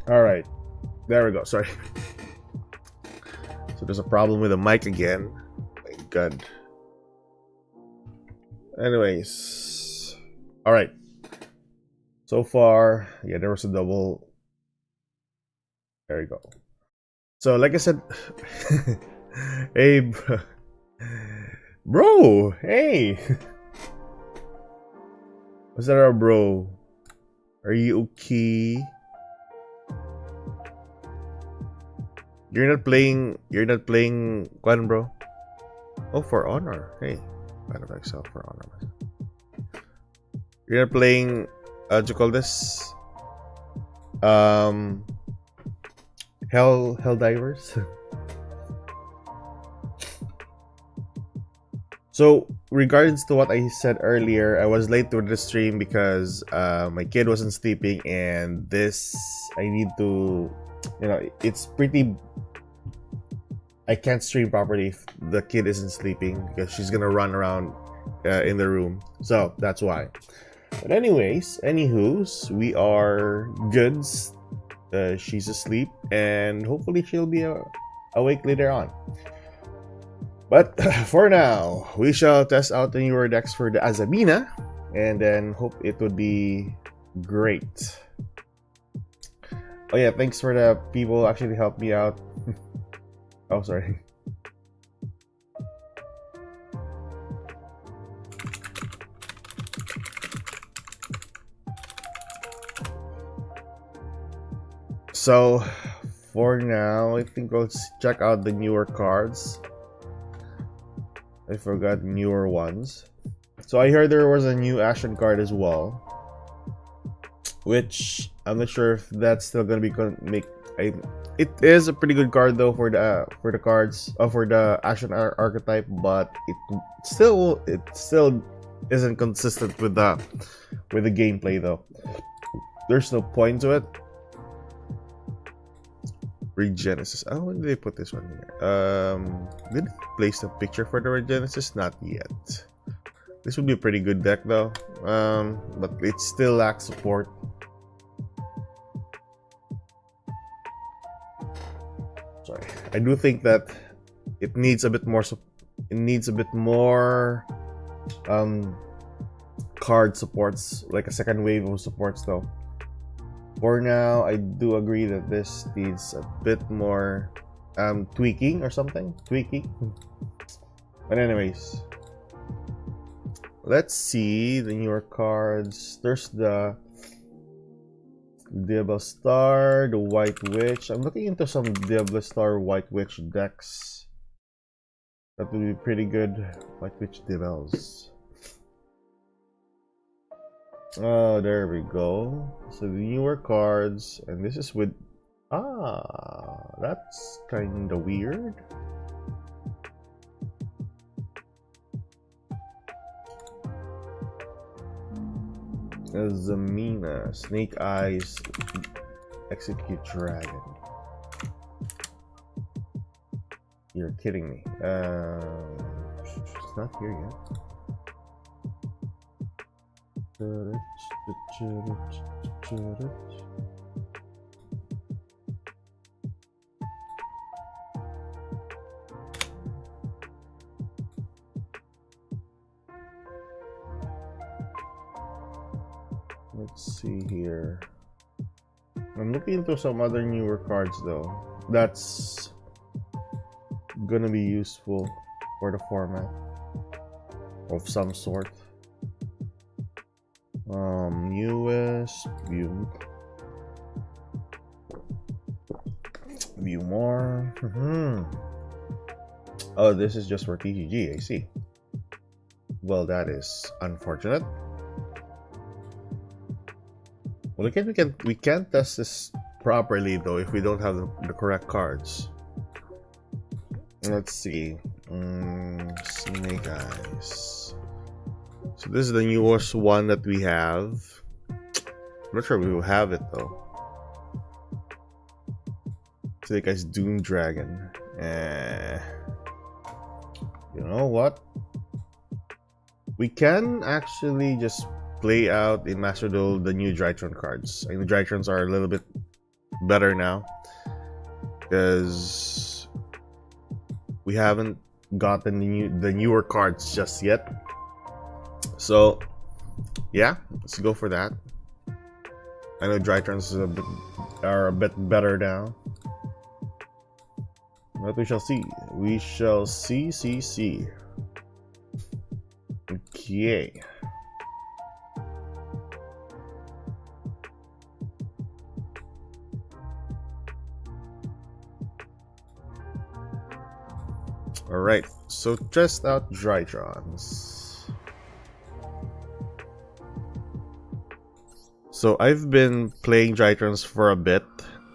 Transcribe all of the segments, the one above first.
All right, there we go. Sorry. So there's a problem with the mic again. My God. Anyways, all right. So far, yeah, there was a double. There you go. So, like I said, hey, bro, hey, what's that, bro? Are you okay? You're not playing. You're not playing. Kwan, bro. Oh, For Honor. Hey, kind of excel For Honor. You're not playing. What do you call this? Helldivers. So, regards to what I said earlier, I was late to the stream because my kid wasn't sleeping, and this I need to, it's pretty. I can't stream properly if the kid isn't sleeping because she's gonna run around in the room. So that's why. But anyways, anywho's, we are goods. She's asleep, and hopefully she'll be awake later on. But for now, we shall test out the newer decks for the Azamina, and then hope it would be great. Oh yeah, thanks for the people who actually helped me out. Oh, sorry. So, for now, I think let's check out the newer cards. I forgot newer ones. So I heard there was a new action card as well, which I'm not sure if that's still gonna be it is a pretty good card though for the cards for the action archetype, but it still isn't consistent with the gameplay though. There's no point to it. Regenesis. Oh, when did they put this one here? Did they place the picture for the Regenesis? Not yet. This would be a pretty good deck though. But it still lacks support. Sorry, I do think that it needs a bit more. It needs a bit more card supports, like a second wave of supports though. For now, I do agree that this needs a bit more tweaking or something. But anyways, let's see the newer cards. There's the Diablo Star, the White Witch. I'm looking into some Diablo Star White Witch decks. That would be pretty good. White Witch Devils. Oh, there we go. So the newer cards, and this is with that's kind of weird. Azamina, Snake Eyes, Execute Dragon. You're kidding me. It's not here yet. Let's see here. I'm looking into some other newer cards though. That's gonna be useful for the format of some sort. Newest view more. Oh, this is just for TCG. I see. Well, that is unfortunate. Well, we can't test this properly though if we don't have the correct cards. Let's see. Snake Eyes. So this is the newest one that we have. I'm not sure we will have it though. Snake Eyes Doom Dragon. You know what? We can actually just play out in Master Duel the new DRYTRON cards. I know DRYTRONs are a little bit better now, because we haven't gotten the newer cards just yet. So yeah, let's go for that. I know DRYTRONs are a bit better now, but we shall see. We shall see. Okay. Alright, so test out DRYTRONs. So I've been playing DRYTRONs for a bit,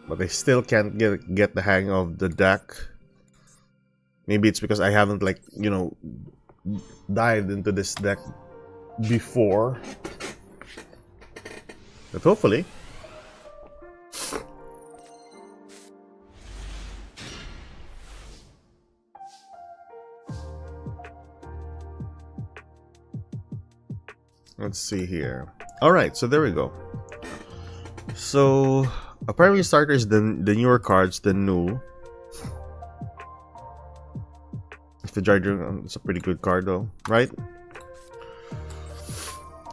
but I still can't get the hang of the deck. Maybe it's because I haven't, like, you know, dived into this deck before. But hopefully. Let's see here. Alright, so there we go. So a primary starter is the newer cards, the new. The DRYTRON, it's a pretty good card though, right?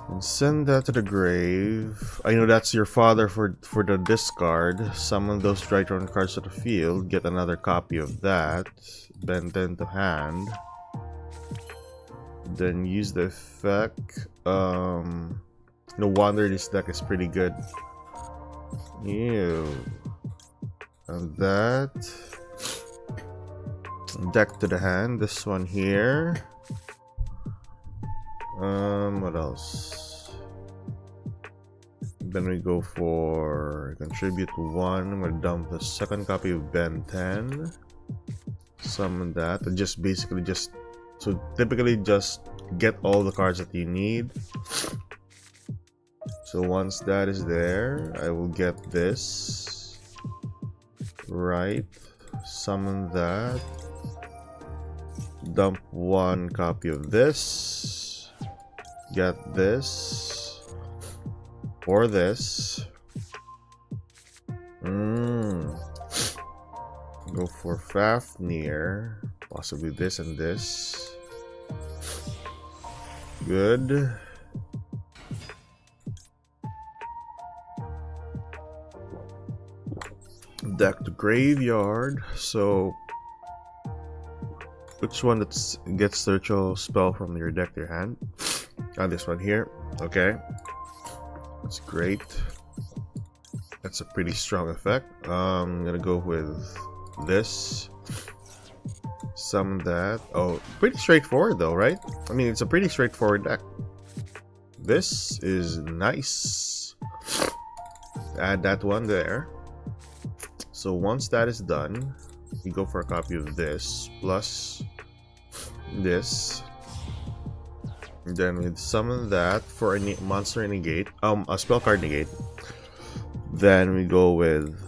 And send that to the grave. I know that's your father for the discard. Summon those DRYTRON cards to the field. Get another copy of that. Bend them to hand. Then use the effect. No wonder this deck is pretty good. Ew. And that. Deck to the hand. This one here. What else? Then we go for contribute 1. I'm gonna dump the second copy of Ben 10. Summon that. And just basically just, so typically just get all the cards that you need. So once that is there, I will get this. Right. Summon that. Dump 1 copy of this. Get this. Or this. Go for Fafnir. Possibly this and this. Good. Deck to graveyard. So which one that gets the ritual spell from your deck to your hand? This one here. Okay, that's great. That's a pretty strong effect. I'm gonna go with this. Summon that. Oh, pretty straightforward though, right? I mean, it's a pretty straightforward deck. This is nice. Add that one there. So once that is done, we go for a copy of this plus this. And then we summon that for a monster negate, a spell card negate. Then we go with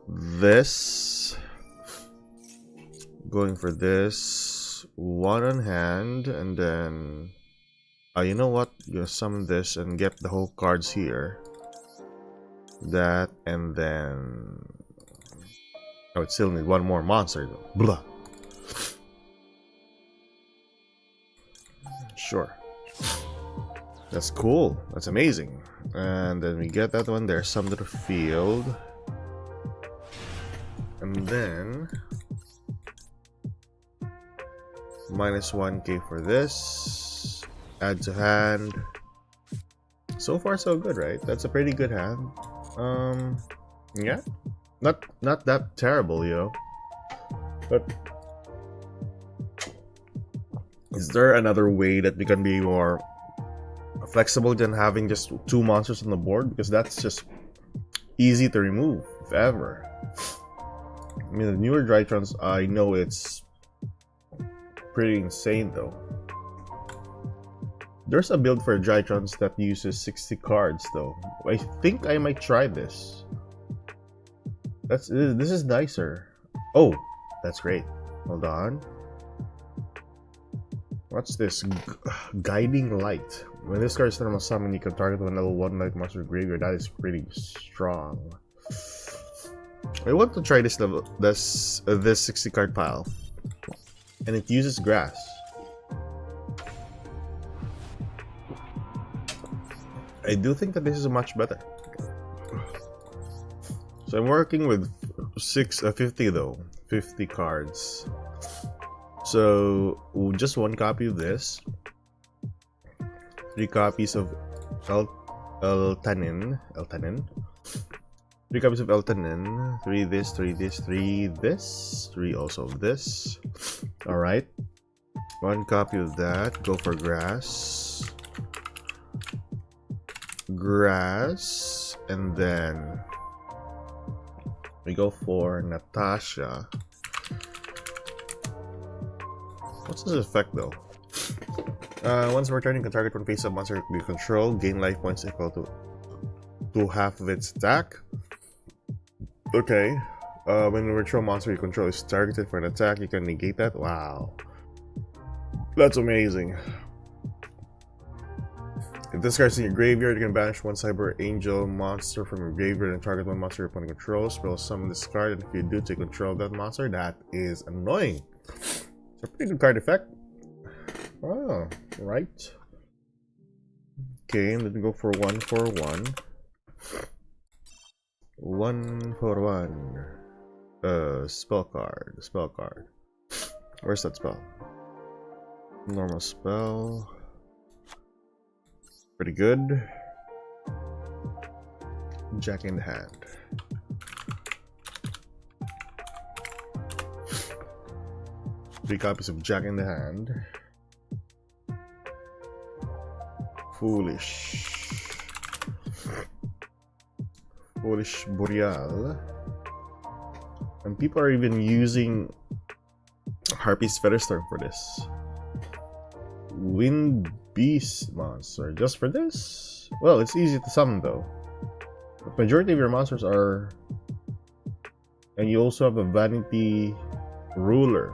this. Going for this, 1 on hand, and then you know what? You're gonna summon this and get the whole cards here. That, and then I would still need one more monster though. Blah. Sure. That's cool. That's amazing. And then we get that one there, summon to the field. And then minus 1k for this. Add to hand. So far so good, right? That's a pretty good hand. Yeah. Not that terrible, yo. But is there another way that we can be more flexible than having just 2 monsters on the board? Because that's just easy to remove, if ever. I mean, the newer DRYTRONs, I know it's pretty insane though. There's a build for DRYTRONs that uses 60 cards though. I think I might try this. This is nicer. Oh, that's great. Hold on. What's this? Guiding Light. When this card is normal summon, you can target one level 1 light monster graveyard. That is pretty strong. I want to try this level, this 60 card pile, and it uses grass. I do think that this is much better. So I'm working with 50 though, 50 cards. So just one copy of this, 3 copies of L-Tanin, 3 copies of L-Tanin, 3 this, 3 this, 3 this, 3 also of this. Alright, 1 copy of that, go for grass, and then we go for Natasha. What's this effect though? Once returning, can target one face-up monster you control, gain life points equal to half of its attack. Okay. When a virtual monster you control is targeted for an attack, you can negate that. Wow. That's amazing. If this card's in your graveyard, you can banish one Cyber Angel monster from your graveyard and target one monster your opponent controls. Spell summon this card, and if you do take control of that monster, that is annoying. It's a pretty good card effect. Oh, right. Okay, let me go for 1 for 1. 1 for 1. Spell card. Where's that spell? Normal spell. Pretty good. Jack in the hand. Three copies of Jack in the hand. Foolish Boreal. And people are even using Harpy's Featherstorm for this. Wind Beast monster just for this? Well, it's easy to summon though. The majority of your monsters are, and you also have a Vanity Ruler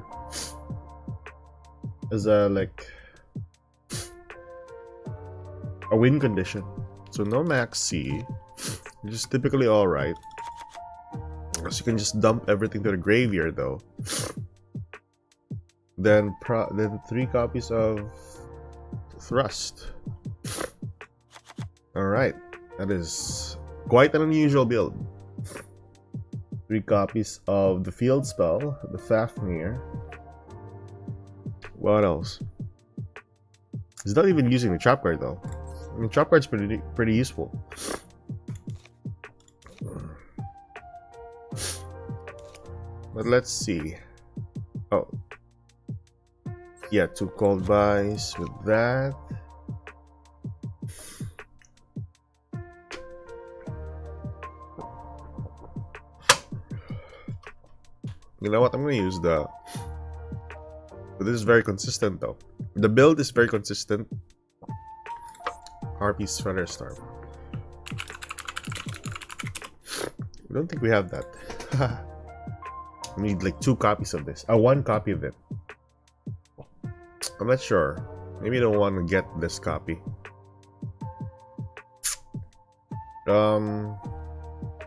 as a a win condition. So no max C, which is typically alright. So you can just dump everything to the graveyard though. Then 3 copies of Thrust. Alright, that is quite an unusual build. 3 copies of the field spell, the Fafnir. What else? He's not even using the trap card though. I mean, trap card's pretty useful. But let's see. Oh. Yeah, 2 cold buys with that. You know what? I'm gonna use the. But this is very consistent though. The build is very consistent. Harpy's Featherstorm. I don't think we have that. We need like 2 copies of this. 1 copy of it. I'm not sure. Maybe I don't want to get this copy.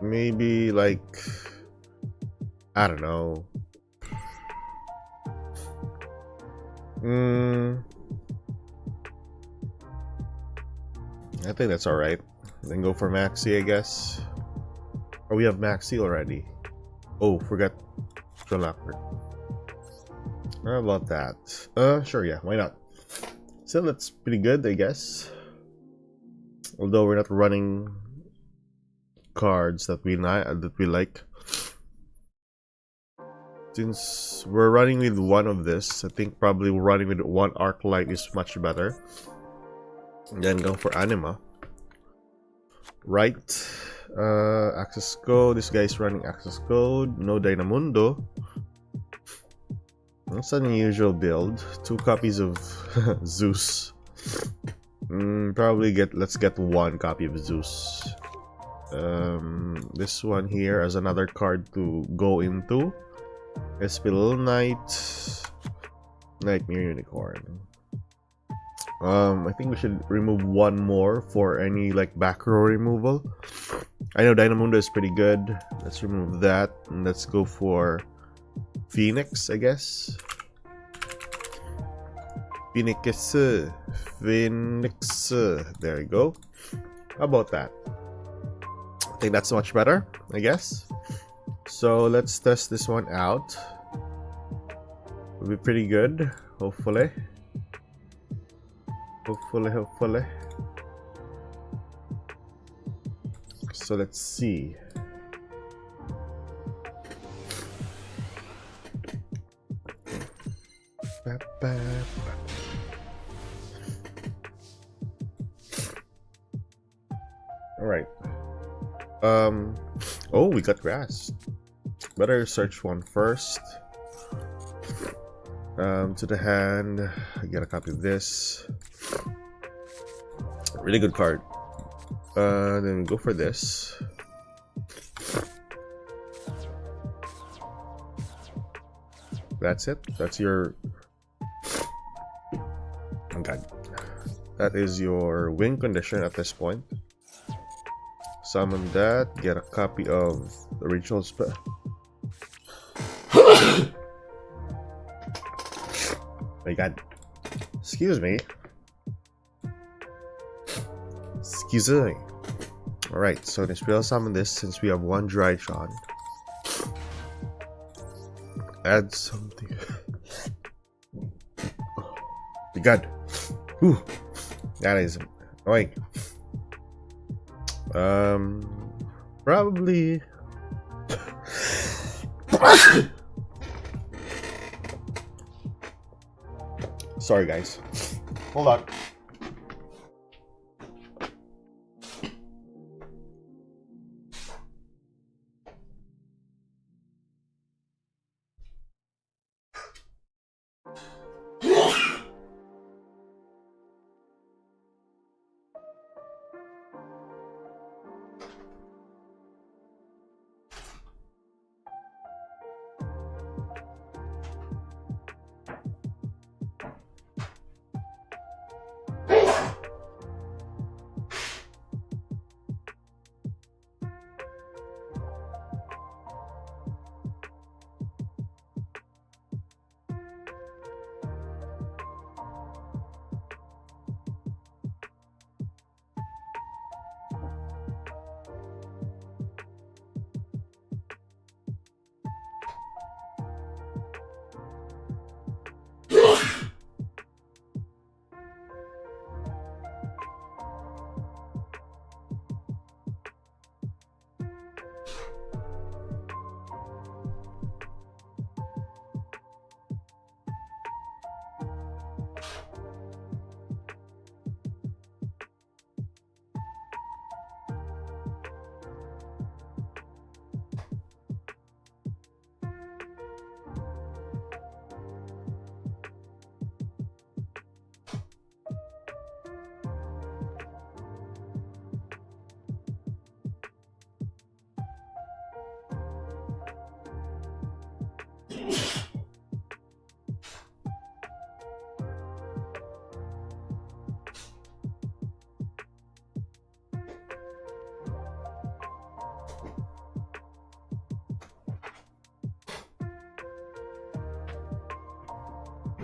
Maybe like, I don't know. I think that's alright. Then go for Maxi, I guess. Oh, we have Maxi already. Oh, forgot the locker. How about that? Sure, yeah, why not? So that's pretty good, I guess. Although we're not running cards that we like. Since we're running with 1 of this, I think probably running with 1 Arc Light is much better. And then go for Anima. Right. Access code. This guy's running access code. No Dynamundo. That's an unusual build. 2 copies of Zeus. Probably let's get 1 copy of Zeus. This one here as another card to go into. Espilal Knight. Nightmare Unicorn. I think we should remove 1 more for any like back row removal. I know Dynamundo is pretty good. Let's remove that and let's go for Phoenix, I guess. Phoenix. Phoenix. There you go. How about that? I think that's much better, I guess. So let's test this one out. It'll be pretty good, hopefully. Hopefully. So let's see. All right. Oh, we got grass. Better search one first. To the hand, I get a copy of this. Really good card. Then we go for this. That's it. That's your. Oh God. That is your win condition at this point. Summon that. Get a copy of the ritual spell. My God. Excuse me. Excuse me. Alright, so let's will summon this since we have one DRYTRON. Add something. My God. Whew. That is annoying. Probably. Sorry, guys. Hold on.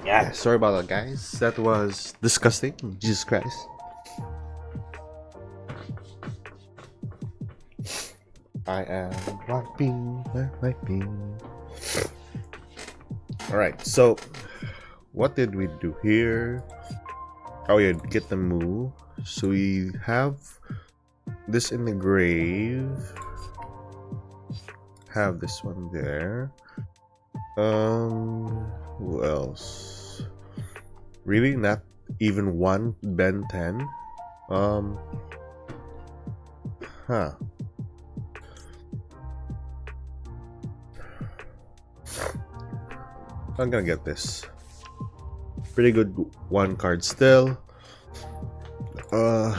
Yeah, sorry about that, guys. That was disgusting. Jesus Christ. I am wiping. Alright, so what did we do here? Oh yeah, get the move. So we have this in the grave. Have this one there. Who else? Really? Not even one Ben 10? Huh. I'm gonna get this. Pretty good one card still.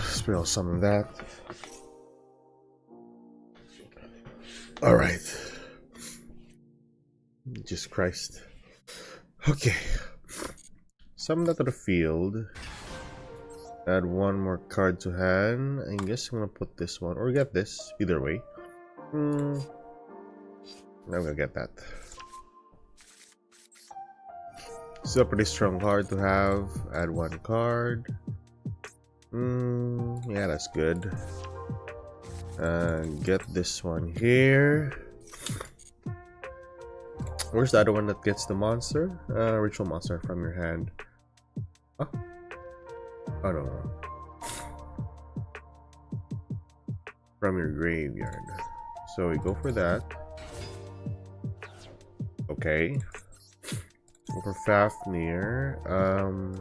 Spill some of that. Alright. Jesus Christ. Okay. Summon that to the field. Add one more card to hand. I guess I'm gonna put this one or get this. Either way. I'm gonna get that. Still a pretty strong card to have. Add one card. Yeah, that's good. Get this one here. Where's the other one that gets the monster? Ritual monster from your hand. Oh, oh no. From your graveyard. So we go for that. Okay. Go for Fafnir.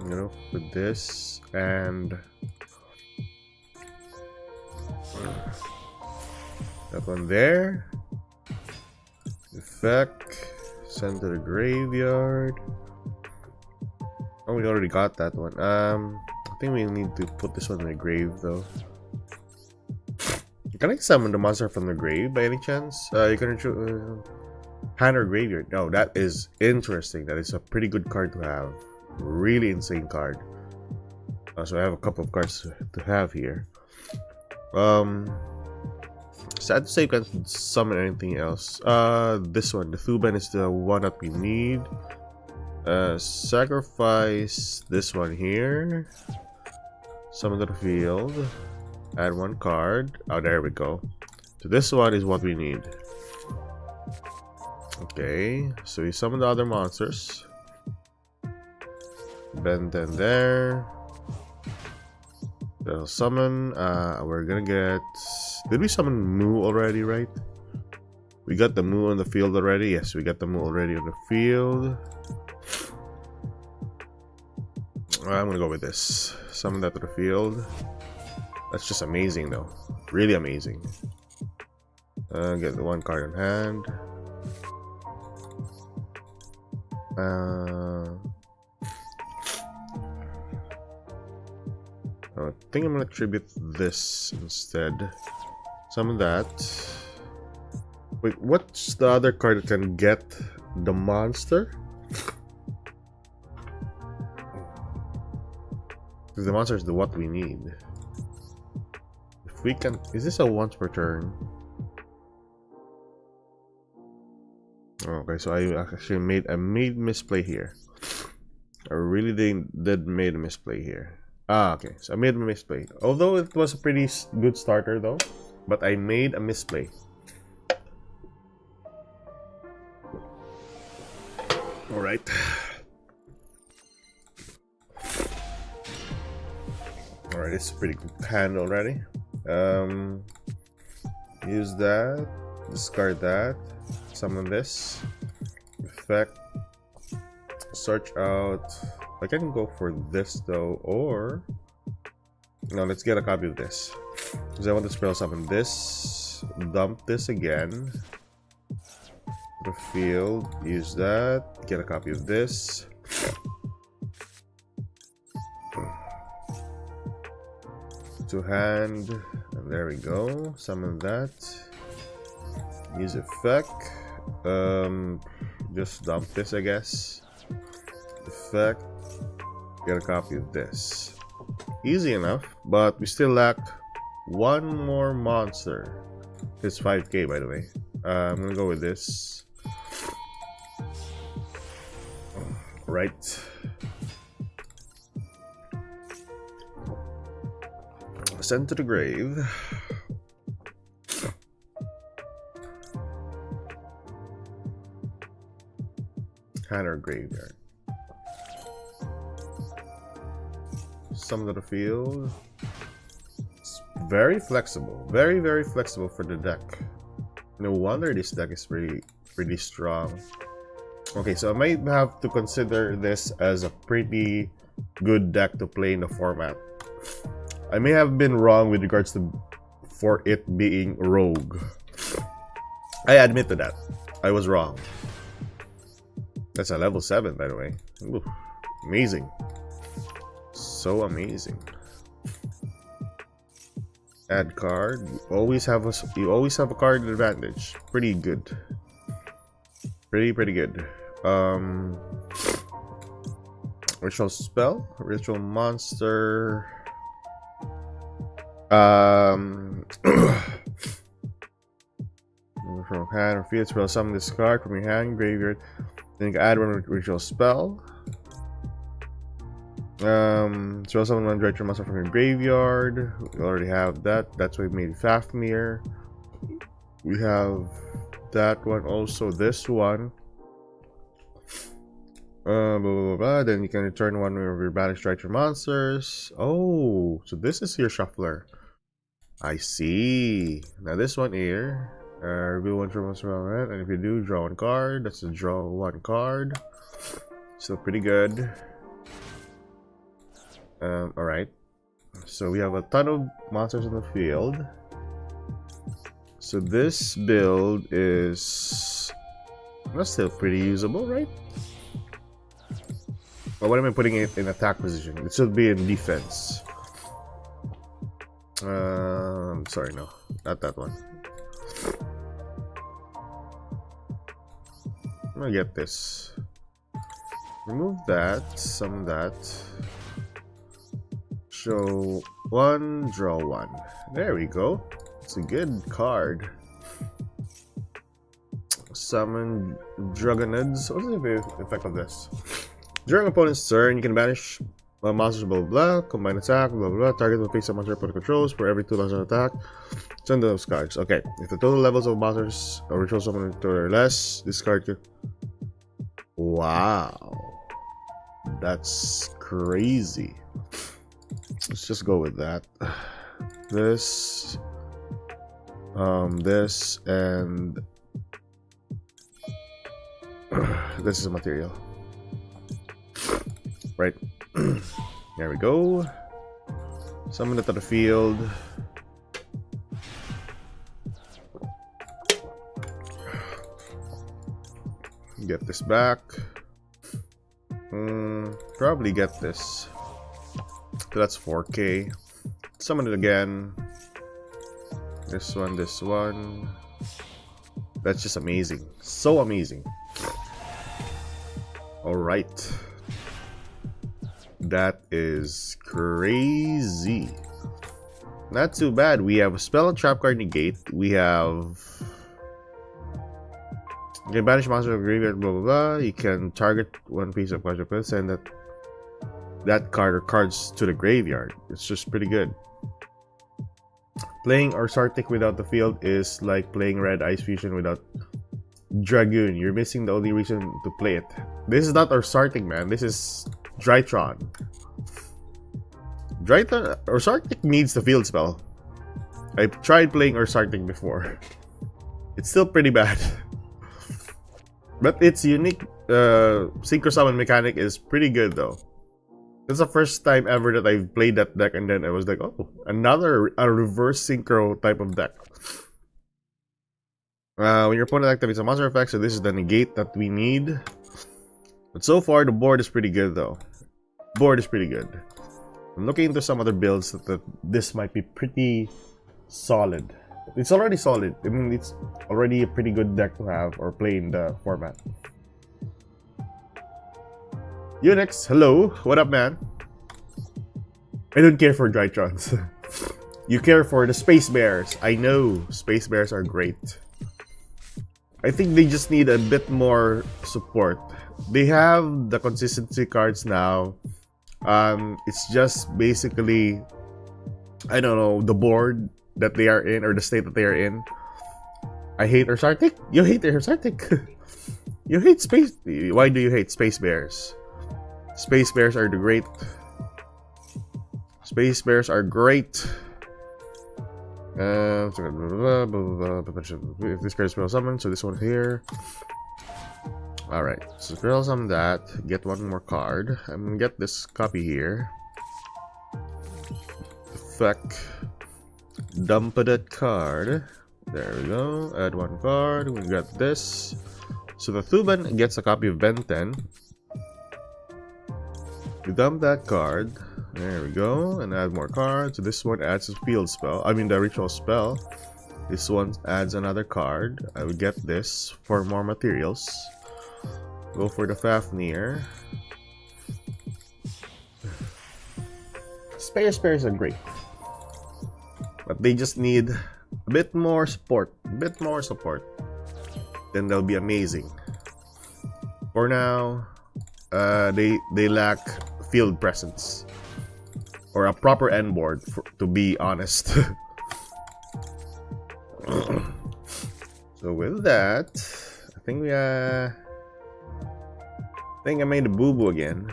You know, with this and that one there. Effect. Send to the graveyard. Oh, we already got that one. I think we need to put this one in the grave though. Can I summon the monster from the grave by any chance? You can hand or graveyard. No, that is interesting. That is a pretty good card to have. Really insane card. So I have a couple of cards to have here. Sad to say, you can't summon anything else. This one, the Thuban, is the one that we need. Sacrifice this one here. Summon to the field. Add one card. Oh, there we go. So this one is what we need. Okay, so we summon the other monsters. Bend them there. That'll summon. We're gonna get. Did we summon Moo already, right? We got the Moo on the field already. Yes, we got the Moo already on the field. I'm gonna go with this. Summon that to the field. That's just amazing, though. Really amazing. Get the one card in hand. I think I'm gonna tribute this instead. Summon that. Wait, what's the other card that can get the monster? Because the monster is the what we need. If we can, is this a once per turn? Okay, so I actually made a misplay here. I really did made a misplay here. Ah, okay, so I made a misplay. Although it was a pretty good starter though, but I made a misplay. Alright. Alright, it's a pretty good hand already. Use that, discard that, summon this, effect, search out. I can go for this though, or no, let's get a copy of this because I want to spell summon this, dump this again, the field, use that, get a copy of this, to hand, and there we go, summon that, use effect, just dump this I guess, effect, get a copy of this. Easy enough, but we still lack one more monster. It's 5k by the way. I'm gonna go with this. Right. Send to the grave. Hanner graveyard. Summon to the field. It's very flexible. Very, very flexible for the deck. No wonder this deck is pretty strong. Okay, so I might have to consider this as a pretty good deck to play in the format. I may have been wrong with regards to for it being rogue. I admit to that. I was wrong. That's a level 7 by the way. Ooh, amazing. So amazing. Add card. You always have a card advantage. Pretty good. Pretty good. Ritual spell, ritual monster. From hand or field spell, summon this card from your hand, graveyard. Then you can add one ritual spell. Spell summon one DRYTRON monster from your graveyard. We already have that. That's why we made Fafnir. We have that one also. This one. Blah, blah, blah. Then you can return one of your banished DRYTRON monsters. Oh, so this is your shuffler. I see. Now this one here. Reveal one from monster, and if you do, draw one card. That's a draw one card. Still pretty good. Alright. So we have a ton of monsters in the field. So this build is still pretty usable, right? But what am I putting it in attack position? It should be in defense. Sorry, no, not that one. I'm gonna get this. Remove that, summon that. Show one, draw one. There we go. It's a good card. Summon Dragonids. What's the effect of this? During opponent's turn, you can banish monsters, blah, blah, blah, combine attack, blah, blah, blah. Target will face a monster opponent controls for every 2,000 attack. Send those cards. Okay, if the total levels of monsters or ritual summon or less, this card could. Wow, that's crazy. Let's just go with that. This, this, and this is a material. Right. There we go. Summon it to the field. Get this back. Probably get this. So that's 4K. Summon it again. This one, this one. That's just amazing. So amazing. Alright. That is crazy. Not too bad. We have a spell and trap card negate. We have. You can banish monster of graveyard, blah blah blah. You can target one piece of cards, send that card or cards to the graveyard. It's just pretty good. Playing Arsartic without the field is like playing Red Ice Fusion without Dragoon. You're missing the only reason to play it. This is not Arsartic, man. This is DRYTRON. Arsartic needs the field spell. I've tried playing Arsartic before. It's still pretty bad. But its unique synchro summon mechanic is pretty good though. It's the first time ever that I've played that deck and then I was like, oh, a reverse synchro type of deck. When your opponent activates a monster effect, so this is the negate that we need. But so far, the board is pretty good though. Board is pretty good. I'm looking into some other builds that this might be pretty solid. It's already solid. I mean, it's already a pretty good deck to have or play in the format. Unix, hello. What up, man? I don't care for DRYTRONs. You care for the Space Bears. I know. Space Bears are great. I think they just need a bit more support. They have the consistency cards now. It's just basically, I don't know, the board that they are in or the state that they are in. I hate Arsartic. You hate Arsartic. You hate Space. Why do you hate Space Bears? Space Bears are great. Space Bears are great. If this card is spell summon, so this one here. Alright, so spell summon that. Get one more card. I'm gonna get this copy here. Effect. Dump that card. There we go. Add one card. We got this. So the Thuban gets a copy of Ben 10. You dump that card. There we go. And add more cards. So this one adds a field spell. I mean the ritual spell. This one adds another card. I would get this for more materials. Go for the Fafnir. Spares are great. but they just need a bit more support. Then they'll be amazing. For now, they lack field presence or a proper end board, to be honest. So with that, I think I made a boo-boo again.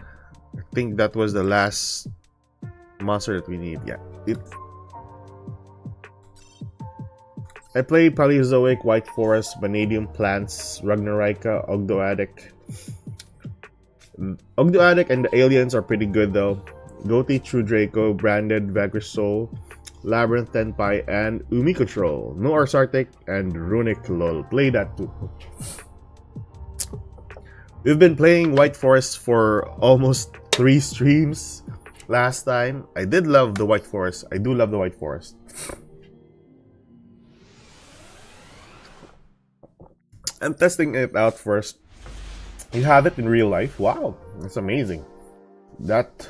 I think that was the last monster that we need. Yeah. I play Paleozoic, White Forest, Vanadium Plants, Ragnarika, Ogdoadic. Ogdoadic and the aliens are pretty good though. Goatee, True Draco, Branded, Vanquish Soul, Labyrinth, Tenpai, and Umiko Troll. No Arsartic and Runic lol. Play that too. We've been playing White Forest for almost 3 streams. Last time, I did love the White Forest. I do love the White Forest. I'm testing it out first. You have it in real life. Wow, that's amazing. That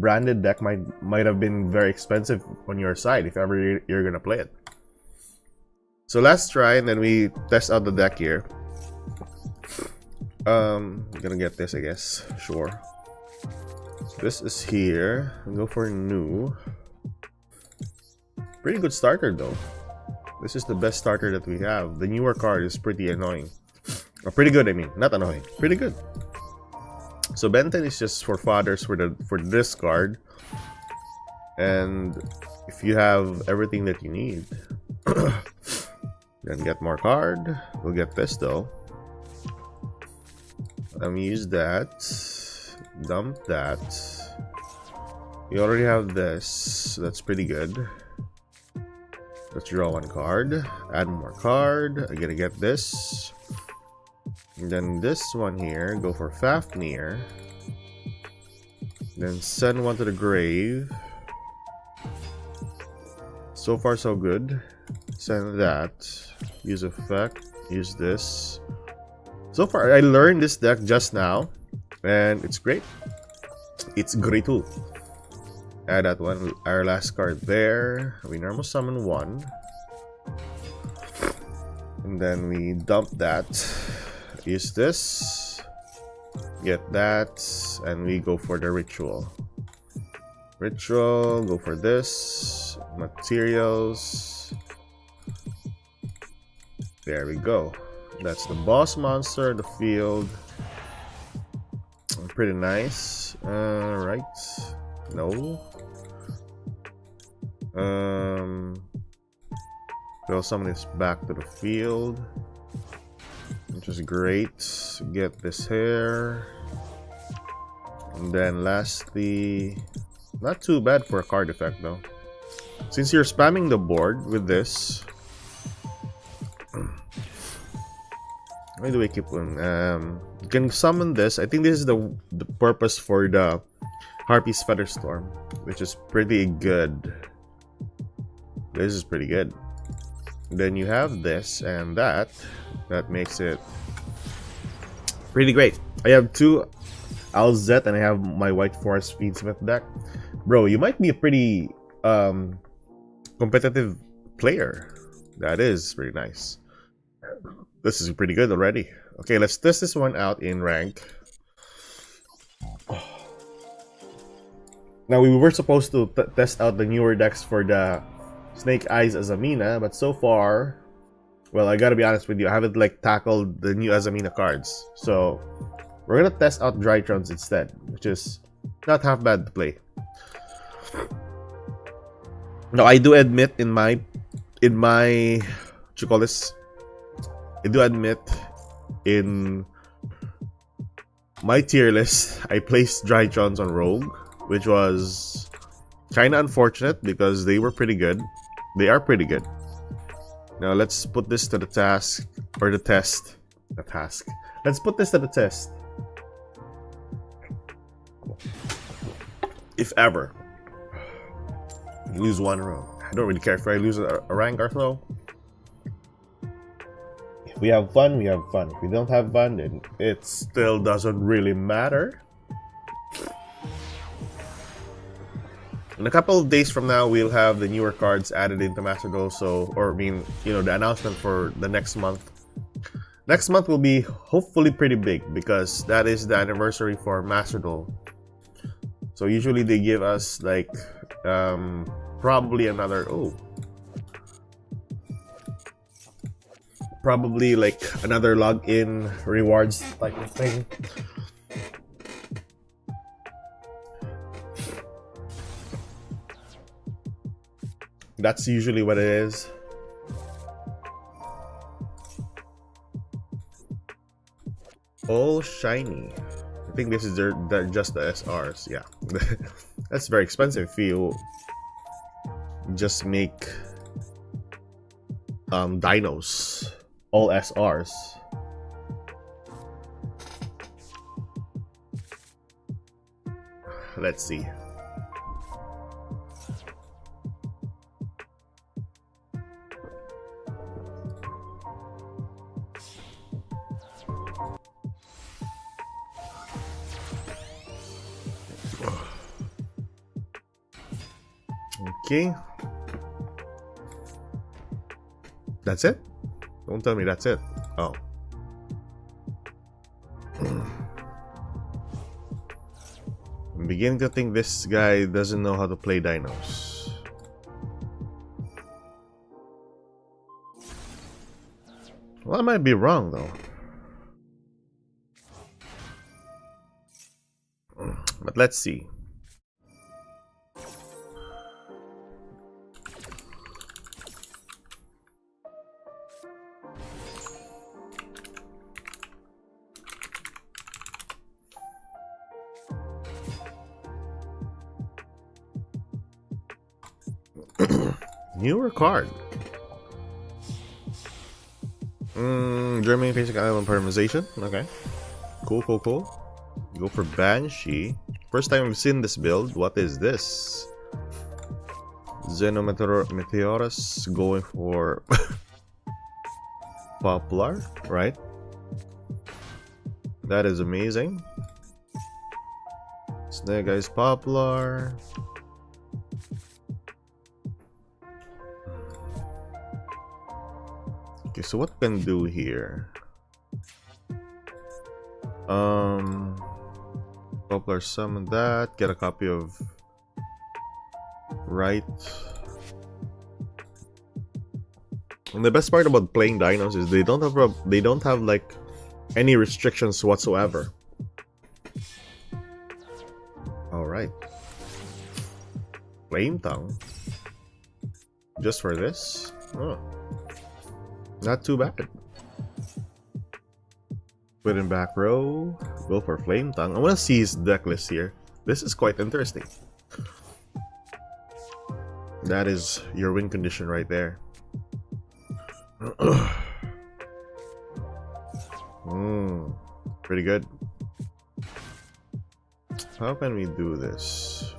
branded deck might have been very expensive on your side if ever you're gonna play it. So let's try, and then we test out the deck here. I'm gonna get this, I guess. Sure. So this is here. I'll go for new. Pretty good starter though. This is the best starter that we have. The newer card is pretty annoying. Or pretty good, I mean. Not annoying. Pretty good. So Benton is just for fathers for this card. And if you have everything that you need, then get more card. We'll get this though. Use that. Dump that. We already have this. So that's pretty good. Let's draw 1 card. Add more card. I gotta get this. And then this one here, go for Fafnir. Then send 1 to the grave. So far so good. Send that. Use effect. Use this. So far I learned this deck just now, and it's great. It's great too. Add that one, our last card there. We normal summon 1. And then we dump that. Use this, get that, and we go for the ritual. Go for this, materials. There we go. That's the boss monster, the field. Pretty nice. Right. No. Throw some of this back to the field, which is great. Get this here, and then lastly, not too bad for a card effect though. Since you're spamming the board with this, why do we keep on? You can summon this. I think this is the purpose for the Harpy's Featherstorm, which is pretty good. This is pretty good. Then you have this and that. That makes it pretty great. I have 2 Alzet and I have my White Forest Feedsmith deck. Bro, you might be a pretty competitive player. That is pretty nice. This is pretty good already. Okay, let's test this one out in rank. Now, we were supposed to test out the newer decks for the Snake Eyes Azamina, but so far, well, I gotta be honest with you, I haven't like tackled the new Azamina cards. So we're gonna test out Drytrons instead, which is not half bad to play. Now, I do admit in my what you call this? I do admit in my tier list, I placed Drytrons on Rogue, which was kind of unfortunate because they were pretty good. They are pretty good. Now let's put this to the task, or the test. The task. Let's put this to the test. If ever you lose 1 round, I don't really care if I lose a rank or so. If we have fun, we have fun. If we don't have fun, then it still doesn't really matter. In a couple of days from now, we'll have the newer cards added into Master Duel. So, or I mean, you know, the announcement for the next month. Next month will be hopefully pretty big because that is the anniversary for Master Duel. So usually they give us like probably another probably like another login rewards type of thing. That's usually what it is. All shiny. I think this is they're just the SRs. Yeah. That's very expensive if you just make dinos. All SRs. Let's see. Okay. That's it? Don't tell me that's it. Oh. I'm beginning to think this guy doesn't know how to play dinos. Well, I might be wrong though. But let's see. Newer card. Germany basic island parameterization. Okay. Cool. Go for Banshee. First time I've seen this build. What is this? Xenometeorus going for Poplar, right? That is amazing. Snake Eyes Poplar. Okay, so what we can do here? Poplar summon that. Get a copy of Right. And the best part about playing dinos is they don't have like any restrictions whatsoever. All right. Flame Tongue. Just for this? Oh. Not too bad. Put in back row. Go for Flame Tongue. I want to see his deck list here. This is quite interesting. That is your win condition right there. Pretty good. How can we do this?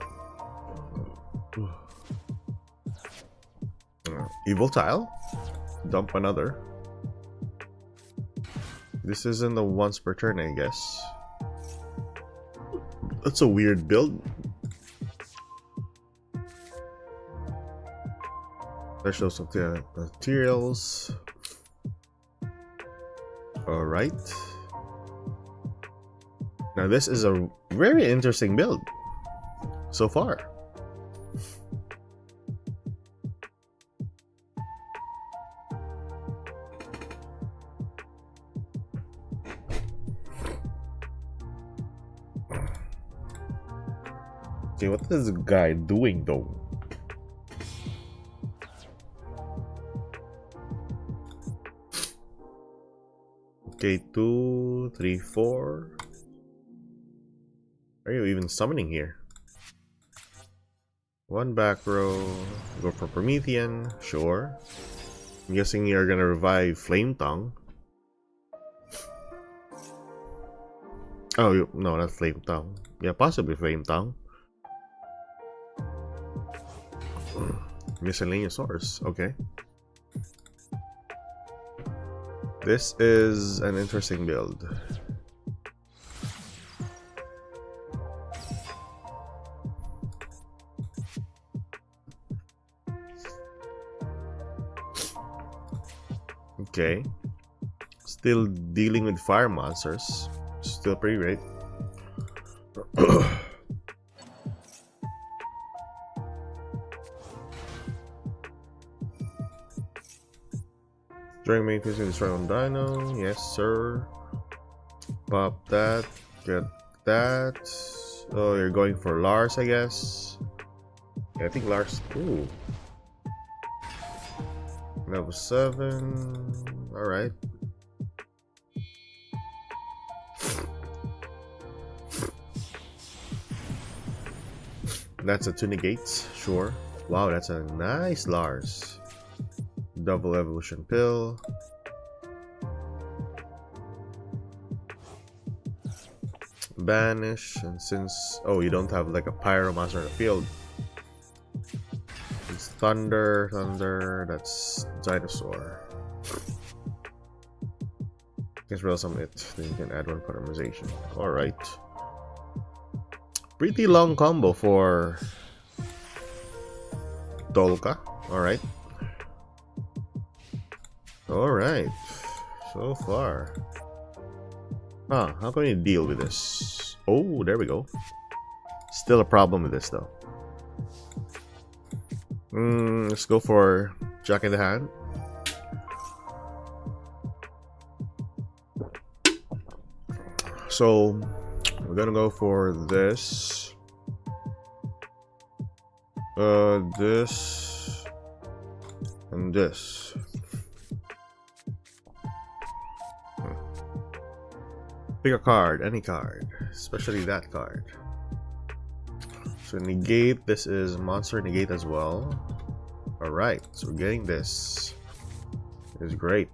Evil Tile? Dump another. This isn't the once per turn, I guess. That's a weird build. That shows up the materials. Alright. Now this is a very interesting build so far. Okay, what is this guy doing though? Okay, 2, 3, 4. Are you even summoning here? One back row. Go for Promethean, sure. I'm guessing you're gonna revive Flame Tongue. Oh, no, not Flame Tongue. Yeah, possibly Flame Tongue. Miscellaneous source, okay. This is an interesting build. Okay. Still dealing with fire monsters. Still pretty great. During main phase, destroy on Dino. Yes, sir. Pop that. Get that. Oh, you're going for Lars, I guess. Yeah, I think Lars. Ooh. Level 7. Alright. That's a 2 negates, sure. Wow, that's a nice Lars. Double evolution pill. Banish, and since you don't have like a pyro monster in the field, it's thunder, that's dinosaur. Guess roll some it, then you can add one polymerization. Alright. Pretty long combo for Dolka. Alright. Alright. So far. Huh, how can you deal with this? Oh, there we go. Still a problem with this though. Let's go for Jack in the Hand. So we're gonna go for this. This and this. Pick a card, any card, especially that card. So negate, this is monster negate as well. Alright, so getting this is great.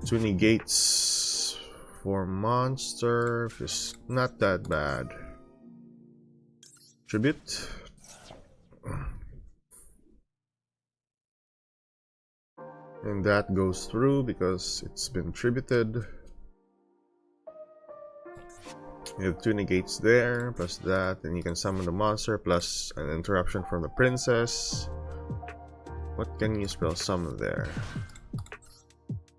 2 negates for monster, just not that bad. Tribute. And that goes through because it's been tributed. You have 2 negates there, plus that, and you can summon the monster, plus an interruption from the princess. What can you spell summon there?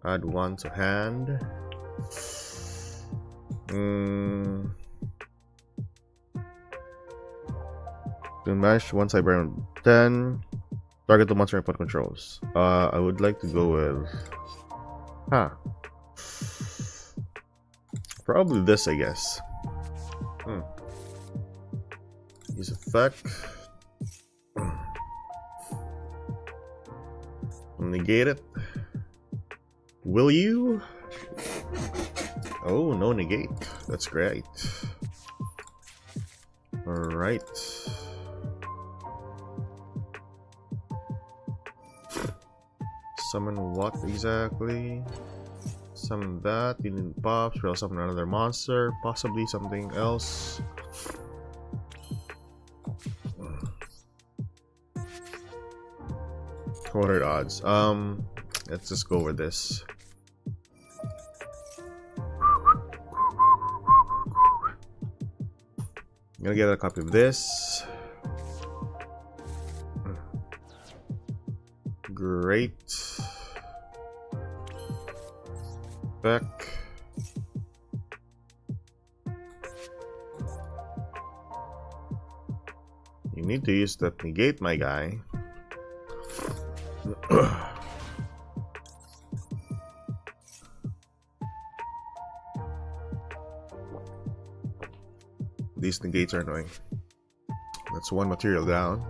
Add 1 to hand. To match one cyber 10. Target the monster input controls. I would like to go with. Probably this, I guess. Use effect. Negate it. Will you? Oh, no negate. That's great. Alright. Summon what exactly? Summon that. You need pops. We'll summon another monster. Possibly something else. What are the odds? Let's just go with this. I'm gonna get a copy of this. Great. Back. You need to use that negate, my guy. These negates are annoying. That's one material down.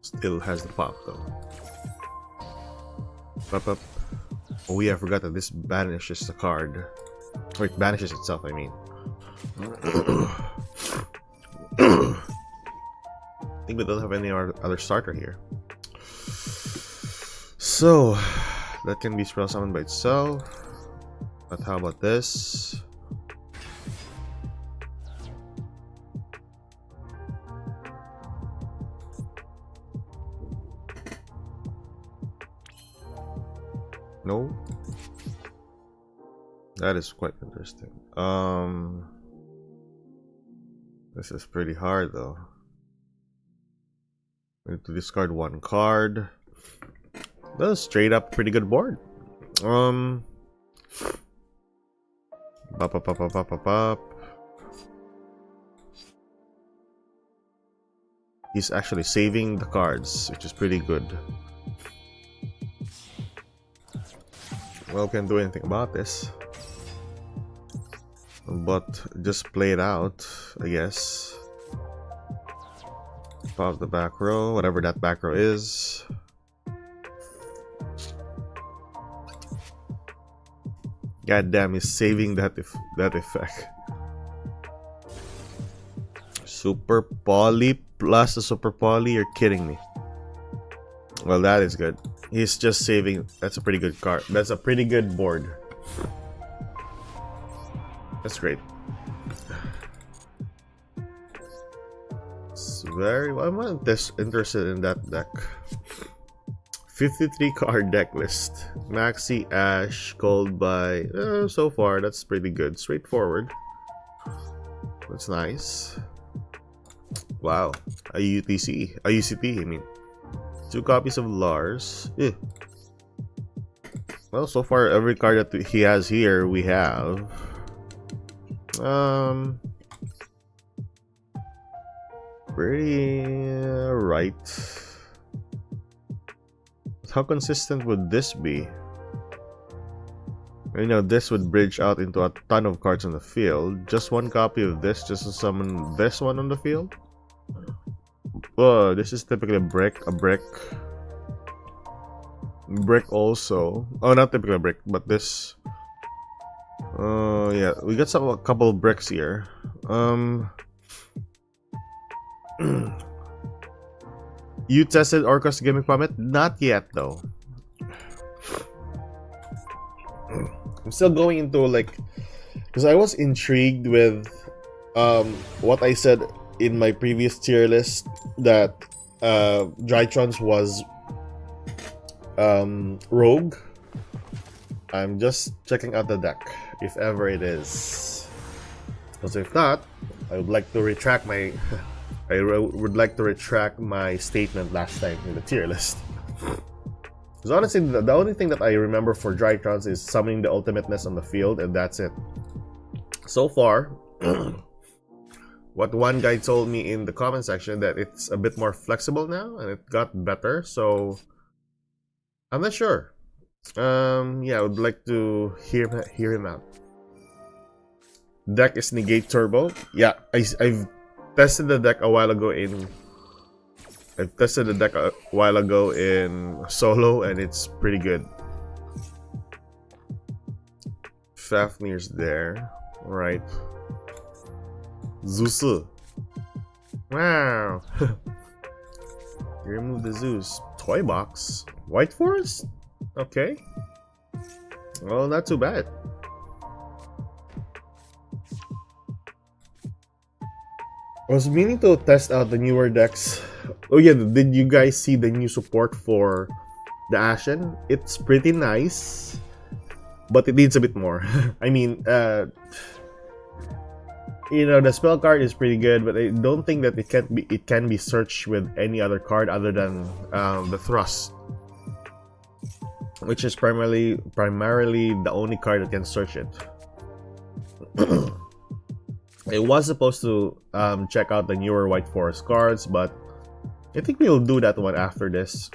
Still has the pop though. Up. Oh yeah, I forgot that this banishes the card. Or it banishes itself, I mean. I think we don't have any other starter here. So, that can be spell summoned by itself. But how about this? No? That is quite interesting. This is pretty hard though. We need to discard one card. That's straight up pretty good board. Bop, bop, bop, bop, bop, bop, bop. He's actually saving the cards, which is pretty good. Well, can't do anything about this, but just play it out, I guess. Pop the back row, whatever that back row is. God damn, he's saving that effect. Super Poly plus the Super Poly, you're kidding me. Well, that is good. He's just saving. That's a pretty good card. That's a pretty good board. That's great. It's very. I'm not interested in that deck. 53 card deck list. Maxi, Ash, Cold by. So far, that's pretty good. Straightforward. That's nice. Wow. A UTC. A UCT, I mean. 2 copies of Lars. Well, so far every card that he has here we have. Pretty right. How consistent would this be? You know, this would bridge out into a ton of cards on the field. Just one copy of this just to summon this one on the field. This is typically a brick also. Oh, not typically a brick, but this. Yeah, we got a couple of bricks here. You tested Orca's gimmick Pommet? Not yet, though. I'm still going into like, because I was intrigued with what I said in my previous tier list that DRYTRONS was rogue. I'm just checking out the deck, if ever it is. Because if not, I would like to retract my statement last time in the tier list. Because honestly, the only thing that I remember for DRYTRONS is summoning the ultimateness on the field, and that's it. So far, what one guy told me in the comment section that it's a bit more flexible now, and it got better, so I'm not sure. Yeah, I would like to hear him out. Deck is Negate Turbo. Yeah, I've tested the deck a while ago in solo, and it's pretty good. Fafnir's there, right? Zeus. Wow. You remove the Zeus. Toy box. White Forest? Okay. Well, not too bad. I was meaning to test out the newer decks. Oh yeah, did you guys see the new support for the Ashen? It's pretty nice, but it needs a bit more. I mean, you know, the spell card is pretty good, but I don't think that it can be searched with any other card other than the Thrust, which is primarily the only card that can search it. I was supposed to check out the newer White Forest cards, but I think we'll do that one after this.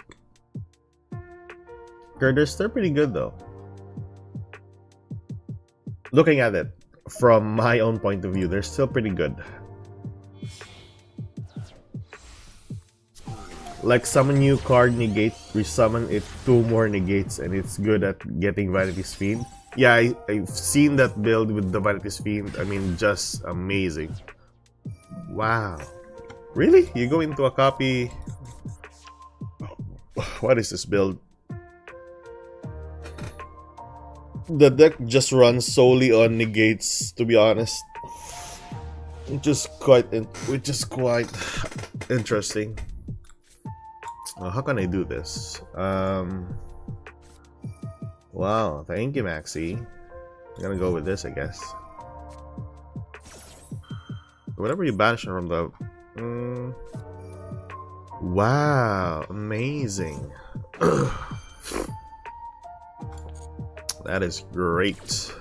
They're still pretty good though. Looking at it from my own point of view, they're still pretty good. Like summon new card negate, resummon it 2 more negates, and it's good at getting Vanity's Fiend. Yeah, I've seen that build with the Vanity's Fiend. I mean, just amazing. Wow. Really? You go into a copy... What is this build? The deck just runs solely on negates, to be honest. Which is quite interesting. How can I do this? Wow, thank you, Maxi. I'm gonna go with this, I guess. Whatever you banish from the... Wow, amazing. That is great.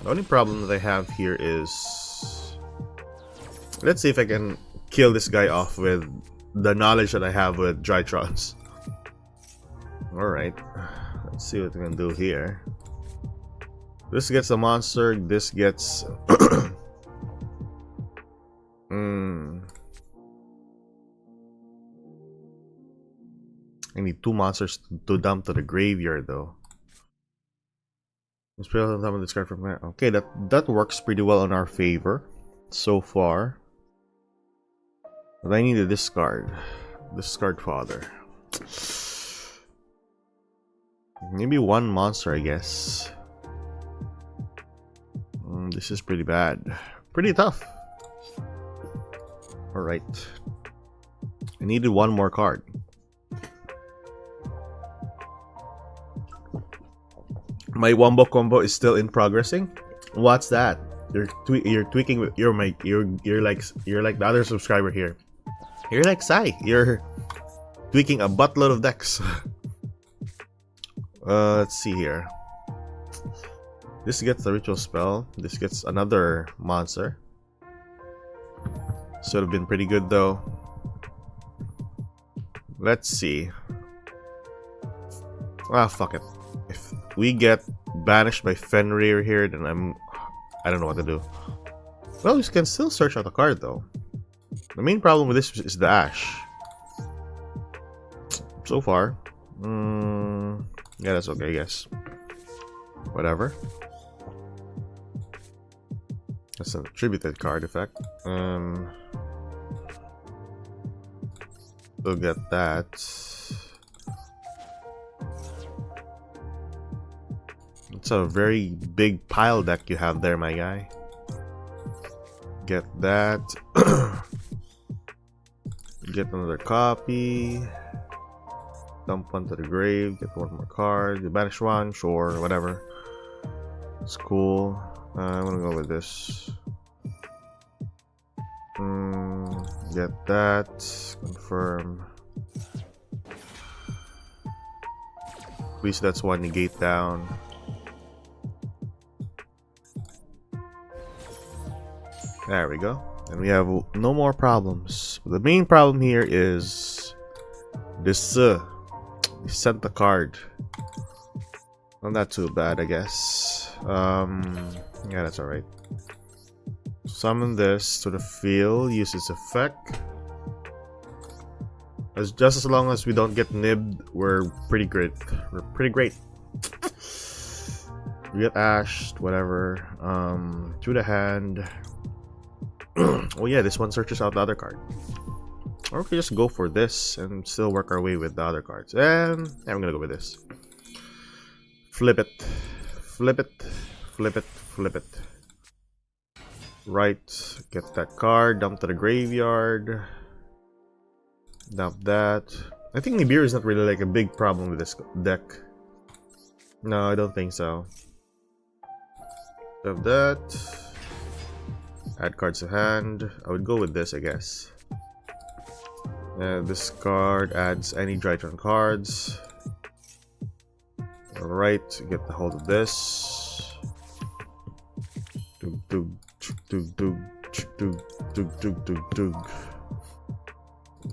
The only problem that I have here is, let's see if I can kill this guy off with the knowledge that I have with Drytrons. Alright, let's see what we can do here. This gets a monster, this gets... I need 2 monsters to dump to the graveyard though. Let's put on top of this card from there. Okay, that works pretty well in our favor so far. But I need to discard. Discard fodder. Maybe 1 monster, I guess. This is pretty bad. Pretty tough. Alright. I needed 1 more card. My wombo combo is still in progressing. What's that? You're tweaking with your mic. You're like the other subscriber here. You're like Sai. You're tweaking a buttload of decks. Let's see here. This gets the ritual spell. This gets another monster. Should have been pretty good though. Let's see. Ah, fuck it. If we get banished by Fenrir here, then I don't know what to do. Well, we can still search out a card though. The main problem with this is the Ash. So far. Yeah, that's okay, I guess. Whatever. That's an attributed card effect. We'll get that. It's a very big pile deck you have there, my guy. Get that. Get another copy. Dump one to the grave. Get 1 more card. You banish 1, sure, whatever. It's cool. I'm gonna go with this. Get that. Confirm. Please, that's 1 negate down. There we go. And we have no more problems. The main problem here is this. We sent the card. Well, not too bad, I guess. Yeah, that's alright. Summon this to the field. Use its effect. Just as long as we don't get nibbed, we're pretty great. We're pretty great. We get ashed, whatever. To the hand. Oh yeah, this one searches out the other card. Or we can just go for this and still work our way with the other cards. And I'm gonna go with this. Flip it. Flip it. Flip it. Flip it. Right. Get that card. Dump to the graveyard. Dump that. I think Nibiru is not really like a big problem with this deck. No, I don't think so. Dump that. Add cards to hand. I would go with this, I guess. This card adds any DRYTRON cards. Alright, get the hold of this. Dug, dug, dug, dug, dug, dug, dug, dug, dug.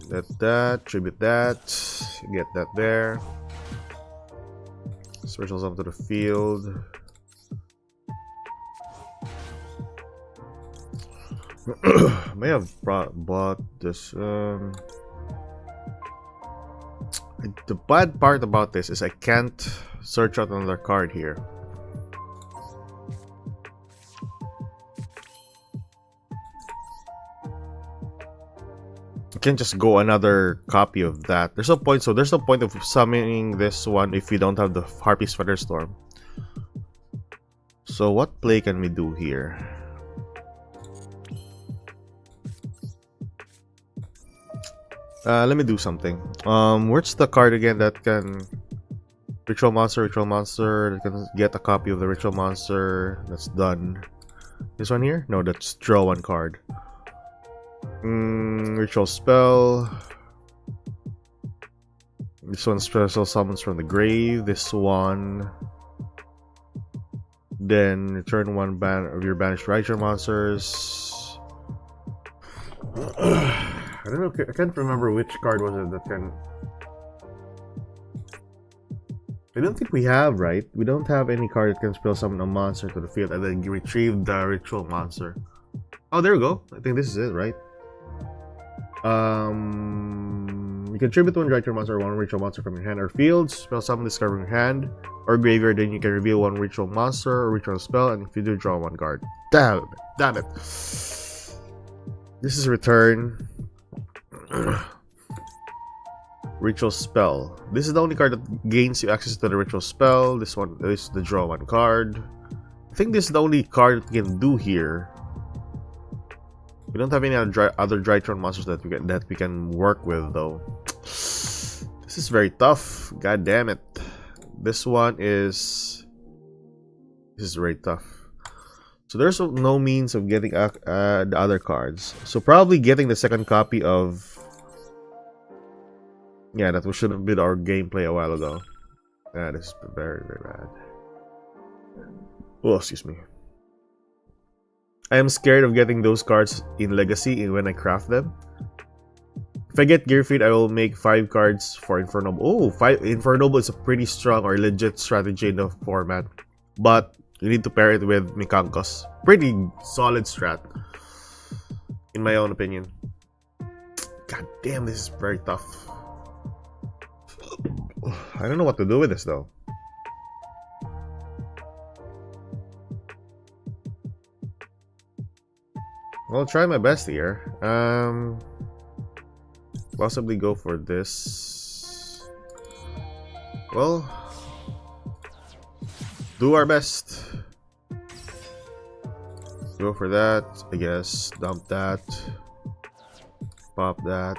Get that, tribute that, get that there. Switch up to the field. May have bought this. The bad part about this is I can't search out another card here. You can't just go another copy of that. There's no point. So there's no point of summoning this one if we don't have the Harpy's Featherstorm. So what play can we do here? Let me do something. Where's the card again that can ritual monster that can get a copy of the ritual monster? That's done. This one here? No, that's draw 1 card. Ritual spell. This one special summons from the grave. This one. Then return one of your banished DRYTRON monsters. I don't know. I can't remember which card was it that can. I don't think we have, right? We don't have any card that can spell summon a monster to the field and then retrieve the ritual monster. Oh, there we go. I think this is it, right? You can tribute one DRYTRON monster or one ritual monster from your hand or field. Spell summon this card from your hand or graveyard. Then you can reveal one ritual monster or ritual spell, and if you do, draw one card. Damn it! Damn it! This is return. Ritual spell. This is the only card that gains you access to the ritual spell. This one is the draw one card. I think this is the only card that we can do here. We don't have any other DRYTRON monsters that we can work with though. This is very tough. God damn it. This is very tough. So there's no means of getting the other cards. So probably getting the second copy of. Yeah, that should have been our gameplay a while ago. Yeah, this is very, very bad. Oh, excuse me. I am scared of getting those cards in Legacy when I craft them. If I get Gear Feed, I will make 5 cards for Infernoble. Oh, 5 Infernoble is a pretty strong or legit strategy in the format. But you need to pair it with Mikankos. Pretty solid strat. In my own opinion. God damn, this is very tough. I don't know what to do with this though. I'll try my best here. Possibly go for this. Well, do our best. Go for that, I guess. Dump that. Pop that.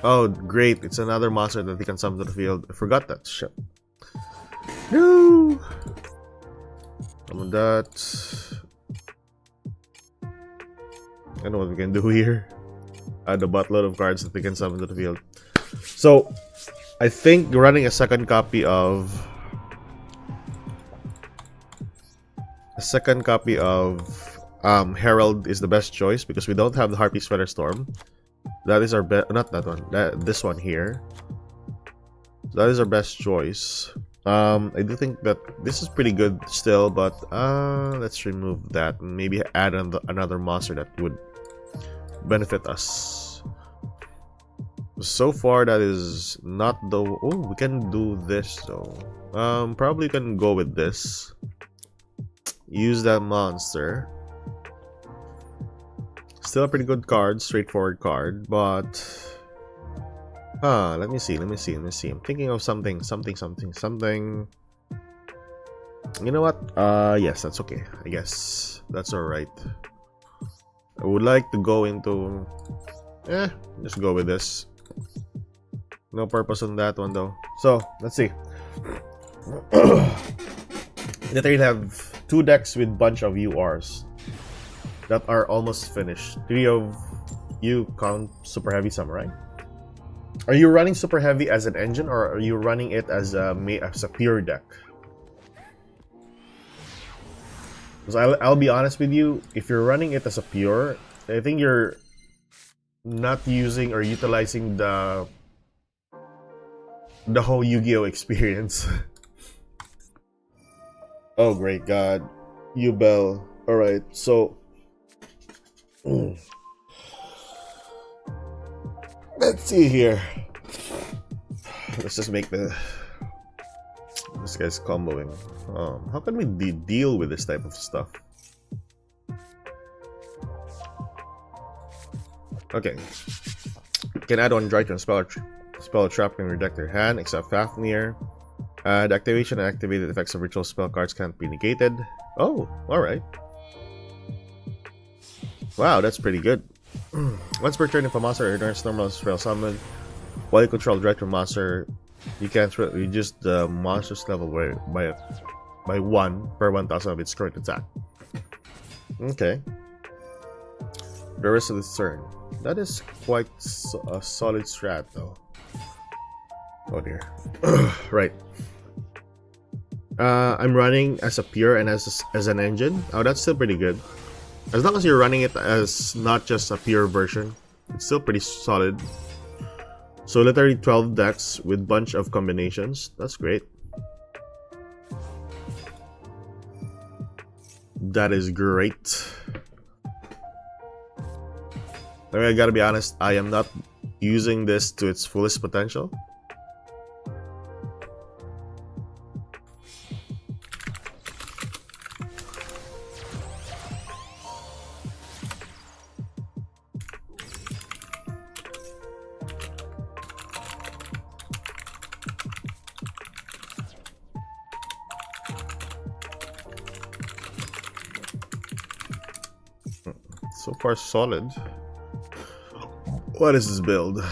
Oh, great. It's another monster that he can summon to the field. I forgot that. Shit. No! Summon that. I don't know what we can do here. Add a buttload of cards that we can summon to the field. So, I think running a second copy of... Herald is the best choice because we don't have the Harpy's Feather Storm. That is our best, not that one, this one here. That is our best choice. I do think that this is pretty good still, but let's remove that and maybe add another monster that would benefit us. So far, that is not the. Oh, we can do this though. Probably can go with this. Use that monster. Still a pretty good card, straightforward card, but let me see. I'm thinking of something. You know what? Yes, that's okay. I guess that's alright. I would like to go into just go with this. No purpose on that one though. So let's see. That I have 2 decks with bunch of URs that are almost finished. 3 of you count Super Heavy Samurai. Are you running Super Heavy as an engine or are you running it as a pure deck? Because I'll be honest with you, if you're running it as a pure, I think you're not using or utilizing the whole Yu-Gi-Oh experience. Oh great god. Yubel. Alright, so let's see here. Let's just make this guy's comboing. How can we deal with this type of stuff? Okay. You can add one DRYTRON spell or trap in your deck to your hand, except Fafnir. The activation and activated effects of ritual spell cards can't be negated. Oh, alright. Wow, that's pretty good. Once per turn, if a monster returns normal spell summon, while you control DRYTRON monster, you can reduce the monster's level by 1 per 1,000 of its current attack. Okay. the rest of this turn. That is quite a solid strat, though. Oh dear. Right. I'm running as a pure and as an engine. Oh, that's still pretty good. As long as you're running it as not just a pure version, it's still pretty solid. So literally 12 decks with bunch of combinations. That's great. That is great. I mean, I gotta be honest, I am not using this to its fullest potential. So far, solid. What is this build?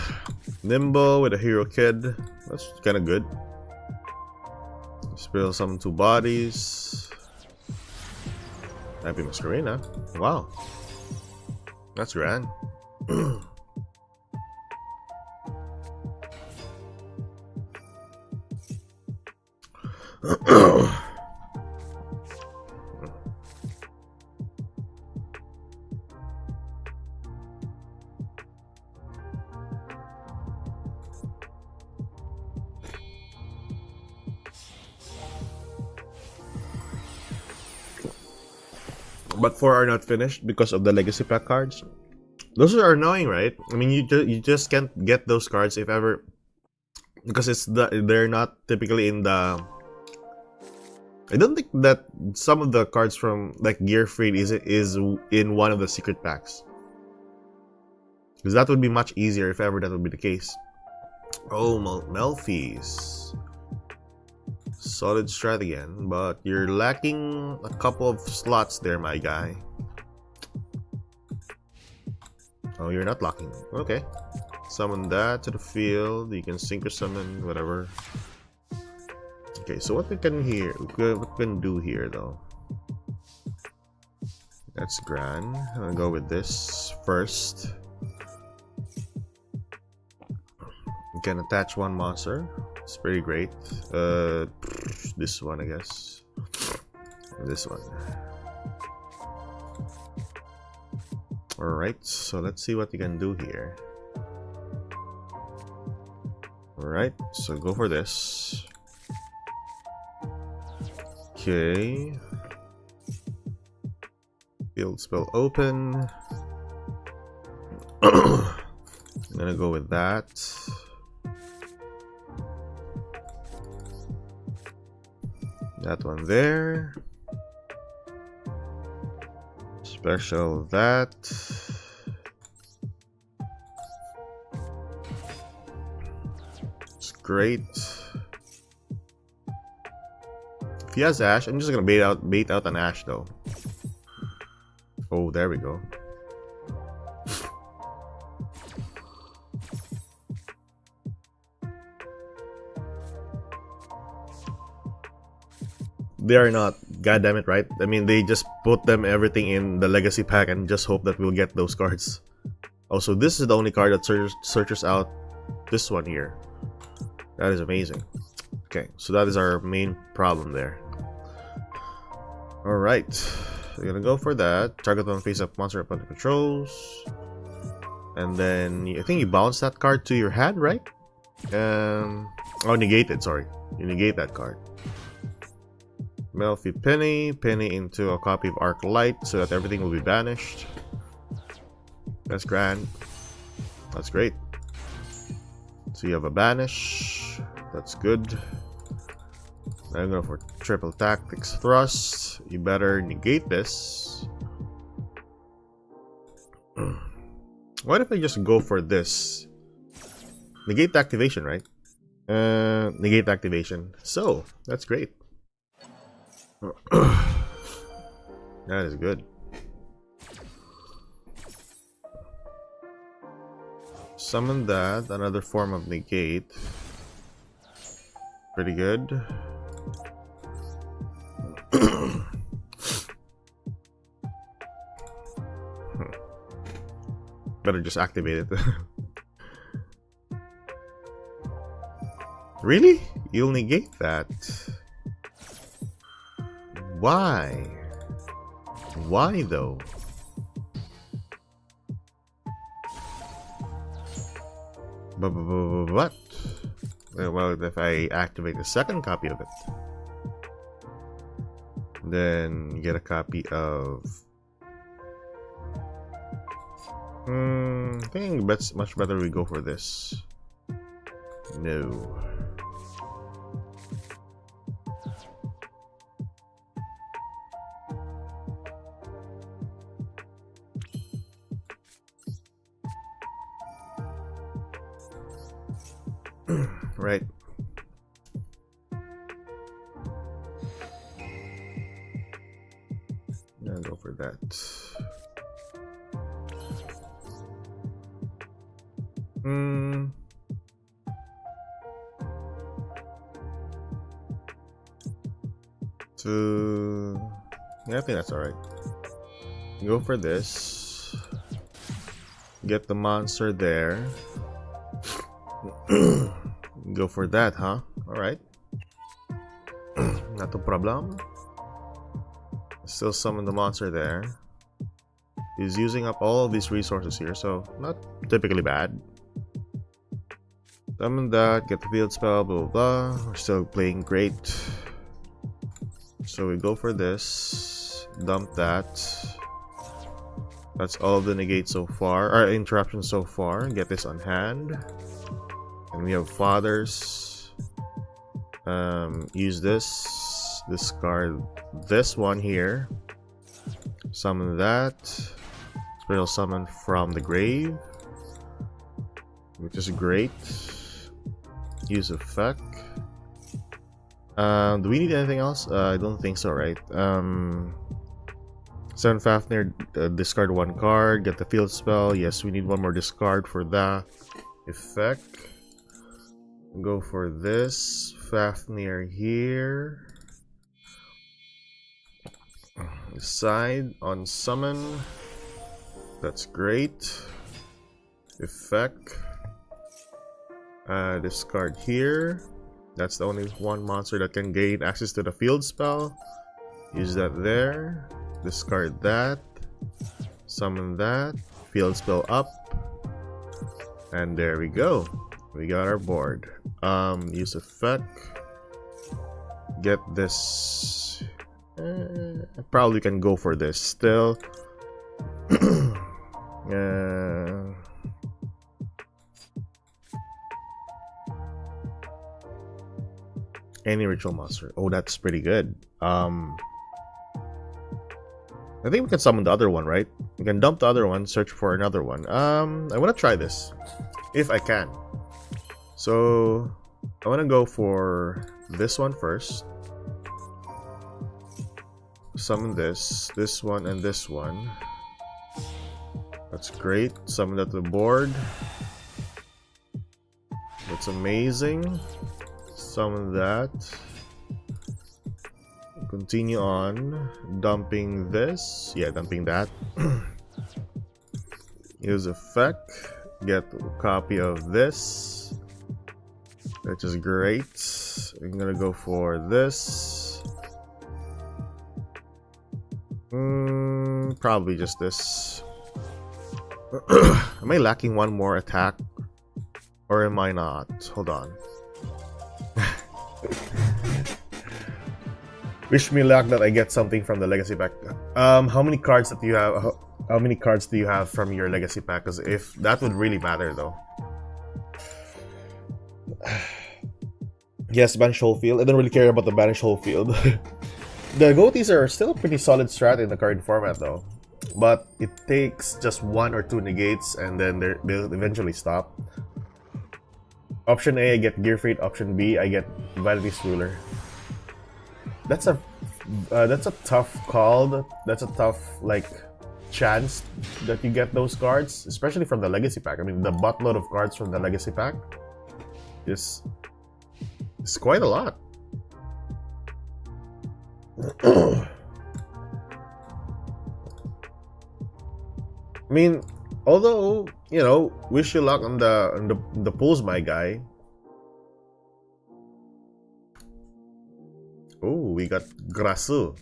Nimble with a hero kid. That's kind of good. Spill some 2 bodies. Happy Masquerena. Wow. That's grand. But 4 are not finished because of the legacy pack cards. Those are annoying, right? I mean, you just can't get those cards if ever, because they're not typically in the. I don't think that some of the cards from like Gear Freed is in one of the secret packs, because that would be much easier if ever that would be the case. Oh, Melfi's. Solid strat again, but you're lacking a couple of slots there, my guy. Oh, you're not locking. Okay. Summon that to the field. You can sync or summon, whatever. Okay, so what we can do here, though? That's grand. I'm gonna go with this first. You can attach 1 monster. It's pretty great. This one, I guess. And this one. Alright, so let's see what you can do here. Alright, so go for this. Okay. Field spell open. I'm gonna go with that. That one there. Special that. It's great. If he has Ash, I'm just gonna bait out an Ash though. Oh, there we go. They are not, god damn it, right? I mean, they just put them everything in the legacy pack and just hope that we'll get those cards. Also, this is the only card that searches out this one here. That is amazing. Okay, so that is our main problem there. Alright, we're gonna go for that. Target one face-up monster upon the controls. And then, I think you bounce that card to your hand, right? Oh, negate it, sorry. You negate that card. Melfi Penny into a copy of Arc Light so that everything will be banished. That's grand. That's great. So you have a banish. That's good. I'm going for triple tactics thrust. You better negate this. What if I just go for this? Negate activation, right? Negate activation. So that's great. That is good. Summon that, another form of negate. Pretty good. Better just activate it. Really? You'll negate that? Why? Why though? What? Well, if I activate the second copy of it, then get a copy of... I think it's much better we go for this. No. Right. I'll go for that. Yeah, I think that's alright. Go for this. Get the monster there. Go for that, huh? Alright. Not a problem. Still summon the monster there. He's using up all of these resources here, so not typically bad. Summon that, get the field spell, blah blah blah. We're still playing great. So we go for this. Dump that. That's all of the negates so far, or interruptions so far. Get this on hand. And we have fathers. Use this. Discard this one here. Summon that. Spell summon from the grave, which is great. Use effect. Do we need anything else? I don't think so, right? Summon Fafnir, discard one card, get the field spell. Yes, we need one more discard for that effect. Go for this. Fafnir here. Decide on summon. That's great. Effect. Discard here. That's the only one monster that can gain access to the field spell. Use that there. Discard that. Summon that. Field spell up. And there we go. We got our board. Use effect. Get this. I probably can go for this still. Any ritual monster. Oh, that's pretty good. I think we can summon the other one, right? We can dump the other one, search for another one. I want to try this, if I can. So I want to go for this one first. Summon this one, and this one. That's great. Summon that to the board. That's amazing. Summon that. Continue on. Dumping this. Yeah, dumping that. Use effect. Get a copy of this. Which is great. I'm gonna go for this. Probably just this. Am I lacking one more attack? Or am I not? Hold on. Wish me luck that I get something from the legacy pack. How many cards that you have? How many cards do you have from your legacy pack? Because if that would really matter, though. Yes, banish whole field. I don't really care about the banish whole field. The goatees are still a pretty solid strat in the current format, though. But it takes just one or two negates, and then they'll eventually stop. Option A, I get Gear Fate. Option B, I get Vanity's Ruler. That's a tough call. That's a tough chance that you get those cards, especially from the legacy pack. I mean, the buttload of cards from the legacy pack is quite a lot. I mean, Although, you know, wish you luck on the pulls, my guy. Oh, we got Grasu.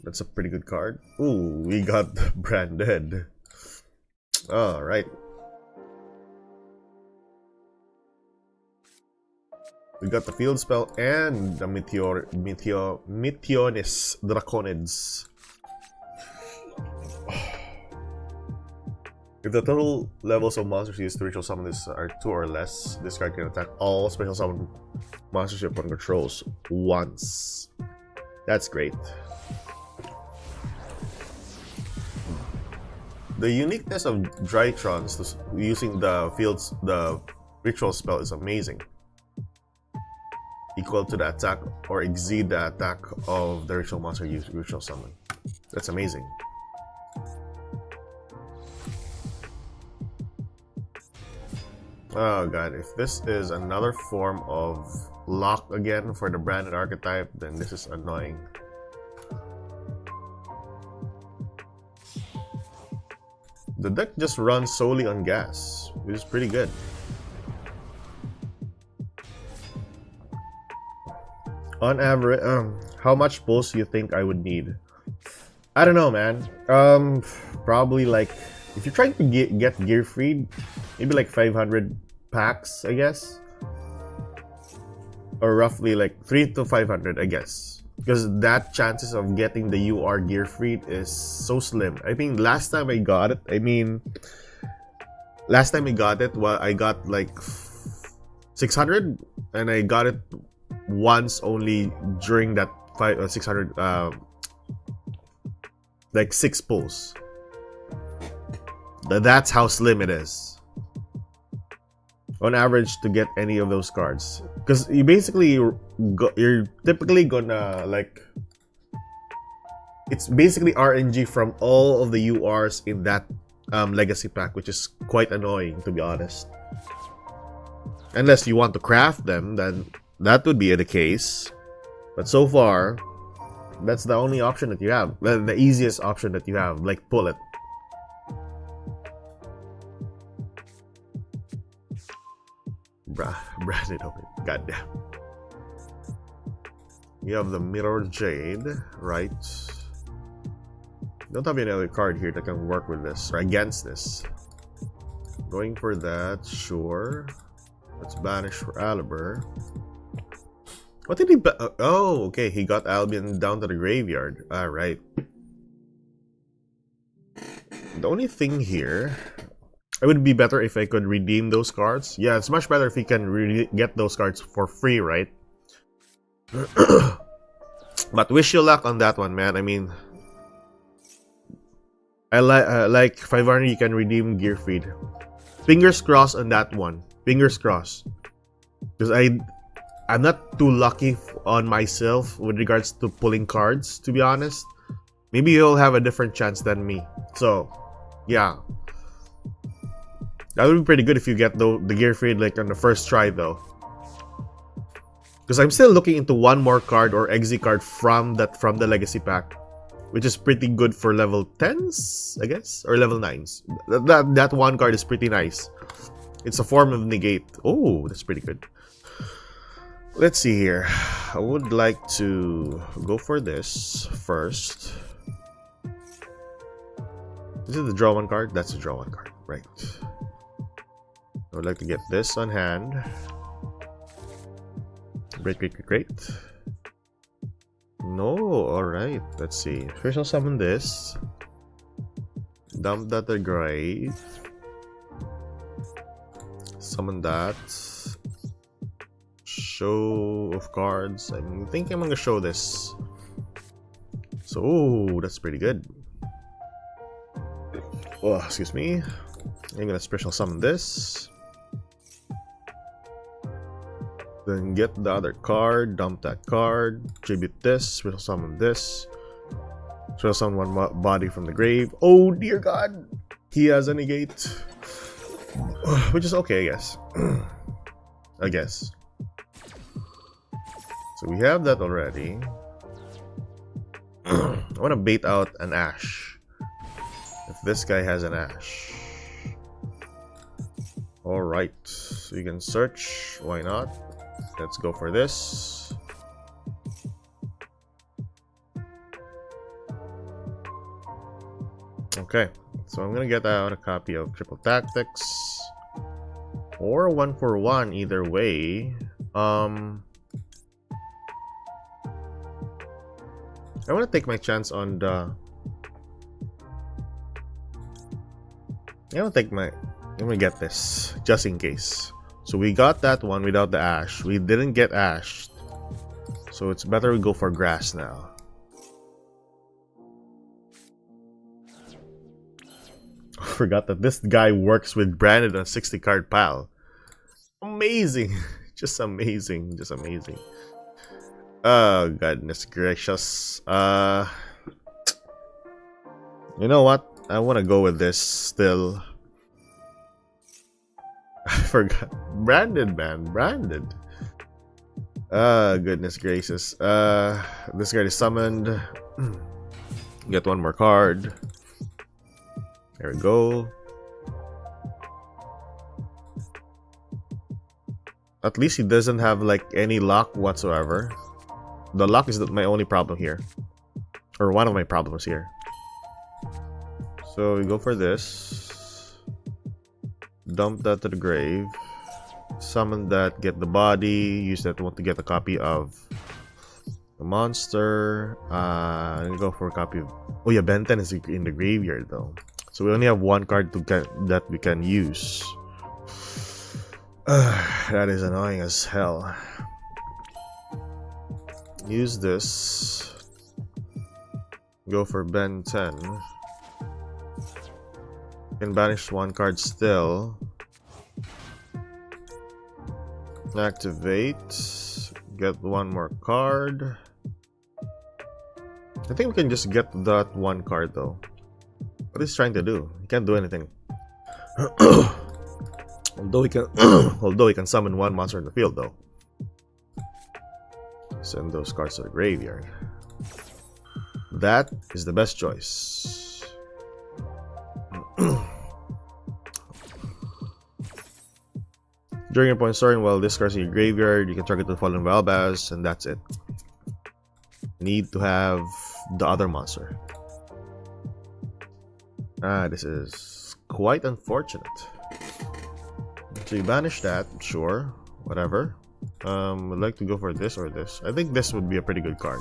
That's a pretty good card. Ooh, we got Branded. Alright. We got the field spell and the Meteonis Draconids. If the total levels of monsters used to ritual summon this are 2 or less, this card can attack all special summon monsters your opponent controls once. That's great. The uniqueness of Drytrons using the ritual spell is amazing. Equal to the attack or exceed the attack of the ritual monster used ritual summon. That's amazing. Oh god, if this is another form of lock again for the branded archetype, then this is annoying. The deck just runs solely on gas, which is pretty good. On average, how much pulls do you think I would need? I don't know, man. Probably like, if you're trying to get gear freed, maybe like 500 packs, I guess. Or roughly like 3 to 500, I guess. Because that chances of getting the UR gear freed is so slim. I mean, last time I got it, well, I got like 600, and I got it once only during that 600 like 6 pulls. That's how slim it is on average to get any of those cards, because you basically you're typically gonna like, it's basically RNG from all of the URs in that legacy pack, which is quite annoying, to be honest. Unless you want to craft them, then that would be the case, but so far that's the only option that you have, the easiest option that you have, like pull it. Branded open, goddamn. You have the Mirror Jade, right? Don't have any other card here that can work with this or against this. Going for that, sure. Let's banish for Aliber. What did he oh, okay, he got Albion down to the graveyard. Alright. The only thing here, it would be better if I could redeem those cards. Yeah, it's much better if you can get those cards for free, right? But wish you luck on that one, man. I mean, I like 500, you can redeem gear feed. Fingers crossed on that one. Fingers crossed. Because I'm not too lucky on myself with regards to pulling cards, to be honest. Maybe you'll have a different chance than me. So, yeah. That would be pretty good if you get the gear feed like on the first try, though. Because I'm still looking into one more card or exi card from the legacy pack, which is pretty good for level 10s, I guess, or level 9s. That one card is pretty nice. It's a form of negate. Oh, that's pretty good. Let's see here. I would like to go for this first. Is it the draw one card? That's the draw one card, right? I would like to get this on hand. Great. No, alright. Let's see. First I'll summon this. Dump that to grave. Summon that. Show of cards. I think I'm gonna show this. So, oh, that's pretty good. Oh, excuse me. I'm gonna special summon this. Then get the other card, dump that card, tribute this, special summon this. Special summon one body from the grave. Oh dear god! He has a negate. Which is okay, I guess. I guess. So we have that already. I want to bait out an Ash. if this guy has an Ash. Alright, so you can search. Why not? Let's go for this. Okay, so I'm gonna get out a copy of Triple Tactics or 1-for-1 either way. I want to take my chance on the. I'm gonna get this just in case. So we got that one without the Ash. We didn't get Ashed, so it's better we go for grass now. I forgot that this guy works with branded on 60 card pile. Amazing. Just amazing. Just amazing. Oh, goodness gracious. You know what? I want to go with this still. I forgot. Branded, man. Branded. Goodness gracious. This card is summoned. Get one more card. There we go. At least he doesn't have like any lock whatsoever. The lock is my only problem here, or one of my problems here. So we go for this. Dump that to the grave. Summon that, get the body, use that one to get a copy of the monster. Go for a copy of. Oh yeah, Ben 10 is in the graveyard though. So we only have one card to get that we can use. That is annoying as hell. Use this. Go for Ben 10. Can banish one card still. Activate. Get one more card. I think we can just get that one card though. What is he trying to do? He can't do anything. Although he can summon one monster in the field though. Send those cards to the graveyard. That is the best choice. During your point starting, while this card's in your graveyard, you can target the fallen Valbaz, and that's it. Need to have the other monster. This is quite unfortunate. So you banish that, sure, whatever. Would like to go for this or this. I think this would be a pretty good card.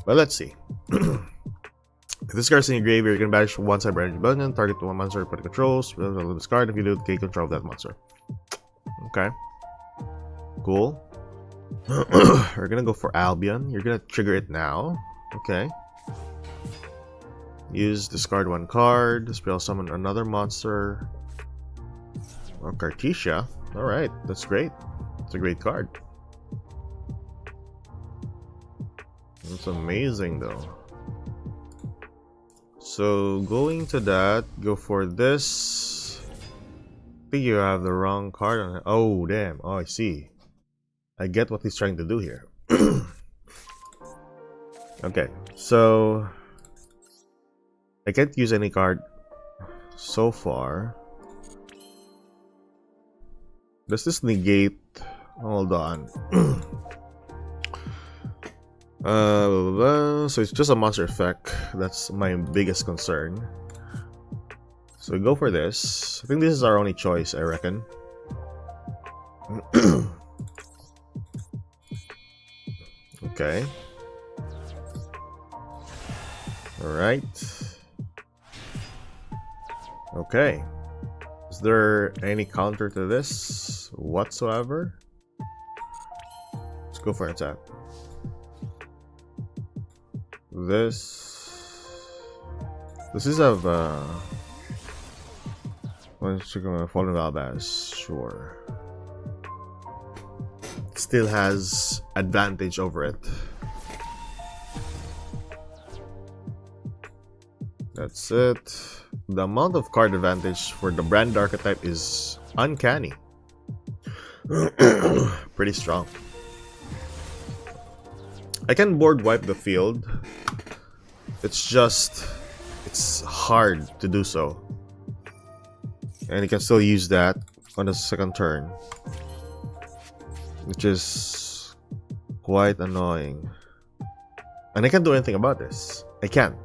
But let's see. If this card's in your graveyard, you can banish one side energy button, target one monster, put it controls, this card. If you do, take control of that monster. Okay. Cool. We're gonna go for Albion. You're gonna trigger it now. Okay. Use discard one card. Spell summon another monster. Or Cartesia. Alright, that's great. It's a great card. It's amazing though. So going to that, go for this. I think you have the wrong card on it. Oh damn. Oh, I see. I get what he's trying to do here. Okay, so I can't use any card so far. Does this negate? Hold on. So it's just a monster effect. That's my biggest concern. So we go for this. I think this is our only choice, I reckon. Okay. Alright. Okay. Is there any counter to this whatsoever? Let's go for an attack. This is of Fallen Valbaz, sure. Still has advantage over it. That's it. The amount of card advantage for the brand archetype is uncanny. Pretty strong. I can board wipe the field. It's just it's hard to do so. And you can still use that on the second turn, which is quite annoying. And I can't do anything about this. I can't.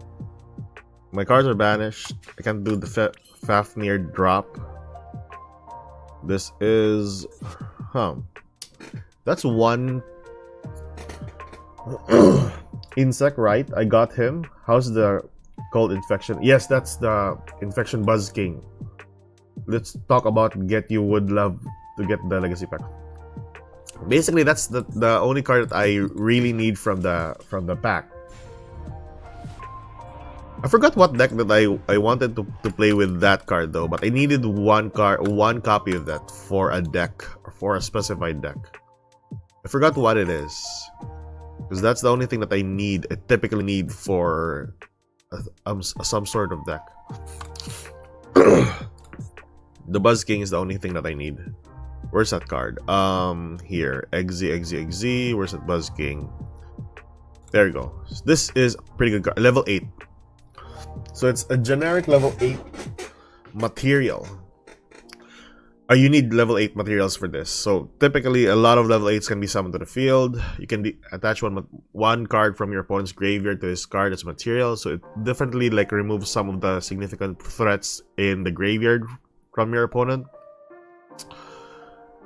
My cards are banished. I can't do the Fafnir drop. This is... That's one... Insect, right? I got him. How's the cold infection? Yes, that's the infection Buzz King. Let's talk about get you would love to get the legacy pack. Basically, that's the only card that I really need from the pack. I forgot what deck that I wanted to play with that card though, but I needed one copy of that for a deck, or for a specified deck. I forgot what it is, because that's the only thing that I typically need for some sort of deck. The Buzz King is the only thing that I need. Where's that card? Here. XZ. Where's that Buzz King? There you go. This is a pretty good card. Level 8. So it's a generic level 8 material. You need level 8 materials for this. So typically, a lot of level 8s can be summoned to the field. You can attach one card from your opponent's graveyard to this card as material. So it definitely like removes some of the significant threats in the graveyard from your opponent.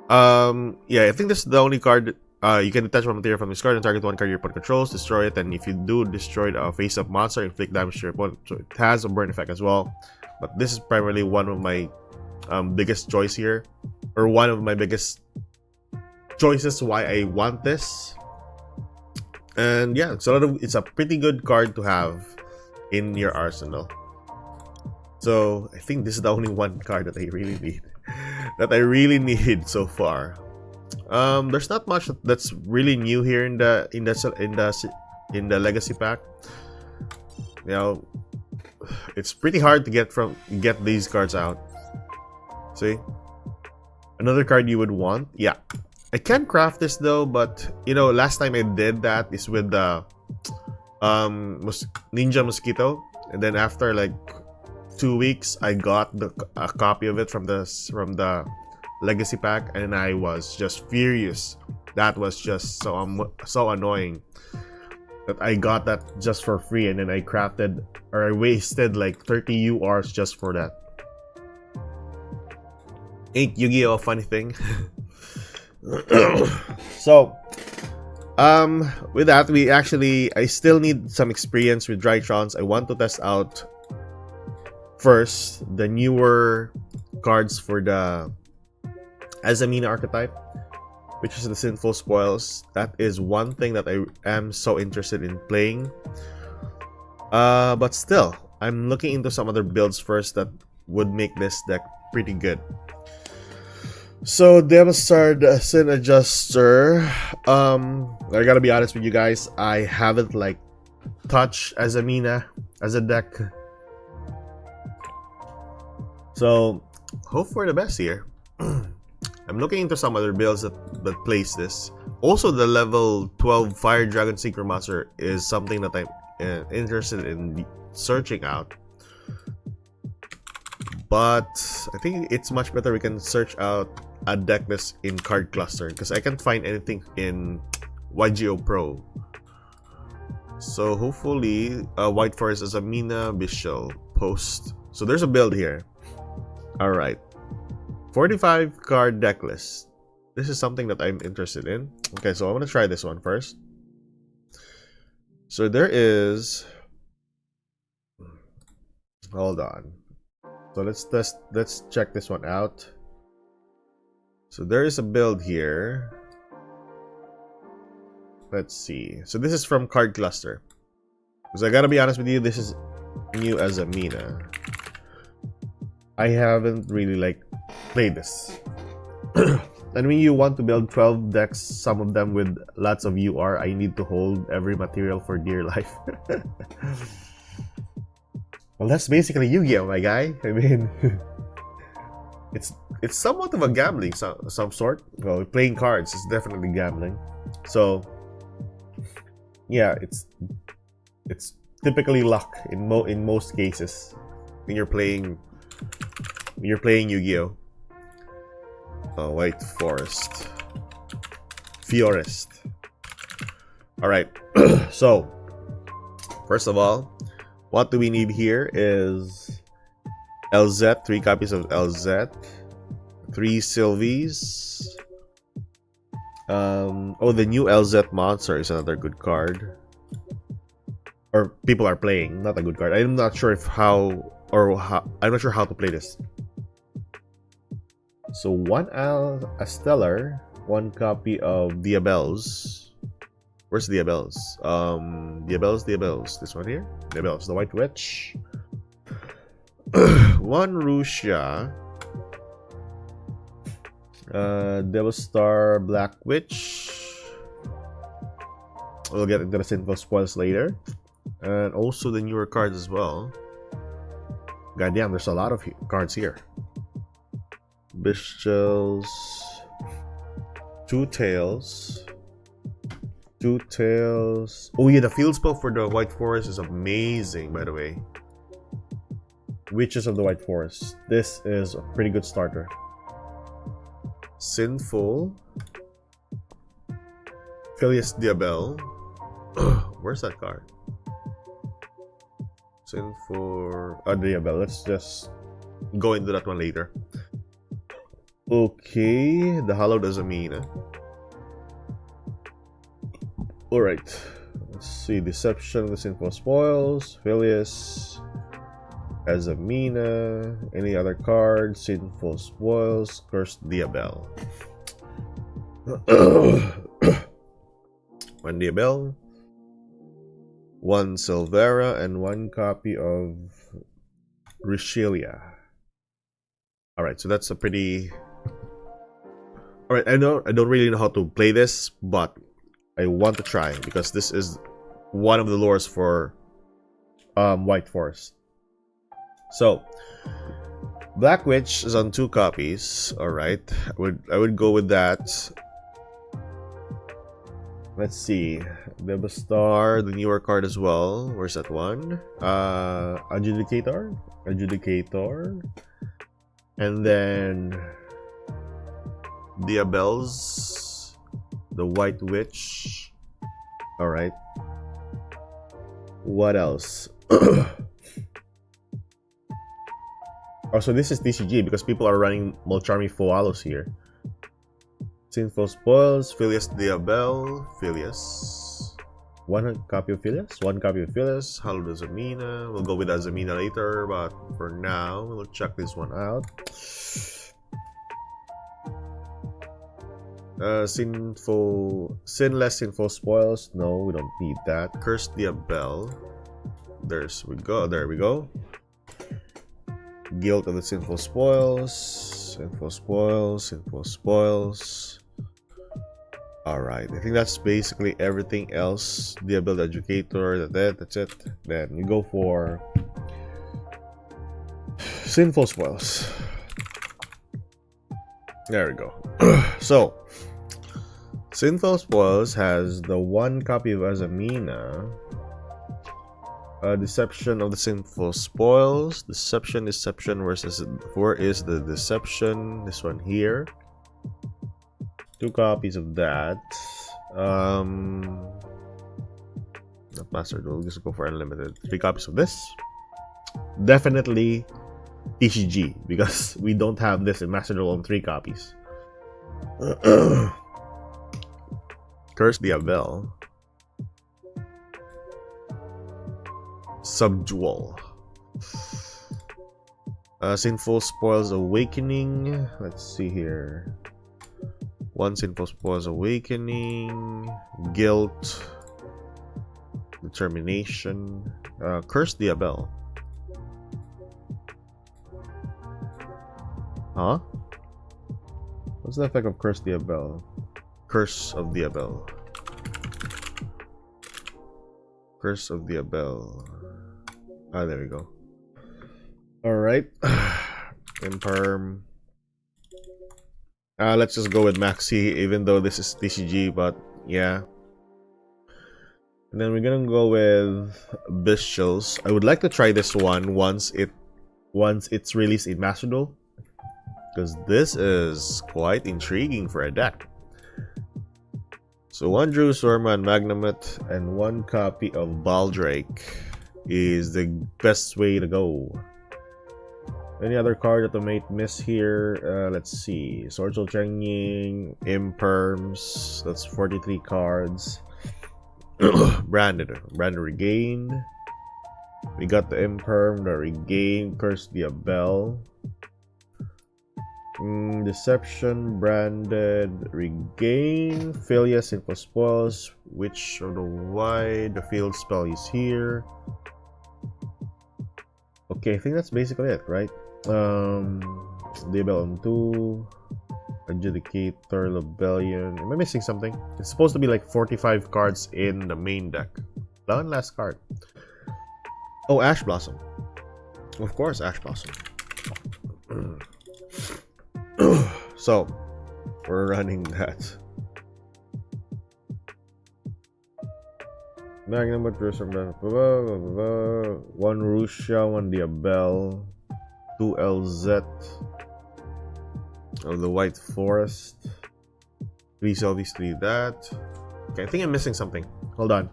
Yeah, I think this is the only card. You can detach one material from this card and target one card your opponent controls, destroy it, and if you do destroy a face-up monster, inflict damage to your opponent. So it has a burn effect as well. But this is primarily one of my biggest choice here, or one of my biggest choices why I want this. And yeah, it's a pretty good card to have in your arsenal. So I think this is the only one card that I really need so far. There's not much that's really new here in the legacy pack. You know, it's pretty hard to get these cards out. See, another card you would want. Yeah, I can craft this though, but you know, last time I did that is with the Ninja Mosquito, and then after like 2 weeks, I got a copy of it from the legacy pack, and I was just furious. That was just so annoying that I got that just for free, and then I wasted like 30 URs just for that. Ain't Yu-Gi-Oh! A funny thing? So, with that, I still need some experience with DRYTRONs. I want to test out first the newer cards for the Azamina archetype, which is the Sinful Spoils. That is one thing that I am so interested in playing. But still, I'm looking into some other builds first that would make this deck pretty good. So, Demonstard Sin Adjuster. I gotta be honest with you guys, I haven't like touched Azamina as a deck. So, hope for the best here. I'm looking into some other builds that plays this. Also, the level 12 Fire Dragon Synchro Monster is something that I'm interested in searching out. But I think it's much better we can search out a deck list in Card Cluster, because I can't find anything in YGO Pro. So hopefully, White Forest Azamina, Bishel, Post. So there's a build here. Alright. 45 card deck list. This is something that I'm interested in. Okay, so I'm gonna try this one first. So there is... Hold on. So let's check this one out. So there is a build here. Let's see. So this is from Card Cluster. Because I gotta be honest with you, this is new as Azamina. I haven't really like played this. And when you want to build 12 decks, some of them with lots of UR, I need to hold every material for dear life. Well, that's basically Yu-Gi-Oh, my guy. I mean, it's somewhat of a gambling some sort. Well, playing cards is definitely gambling. So, yeah, it's typically luck in most cases when you're playing Yu-Gi-Oh. White Forest. Fiorist. Alright, so first of all, what do we need here is LZ, 3 copies of LZ, 3 Sylvies. Oh, the new LZ Monster is another good card. Or people are playing, not a good card. I'm not sure I'm not sure how to play this. So 1 Stellar, 1 copy of Diabels. Where's Diabels? Diabels. This one here. Diabels, the White Witch. 1 Rusia. Devil Star, Black Witch. We'll get into the Sinful Spoils later. And also the newer cards as well. Goddamn, there's a lot of cards here. Bishels. 2 Tails. 2 Tails. Oh yeah, the field spell for the White Forest is amazing, by the way. Witches of the White Forest. This is a pretty good starter. Sinful. Filius Diabel. Where's that card? Sinful. Diabel. Let's just go into that one later. Okay, the Hallowed Azamina. Alright. Let's see. Deception of the Sinful Spoils. Filius. Azamina. Any other cards? Sinful Spoils. Cursed Diabel. 1 Diabel. 1 Silvera and 1 copy of Rishelia. Alright, so that's a pretty... Alright, I don't really know how to play this, but I want to try because this is one of the lures for White Forest. So Black Witch is on 2 copies. Alright, I would go with that. Let's see. Devil Star, the newer card as well. Where's that one? Adjudicator. And then Diabels, the White Witch. Alright. What else? Also, this is TCG because people are running Molcharmi Foalos here. Sinful Spoils, Filius Diabel, Filius. 1 copy of Filius, 1 copy of Filius, Hallowed Azamina. We'll go with Azamina later, but for now, we'll check this one out. Sinless Sinful Spoils. No, we don't need that. Cursed Diabel. There we go. Guilt of the Sinful Spoils. Sinful Spoils. Alright, I think that's basically everything else. Diabel the Educator, that's it. Then we go for Sinful Spoils. There we go. So, Sinful Spoils has the 1 copy of Azamina. Deception of the Sinful Spoils. Deception. Where is the Deception? This one here. 2 copies of that. Not mastered. We'll just go for unlimited. 3 copies of this. Definitely TCG because we don't have this in Master Duel on 3 copies. Curse Diabel. Subdual. Sinful Spoils Awakening. Let's see here. 1 Sinful Spoils Awakening. Guilt. Determination. Curse Diabel. Huh? What's the effect of Curse Diabel? Curse of Diabel. Curse of Diabel. Ah, there we go. Alright. Imperm. Let's just go with Maxi, even though this is TCG, but yeah. And then we're gonna go with Bestials. I would like to try this one once it's released in Master Duel, because this is quite intriguing for a deck. So 1 Drew Sorma and Magnamut and 1 copy of Baldrake is the best way to go. Any other card that I might miss here? Let's see. Sorcerer Chengying, Imperms. That's 43 cards. Branded Regain. We got the Imperm, the Regain, Curse the Abel. Deception, Branded, Regain, Phileas, Info Spoils, Witch of the Wide, the Field Spell is here. Okay, I think that's basically it, right? The Abel on 2, Adjudicator, Lobellion. Am I missing something? It's supposed to be like 45 cards in the main deck. One last card. Oh, Ash Blossom. Of course, Ash Blossom. So, we're running that. Magnum, 1 Rusha, 1 Diabel, 2 LZ of the White Forest, 3 Selvies, 3 that. Okay, I think I'm missing something. Hold on.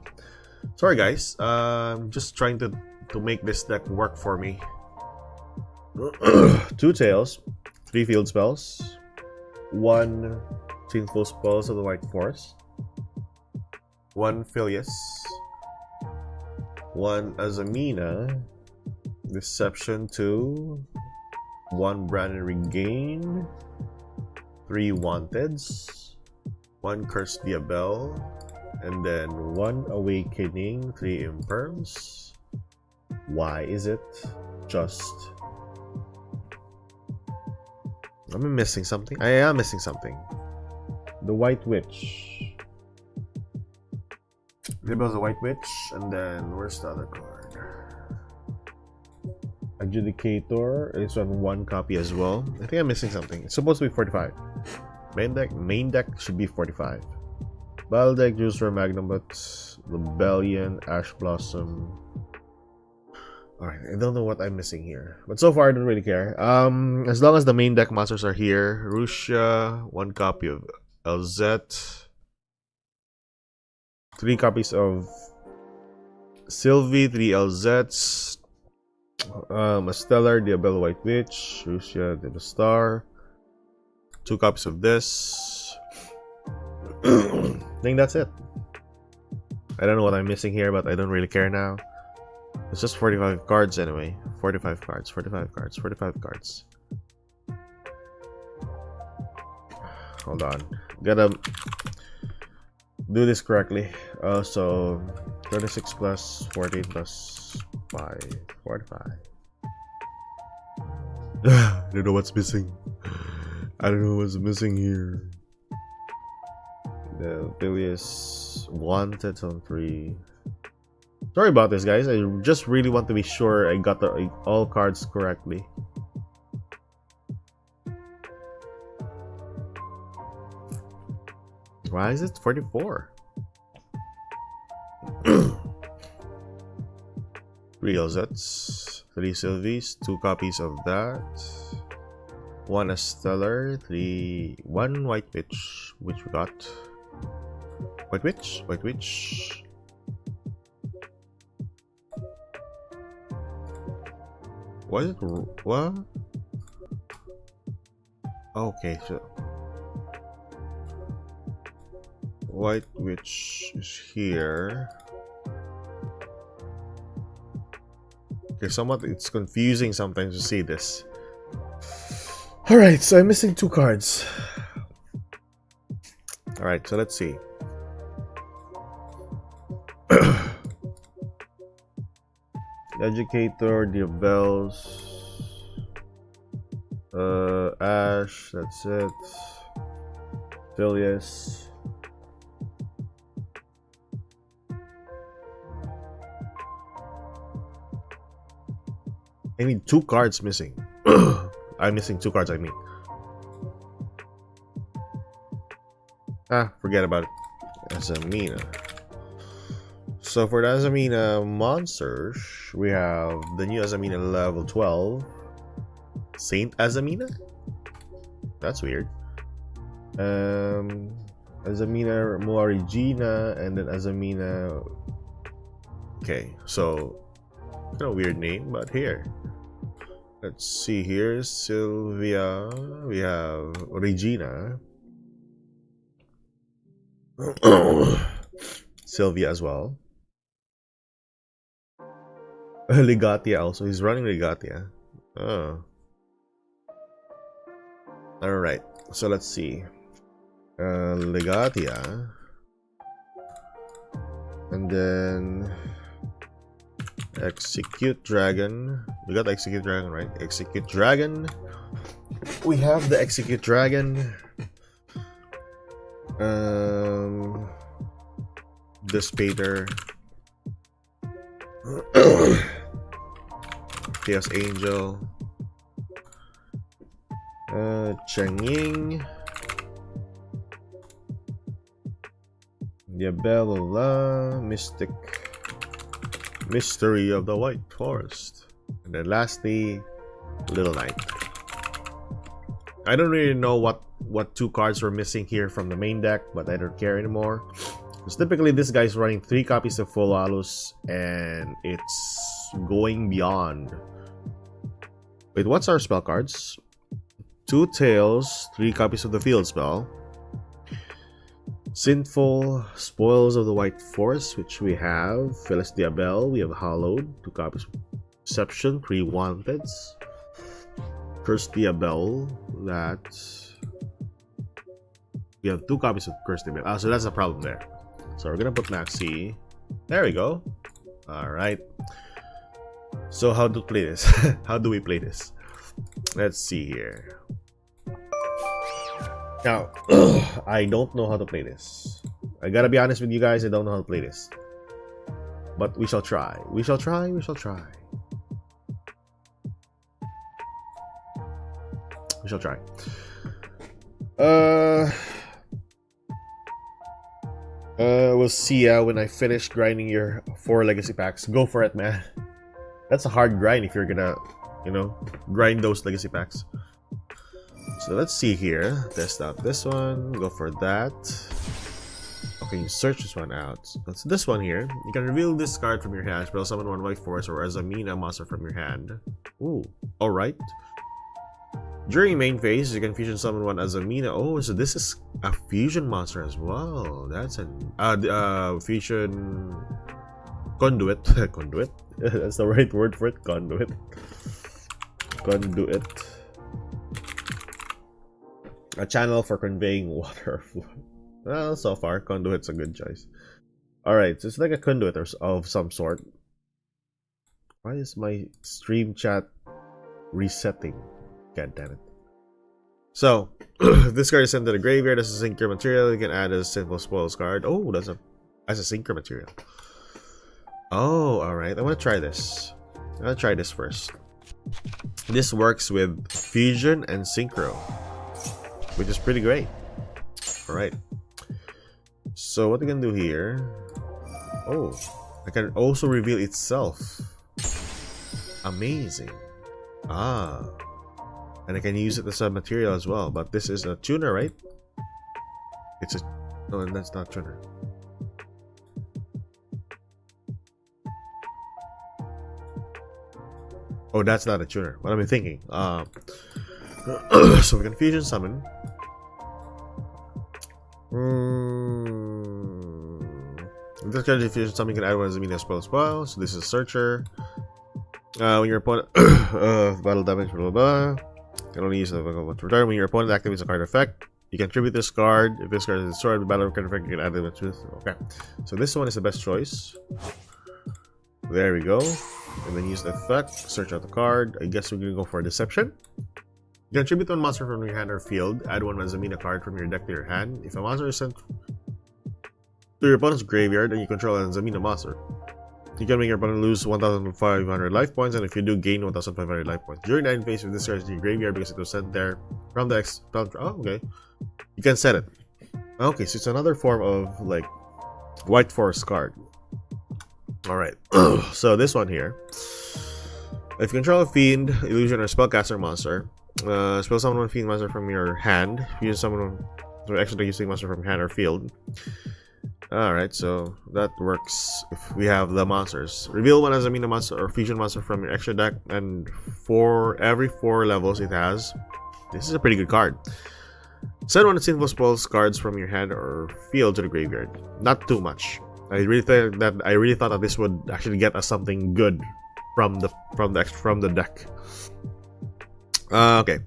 Sorry guys, I'm just trying to make this deck work for me. 2 Tails, 3 Field Spells, 1 Sinful Spells of the White Forest, 1 Phileas, 1 Azamina, Deception 2, 1 Branded Regain, 3 Wanteds, 1 Curse Diabel, and then 1 Awakening, 3 Imperms. Why is it just... I'm missing something. I am missing something. The White Witch. Diabel's the White Witch, and then where's the other card? Adjudicator is on 1 copy as well. I think I'm missing something. It's supposed to be 45. Main deck should be 45. Battle deck, Juicer, Magnamut, Rebellion, Ash Blossom. Alright, I don't know what I'm missing here. But so far, I don't really care. As long as the main deck monsters are here. Rusha, 1 copy of LZ. 3 copies of Sylvie, 3 LZs. A Stellar, Diabel White Witch, Rusha, the Star. 2 copies of this. I think that's it. I don't know what I'm missing here, but I don't really care now. It's just 45 cards anyway. 45 cards, 45 cards, 45 cards. Hold on. Gotta do this correctly. So 36 plus 14 plus 5, 45. I don't know what's missing. I don't know what's missing here. The Phileas Wanted on 3. Sorry about this, guys. I just really want to be sure I got all cards correctly. Why is it 44? 3 LZs, 3 Sylvies, 2 copies of that, 1 Stellar, 1 White Witch, which we got. White Witch, White Witch. What is it? What? Okay, so White Witch is here. Okay, somewhat it's confusing sometimes to see this. Alright, so I'm missing 2 cards. Alright, so let's see. Educator, Diabels, Ash, that's it. Phileas. I need 2 cards missing. I'm missing 2 cards, I mean. Forget about it. As a Mina. So for the Azamina monsters, we have the new Azamina level 12. Saint Azamina? That's weird. Azamina Moarigina, and then Azamina. Okay, so kind of weird name, but here. Let's see here. Sylvia. We have Regina. Sylvia as well. Legatia also. He's running Legatia. Oh. Alright. So let's see. Legatia. And then Execute Dragon. We got Execute Dragon, right? Execute Dragon. We have the Execute Dragon. Despater. Chaos Angel. Cheng Ying. Diabella. Mystic. Mystery of the White Forest. And then lastly, Little Knight. I don't really know what two cards were missing here from the main deck, but I don't care anymore. Because typically this guy's running 3 copies of Full Alus, and it's going beyond. Wait, what's our spell cards? 2 Tails, 3 copies of the Field Spell. Sinful, Spoils of the White Forest, which we have. Phyllis Diabel, we have Hallowed, 2 copies. Deception, 3 Wanteds. Curse Diabel, that... We have 2 copies of Curse Diabel. Ah, so that's the problem there. So we're gonna put Maxi. There we go. Alright. So how to play this? How do we play this? Let's see here. Now, I don't know how to play this. I gotta be honest with you guys, I don't know how to play this. But we shall try. We shall try, we shall try. We shall try. We'll see when I finish grinding your 4 legacy packs. Go for it, man. That's a hard grind if you're gonna, you know, grind those legacy packs. So let's see here. Test out this one. Go for that. Okay, you search this one out. That's this one here. You can reveal this card from your hand. Spell summon 1 White Force or Azamina monster from your hand. Ooh, alright. During main phase, you can fusion summon 1 Azamina. Oh, so this is a fusion monster as well. That's a fusion conduit. Conduit? That's the right word for it. Conduit. Conduit. A channel for conveying water. Well, so far, conduit's a good choice. Alright, so it's like a conduit of some sort. Why is my stream chat resetting? God damn it. So, this card is sent to the graveyard as a synchro material. You can add a simple spoils card. Oh, that's a synchro material. Oh, alright. I want to try this. I'm going to try this first. This works with fusion and synchro, which is pretty great. Alright. So, what we can do here... Oh, I can also reveal itself. Amazing. Ah. And I can use it as a material as well. But this is a tuner, right? It's a... No, that's not tuner. Oh, that's not a tuner. What am I thinking? So we can fusion summon. This kind of fusion summon, you can add 1 Azamina spell as well. So this is Searcher. When your opponent battle damage, blah blah blah. You can only use the return when your opponent activates a card effect. You can tribute this card. If this card is destroyed with battle card effect, you can add it to. Okay. So this one is the best choice. There we go. And then use the effect. Search out the card. I guess we're gonna go for Deception. You can tribute 1 monster from your hand or field. Add 1 Azamina card from your deck to your hand. If a monster is sent to your opponent's graveyard and you control an Azamina monster, you can make your opponent lose 1,500 life points, and if you do, gain 1,500 life points. During the end phase, you discard your graveyard because it was sent there from the oh, okay. You can set it. Okay, so it's another form of like White Forest card. Alright, so this one here. If you control a fiend, illusion, or spellcaster monster, spell summon one fiend monster from your hand. If you use someone to actually use monster from hand or field. Alright, so that works if we have the monsters. Reveal one Azamina monster or fusion monster from your extra deck, and for every 4 levels it has. This is a pretty good card. Send one sinful spells cards from your hand or field to the graveyard. Not too much. I really thought that this would actually get us something good from the deck. Okay.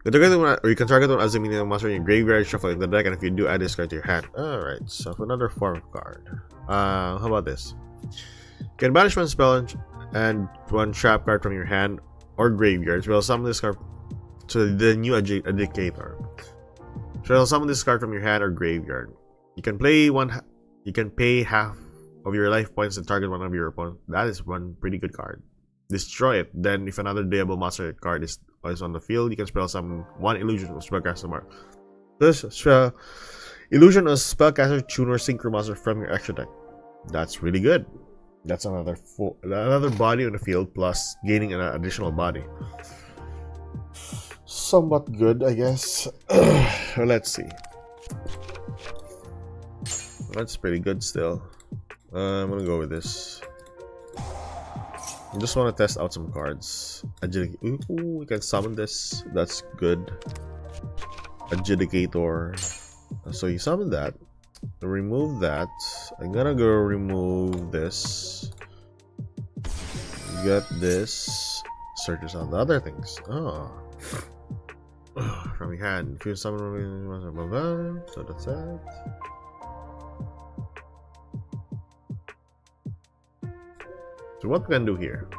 You can target one as a minion monster in your graveyard, shuffling the deck, and if you do, add this card to your hand. Alright, so for another form card. How about this? You can banish one spell and one trap card from your hand or graveyard. Well, summon this card to the new Adjudicator. So summon this card from your hand or graveyard. You can pay half of your life points and target one of your opponents. That is one pretty good card. Destroy it. Then, if another Diable monster card is on the field, you can spell summon one illusion or spellcaster mark. This illusion or spellcaster, tuner, synchro monster from your extra deck. That's really good. That's another body on the field plus gaining an additional body. Somewhat good, I guess. Let's see. That's pretty good still. I'm gonna go with this. I just want to test out some cards. Ooh, we can summon this. That's good. Adjudicator. So you summon that. Remove that. I'm gonna go remove this. Get this. Searches on the other things. Oh. From your hand. If you summon, so that's that. So what we can do here?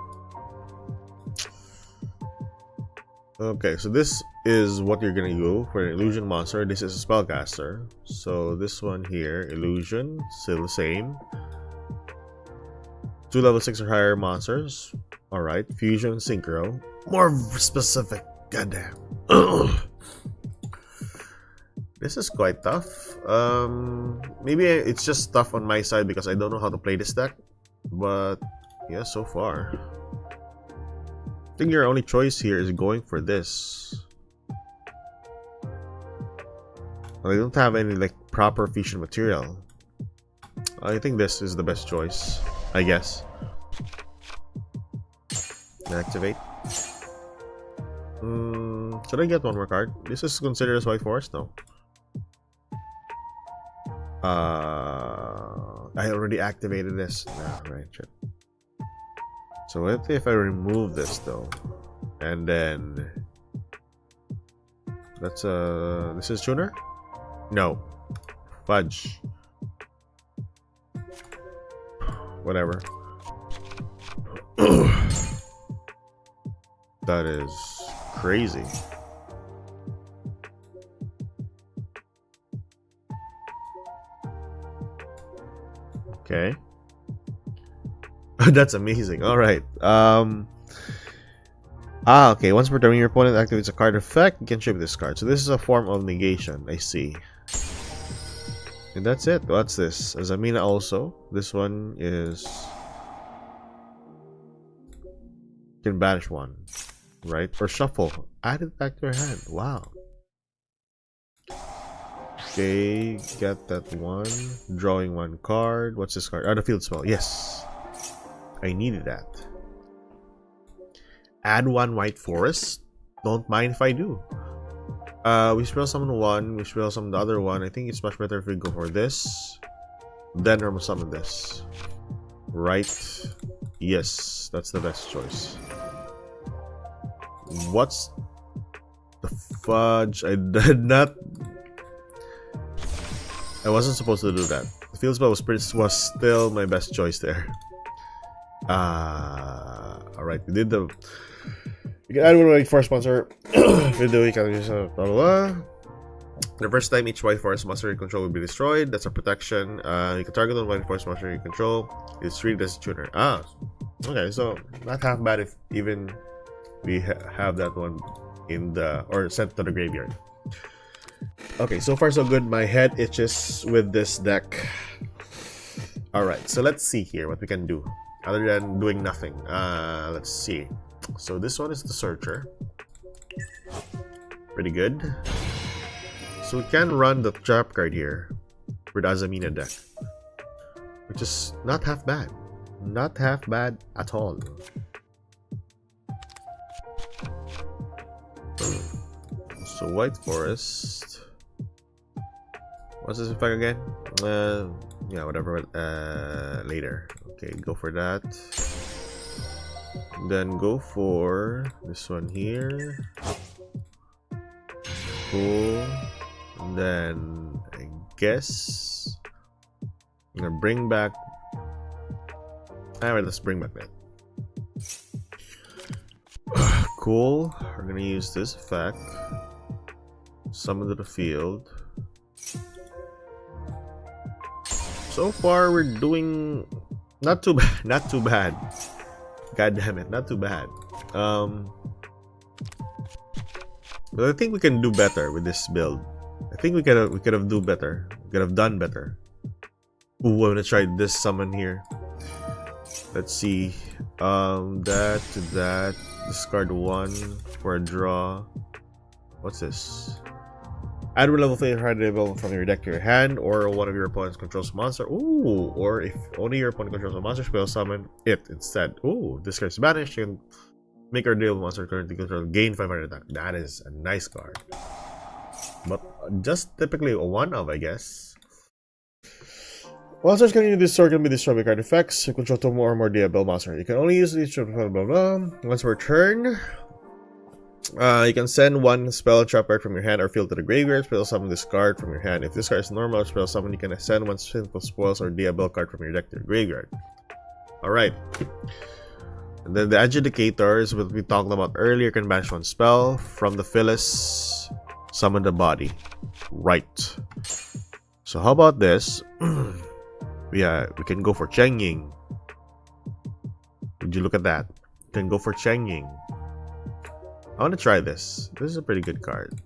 Okay, so this is what you're gonna go for an illusion monster. This is a spellcaster. So this one here, illusion, still the same. 2 level 6 or higher monsters. Alright, fusion, synchro. More specific. Goddamn. This is quite tough. Maybe it's just tough on my side because I don't know how to play this deck. But yeah, so far I think your only choice here is going for this. I don't have any like proper fusion material. I think this is the best choice, I guess. Activate. Should I get one more card? This is considered as White Forest? No. I already activated this. No, right, shit. So what if I remove this though? And then that's this is tuner? No. Fudge. Whatever. That is crazy. Okay. That's amazing. Alright. Okay. Once per turn, your opponent activates a card effect, you can tribute this card. So this is a form of negation. I see. And that's it. What's this? Azamina also. This one is... You can banish one. Right? Or shuffle. Add it back to your hand. Wow. Okay. Get that one. Drawing one card. What's this card? Oh, the field spell. Yes. I needed that. Add one White Forest. Don't mind if I do. We spell summon one. We spell summon the other one. I think it's much better if we go for this. Then normal summon this. Right? Yes, that's the best choice. What's the fudge? I did not. I wasn't supposed to do that. The field spell was still my best choice there. Alright, we did the... You can add one White Forest monster. We do, you can use blah blah blah. The first time each White Forest monster you control will be destroyed. That's a protection. You can target one White Forest monster you control. It's treated as a tuner. Okay, so not half bad if even we have that one in the... or sent to the graveyard. Okay, so far so good. My head itches with this deck. Alright, so let's see here what we can do other than doing nothing. Let's see. So this one is the searcher. Pretty good. So we can run the trap card here with Azamina deck, which is not half bad. Not half bad at all. So White Forest. What's this effect again? Yeah, whatever. Later. Okay, go for that. Then go for this one here. Cool. And then I guess I'm gonna bring back. Alright, let's bring back that. Cool. We're gonna use this effect. Summon to the field. So far, we're doing not too bad. Not too bad. God damn it, not too bad. But I think we can do better with this build. I think we could have do better. We could have done better. Ooh, I'm gonna try this summon here. Let's see. That to that. Discard one for a draw. What's this? Add one level favorite level from your deck to your hand, or one of your opponents controls a monster. Ooh, or if only your opponent controls a monster, spell summon it instead. Ooh, this card's banished. You can make your deal monster currently control, gain 500 attack. That is a nice card, but just typically a one of, I guess. Monsters can use this sword can be destroyed by card effects. You control two more or more DRYTRON monster. You can only use each of blah blah blah. Once per turn. You can send one spell trap card from your hand or field to the graveyard. Spell summon this card from your hand. If this card is normal spell summon, you can send one simple spoils or DRYTRON card from your deck to your graveyard. Alright. And then the adjudicator is what we talked about earlier. Can banish one spell from the Phyllis. Summon the body. Right. So how about this? Yeah, we can go for Cheng Ying. Would you look at that? We can go for Cheng Ying. I want to try this. This is a pretty good card.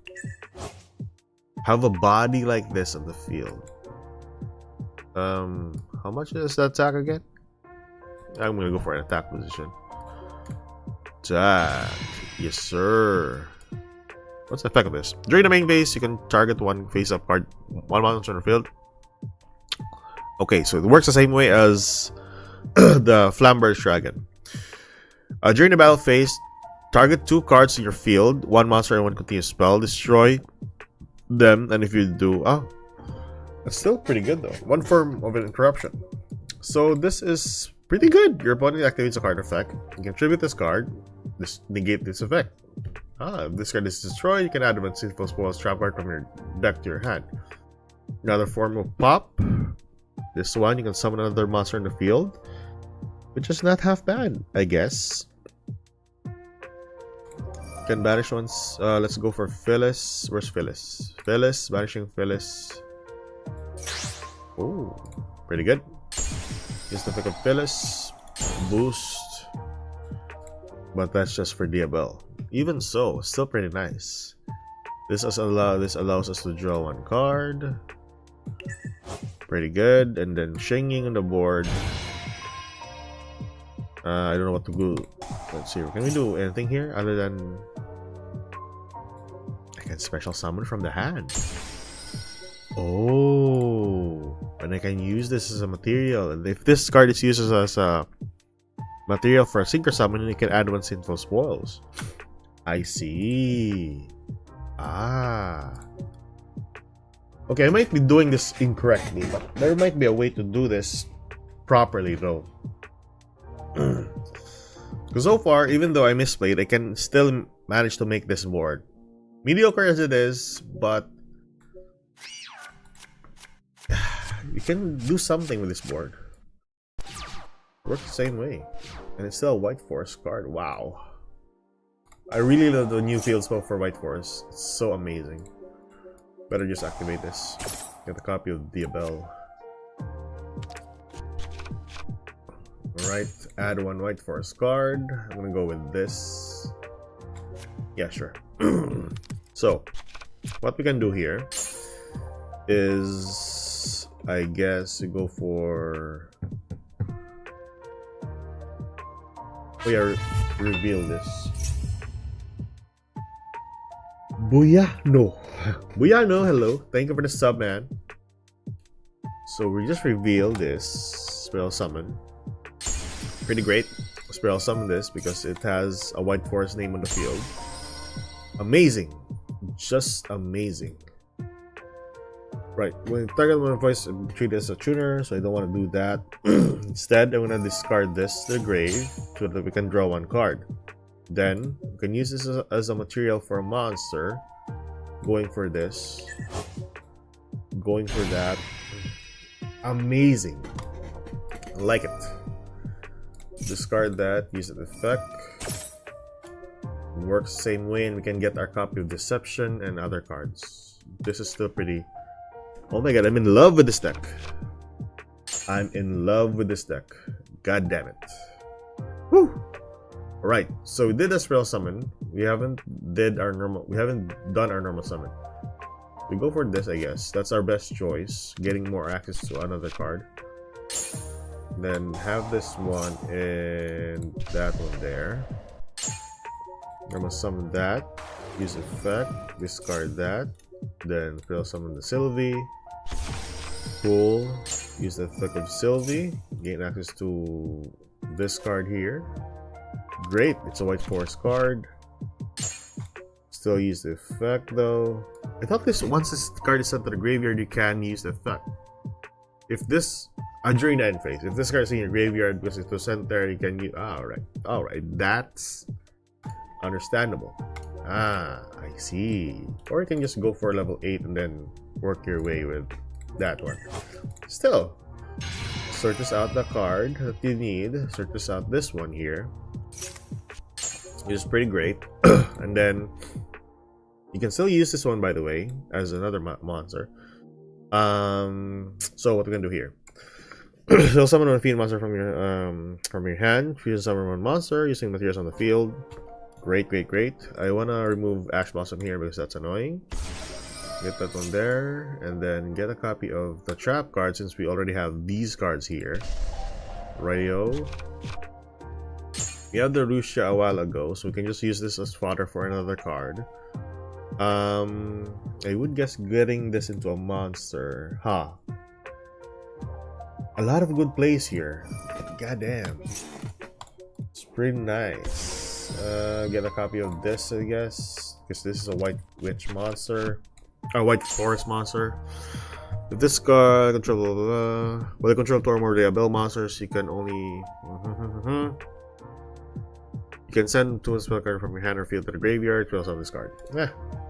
Have a body like this on the field. How much is the attack again? I'm gonna go for an attack position. Attack. Yes, sir. What's the effect of this? During the main phase, you can target one face-up card, one monster on the field. Okay, so it works the same way as the Flamberge Dragon. During the battle phase, target two cards in your field, one monster and one continuous spell. Destroy them, and if you do, that's still pretty good though. One form of an interruption. So this is pretty good. Your opponent activates a card effect. You can tribute this card. Negate this effect. If this card is destroyed, you can add one sinful spoils trap card from your deck to your hand. Another form of pop. This one, you can summon another monster in the field, which is not half bad, I guess. Can banish once. Let's go for Phyllis. Where's Phyllis? Phyllis, banishing Phyllis. Oh, pretty good. Just the pick of Phyllis. Boost. But that's just for DRYTRON. Even so, still pretty nice. This allows us to draw one card. Pretty good. And then Cheng Ying on the board. I don't know what to do. Let's see. Can we do anything here other than I can special summon from the hand? Oh, and I can use this as a material. And if this card is used as a material for a synchro summon, you can add one sinful spoils. I see. Okay, I might be doing this incorrectly, but there might be a way to do this properly though. Because so far, even though I misplayed, I can still manage to make this board. Mediocre as it is, but you can do something with this board. Works the same way. And it's still a White Forest card. Wow. I really love the new field spell for White Forest. It's so amazing. Better just activate this. Get a copy of DRYTRON. Alright, add one White Forest card. I'm gonna go with this. Yeah, sure. So, what we can do here is I guess we go for... Oh yeah, reveal this. Booyah! No. Booyah, no, hello. Thank you for the sub, man. So we just reveal this spell summon. Pretty great. Spell summon this because it has a white forest name on the field. Amazing. Just amazing. Right, when target one voice, treat it as a tuner, so I don't want to do that. Instead, I'm going to discard this to the grave so that we can draw one card. Then, we can use this as a material for a monster. Going for this. Going for that. Amazing. I like it. Discard that, use the effect. Works the same way, and we can get our copy of Deception and other cards. This is still pretty... Oh my god, I'm in love with this deck. I'm in love with this deck. God damn it. Woo! Alright, so we did a spell summon. We haven't done our normal summon. We go for this, I guess. That's our best choice. Getting more access to another card. Then have this one and that one there. Normal summon that. Use effect. Discard that. Then spell summon the Sylvie. Cool. Use the effect of Sylvie. Gain access to this card here. Great. It's a white forest card. Still use the effect though. I thought once this card is sent to the graveyard, you can use the effect. If this during the end phase, if this card is in your graveyard because it's sent there, you can use. Alright. That's understandable. I see. Or you can just go for level 8 and then work your way with that one. Still, searches out the card that you need. Searches out this one here, which is pretty great. And then you can still use this one, by the way, as another monster. So what we're gonna do here? So summon one fiend monster from your hand. Fusion summon one monster using materials on the field. Great. I wanna remove Ash Blossom here because that's annoying. Get that one there, and then get a copy of the trap card since we already have these cards here. Radio. We had the Lucia a while ago, so we can just use this as fodder for another card. I would guess getting this into a monster. A lot of good plays here. God damn. It's pretty nice. Get a copy of this, I guess, because this is a white witch monster. A white forest monster. If this card control well, control 2 or more Diabel monsters, you can only you can send 2 spell card from your hand or field to the graveyard. Draw some of this card.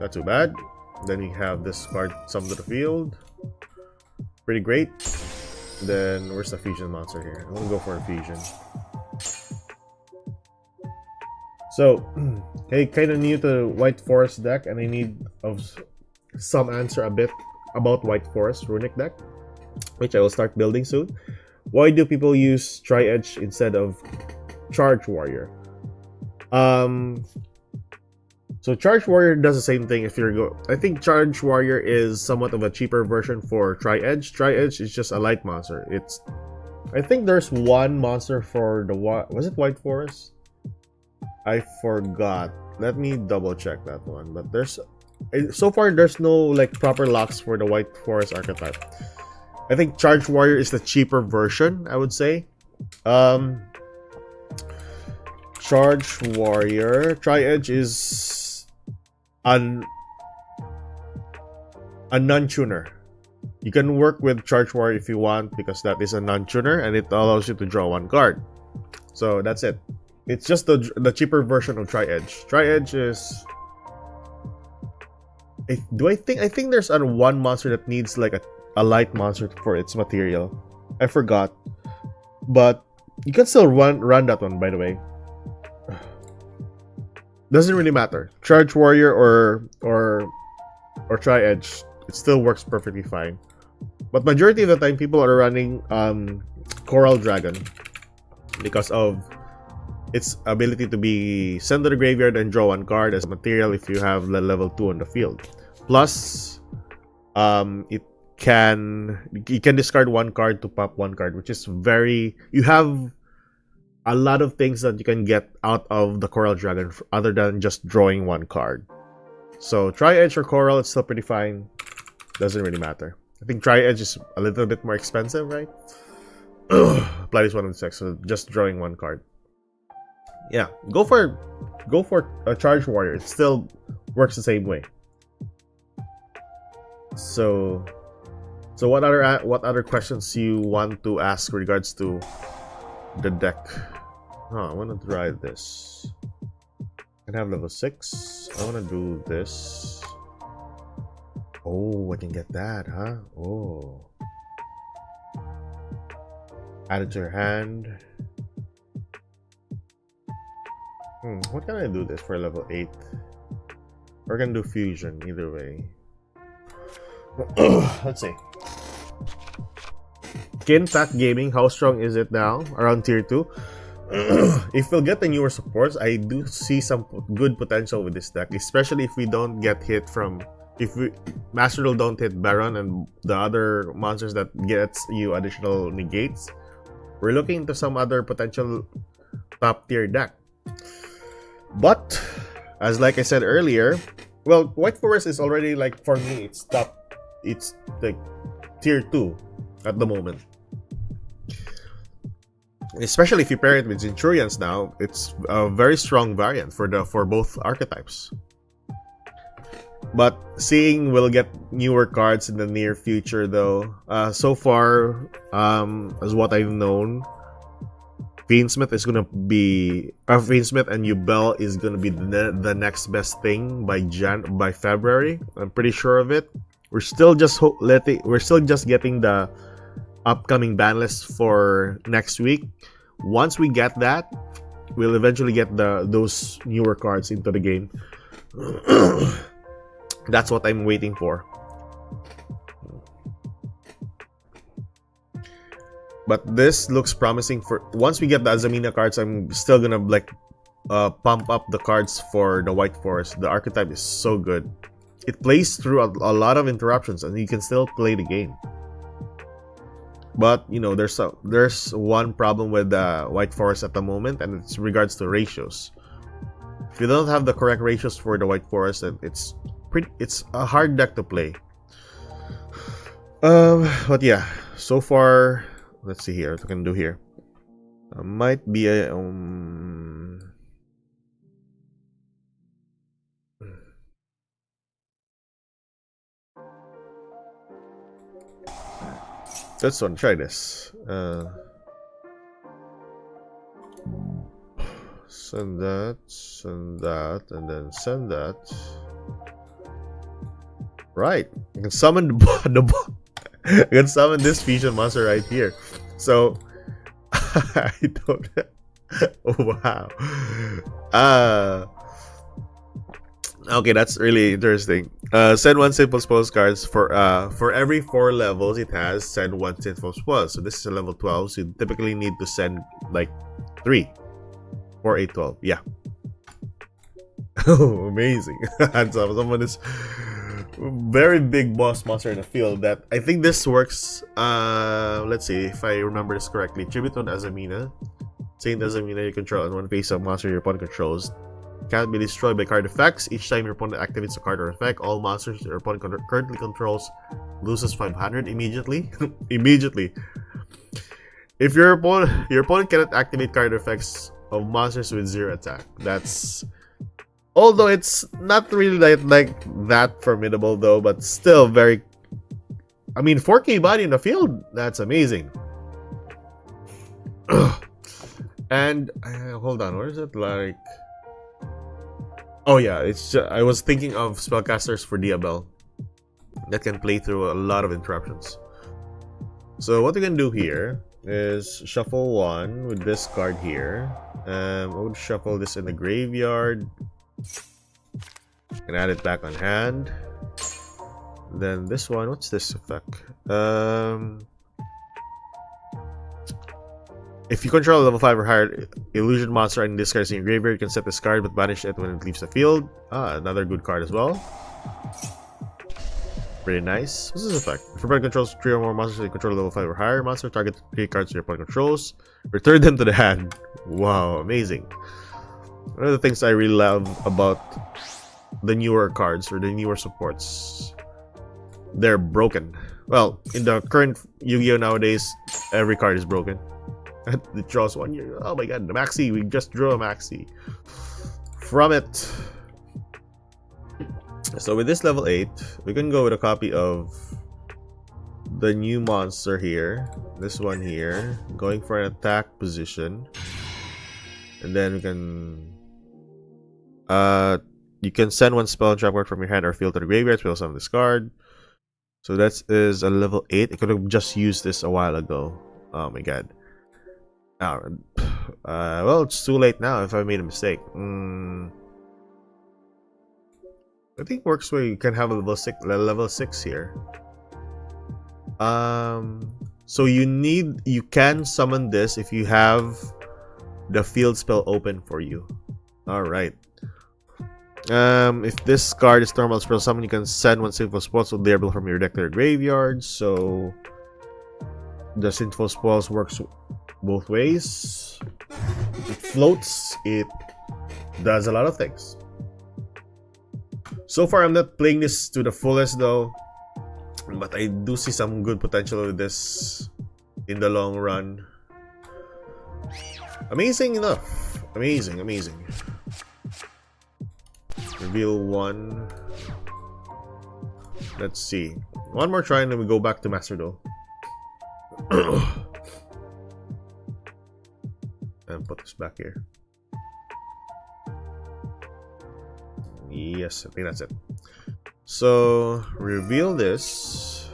Not too bad. Then you have this card summoned to the field. Pretty great. Then where's the fusion monster here? I'm gonna go for a fusion. So, hey, kind of new to White Forest deck, and I need some answer a bit about White Forest runic deck, which I will start building soon. Why do people use Tri-Edge instead of Charge Warrior? So Charge Warrior does the same thing. I think Charge Warrior is somewhat of a cheaper version for Tri-Edge. Tri-Edge is just a light monster. I think there's one monster for the was it White Forest? I forgot. Let me double check that one. But so far there's no like proper locks for the White Forest archetype. I think Charge Warrior is the cheaper version, I would say. Charge Warrior. Tri-Edge is a non-tuner. You can work with Charge Warrior if you want because that is a non-tuner and it allows you to draw one card. So that's it. It's just the cheaper version of Tri-Edge. Tri-Edge is... I think there's one monster that needs like a light monster for its material. I forgot. But you can still run that one, by the way. Doesn't really matter. Charge Warrior or Tri-Edge, it still works perfectly fine. But majority of the time, people are running Coral Dragon because of its ability to be sent to the graveyard and draw one card as material if you have level 2 on the field. Plus, it you can discard one card to pop one card, which is very, you have a lot of things that you can get out of the Coral Dragon other than just drawing one card. So Tri-Edge or Coral, it's still pretty fine. Doesn't really matter. I think Tri-Edge is a little bit more expensive, right? Apply this one on the deck, so just drawing one card. Yeah, go for a Charge Warrior. It still works the same way. So what other questions you want to ask regards to the deck? I want to try this. I can have level 6. I want to do this. Oh, I can get that, huh? Oh. Add it to your hand. What can I do this for level 8? Or I can do fusion, either way. Let's see. Kintat Gaming, how strong is it now? Around tier 2. If we'll get the newer supports, I do see some good potential with this deck, especially if we don't get hit from, if we Master Duel don't hit Baron and the other monsters that gets you additional negates. We're looking into some other potential top tier deck. But as like I said earlier, well, White Forest is already, like, for me, it's like tier 2 at the moment. Especially if you pair it with Centurions now, it's a very strong variant for both archetypes. But seeing we'll get newer cards in the near future, though, so far, as what I've known, Fiendsmith is gonna be Fiendsmith and Yubel is gonna be the next best thing by February. I'm pretty sure of it. We're still just getting the upcoming ban list for next week. Once we get that, we'll eventually get those newer cards into the game. That's what I'm waiting for. But this looks promising. For once we get the Azamina cards, I'm still gonna pump up the cards for the White Forest. The archetype is so good. It plays through a lot of interruptions, and you can still play the game. But you know, there's one problem with the White Forest at the moment, and it's regards to ratios. If you don't have the correct ratios for the White Forest, it's a hard deck to play. But yeah, so far, let's see here what we can do here. Might be a this one. Try this. Send that, and then send that. Right, I can summon I can summon this fusion monster right here. So I don't. Oh, wow. Okay, that's really interesting. Send one simple postcards for every 4 levels it has. Send one simple spell. So this is a level 12. So you typically need to send like 3, 4, 8, 12. Yeah. Oh, amazing! And someone is very big boss monster in the field. That I think this works. Let's see if I remember this correctly. Tribute on Azamina. Saint Azamina you control and one face-up monster your opponent controls can't be destroyed by card effects. Each time your opponent activates a card or effect, all monsters your opponent currently controls loses 500 immediately. Immediately. If your opponent cannot activate card effects of monsters with 0 attack. That's, although it's not really like that formidable though, but still very. I mean, 4K body in the field. That's amazing. And hold on, where is it like? Oh yeah, it's just, I was thinking of spellcasters for Diabel that can play through a lot of interruptions. So what we can do here is shuffle 1 with this card here. I would shuffle this in the graveyard and add it back on hand. Then this one, what's this effect? If you control a level 5 or higher illusion monster and discards in your graveyard, you can set this card but banish it when it leaves the field. Another good card as well. Pretty nice. What's this effect? If your opponent controls 3 or more monsters you control level 5 or higher monster, target 3 cards your opponent controls. Return them to the hand. Wow, amazing. One of the things I really love about the newer cards or the newer supports, they're broken. Well, in the current Yu-Gi-Oh! Nowadays, every card is broken. It draws one. Oh my god, the Maxi. We just drew a Maxi from it. So with this level 8, we can go with a copy of the new monster here. This one here. Going for an attack position. And then we can... you can send one spell and trap card from your hand or field to the graveyard. Spell summon this card. So that is a level 8. I could have just used this a while ago. Oh my god. Well, it's too late now if I made a mistake. I think works where you can have a level 6 here. So you can summon this if you have the field spell open for you. Alright. If this card is normal spell summon, you can send one sinful spell so available from your deck to your graveyard. So the sinful spells works both ways. It floats, it does a lot of things. So far I'm not playing this to the fullest though, but I do see some good potential with this in the long run. Amazing enough. Amazing. Reveal 1. Let's see. One more try and then we go back to Master Duel. And put this back here. Yes, I think that's it. So, reveal this.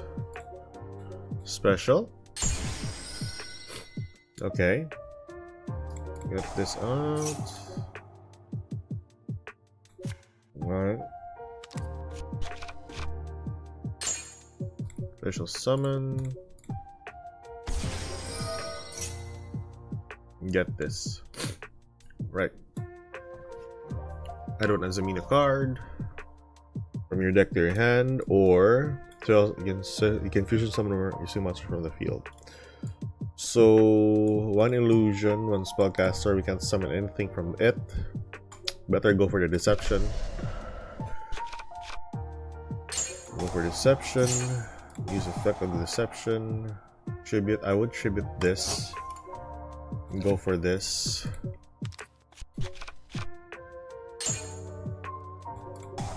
Special. Okay. Get this out. Alright. Special summon. Get this. Right. Add one Azamina card from your deck to your hand, or you can fusion summon or using monster from the field. So one illusion, one spellcaster, we can't summon anything from it. Better go for the deception. Go for deception. Use effect of the deception. Tribute. I would tribute this. Go for this.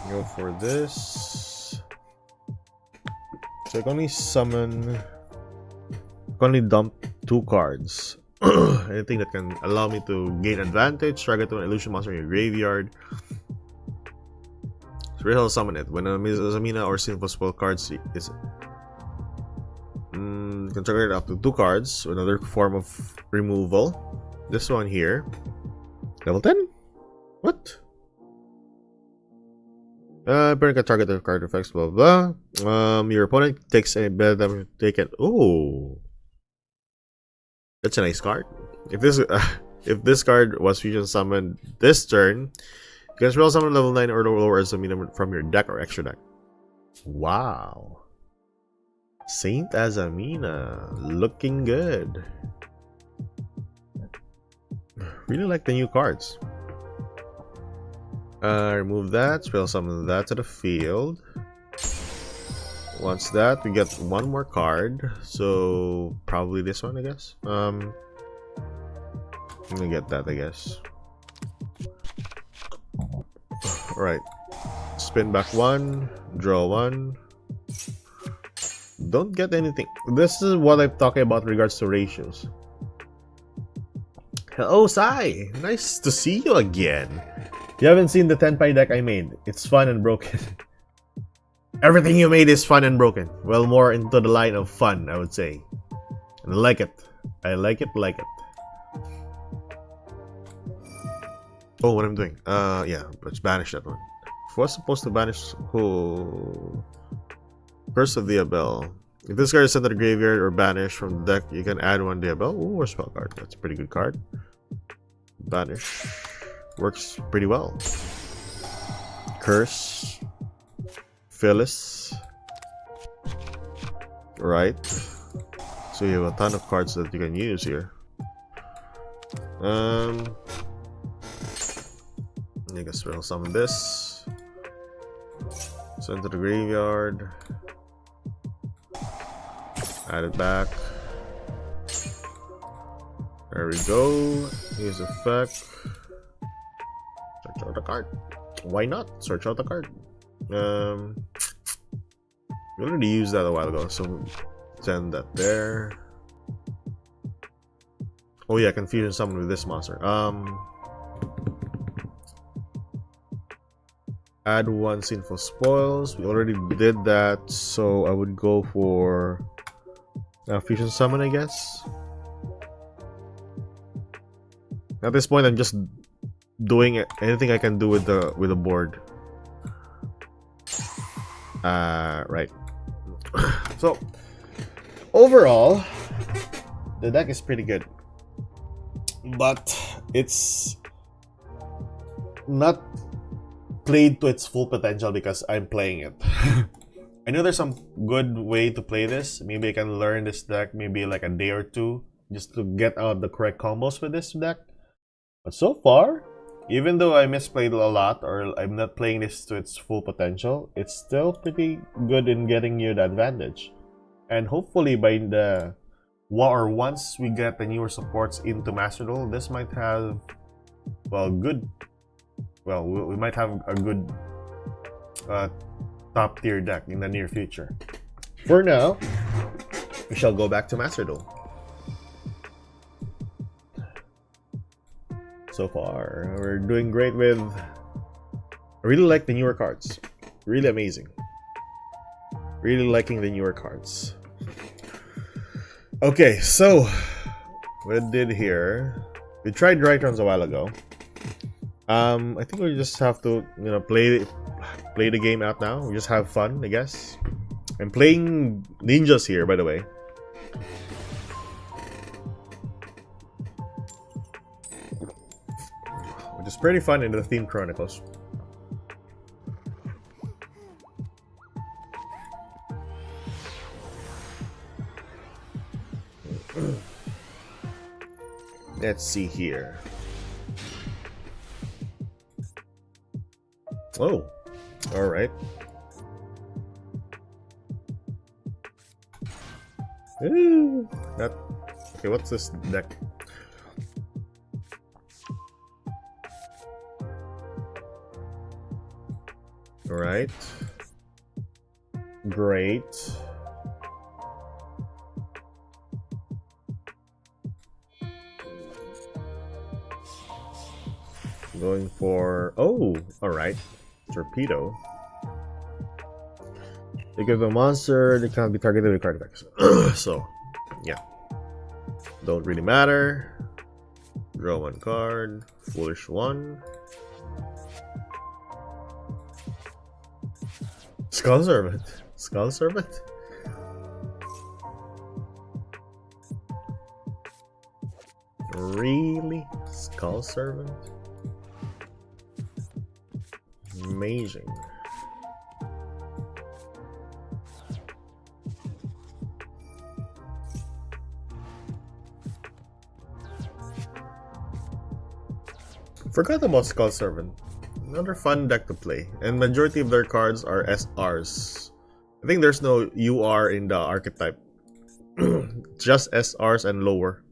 Go for this. So I can only summon. I can only dump 2 cards. Anything that can allow me to gain advantage. Target an illusion monster in your graveyard. So we'll summon it. When a Zamina or Sinful Spell cards is you can target it up to 2 cards. Another form of removal. This one here. Level 10? What? Opponent can target the card effects, blah blah blah. Your opponent takes a bad damage. Take it. Oh, that's a nice card. If this card was fusion summoned this turn, you can spell summon level 9 or lower as a minimum from your deck or extra deck. Wow, Saint Azamina looking good. Really like the new cards. Remove that, spell summon that to the field. Once that, we get one more card. So probably this one, I guess. I'm gonna get that, I guess. Alright. Spin back 1, draw 1. Don't get anything. This is what I'm talking about in regards to ratios. Hello, Sai! Nice to see you again. You haven't seen the Tenpai deck I made. It's fun and broken. Everything you made is fun and broken. Well, more into the line of fun, I would say. And I like it. I like it. Oh, what I'm doing? Yeah, let's banish that one. If I was supposed to banish who? Curse of Diabel. If this card is sent to the graveyard or banished from the deck, you can add 1 Diabel. Ooh, or spell card. That's a pretty good card. Banish. Works pretty well. Curse. Phyllis. Right. So you have a ton of cards that you can use here. I guess we'll summon this. Send to the graveyard. Add it back. There we go. Use effect. Search out the card. Why not? Search out the card. We already used that a while ago, so send that there. Oh yeah, confusion summon with this monster. Add 1 Sinful Spoils. We already did that, so I would go for fusion summon, I guess. At this point, I'm just doing anything I can do with the board. Right. So overall, the deck is pretty good, but it's not played to its full potential because I'm playing it. I know there's some good way to play this. Maybe I can learn this deck maybe like a day or two just to get out the correct combos with this deck. But so far, even though I misplayed a lot or I'm not playing this to its full potential, it's still pretty good in getting you the advantage. And hopefully by the once we get the newer supports into Master Duel, this might have, well, we might have a good top tier deck in the near future. For now, we shall go back to Master Duel. So far, we're doing great with... I really like the newer cards. Really amazing. Really liking the newer cards. Okay, so what I did here, we tried DRYTRONs a while ago. I think we just have to, play the game out now. We just have fun, I guess. I'm playing ninjas here, by the way. Which is pretty fun in the Theme Chronicles. Let's see here. Oh, all right. Ooh, that. Okay, what's this deck? All right. Great. Going for... Oh, alright. Torpedo. They give a monster, they can't be targeted with card effects. So, yeah. Don't really matter. Draw 1 card. Foolish 1. Skull Servant. Skull Servant? Really? Skull Servant? Amazing. Forgot about Skull Servant. Another fun deck to play, and majority of their cards are SRs. I think there's no UR in the archetype. Just SRs and lower.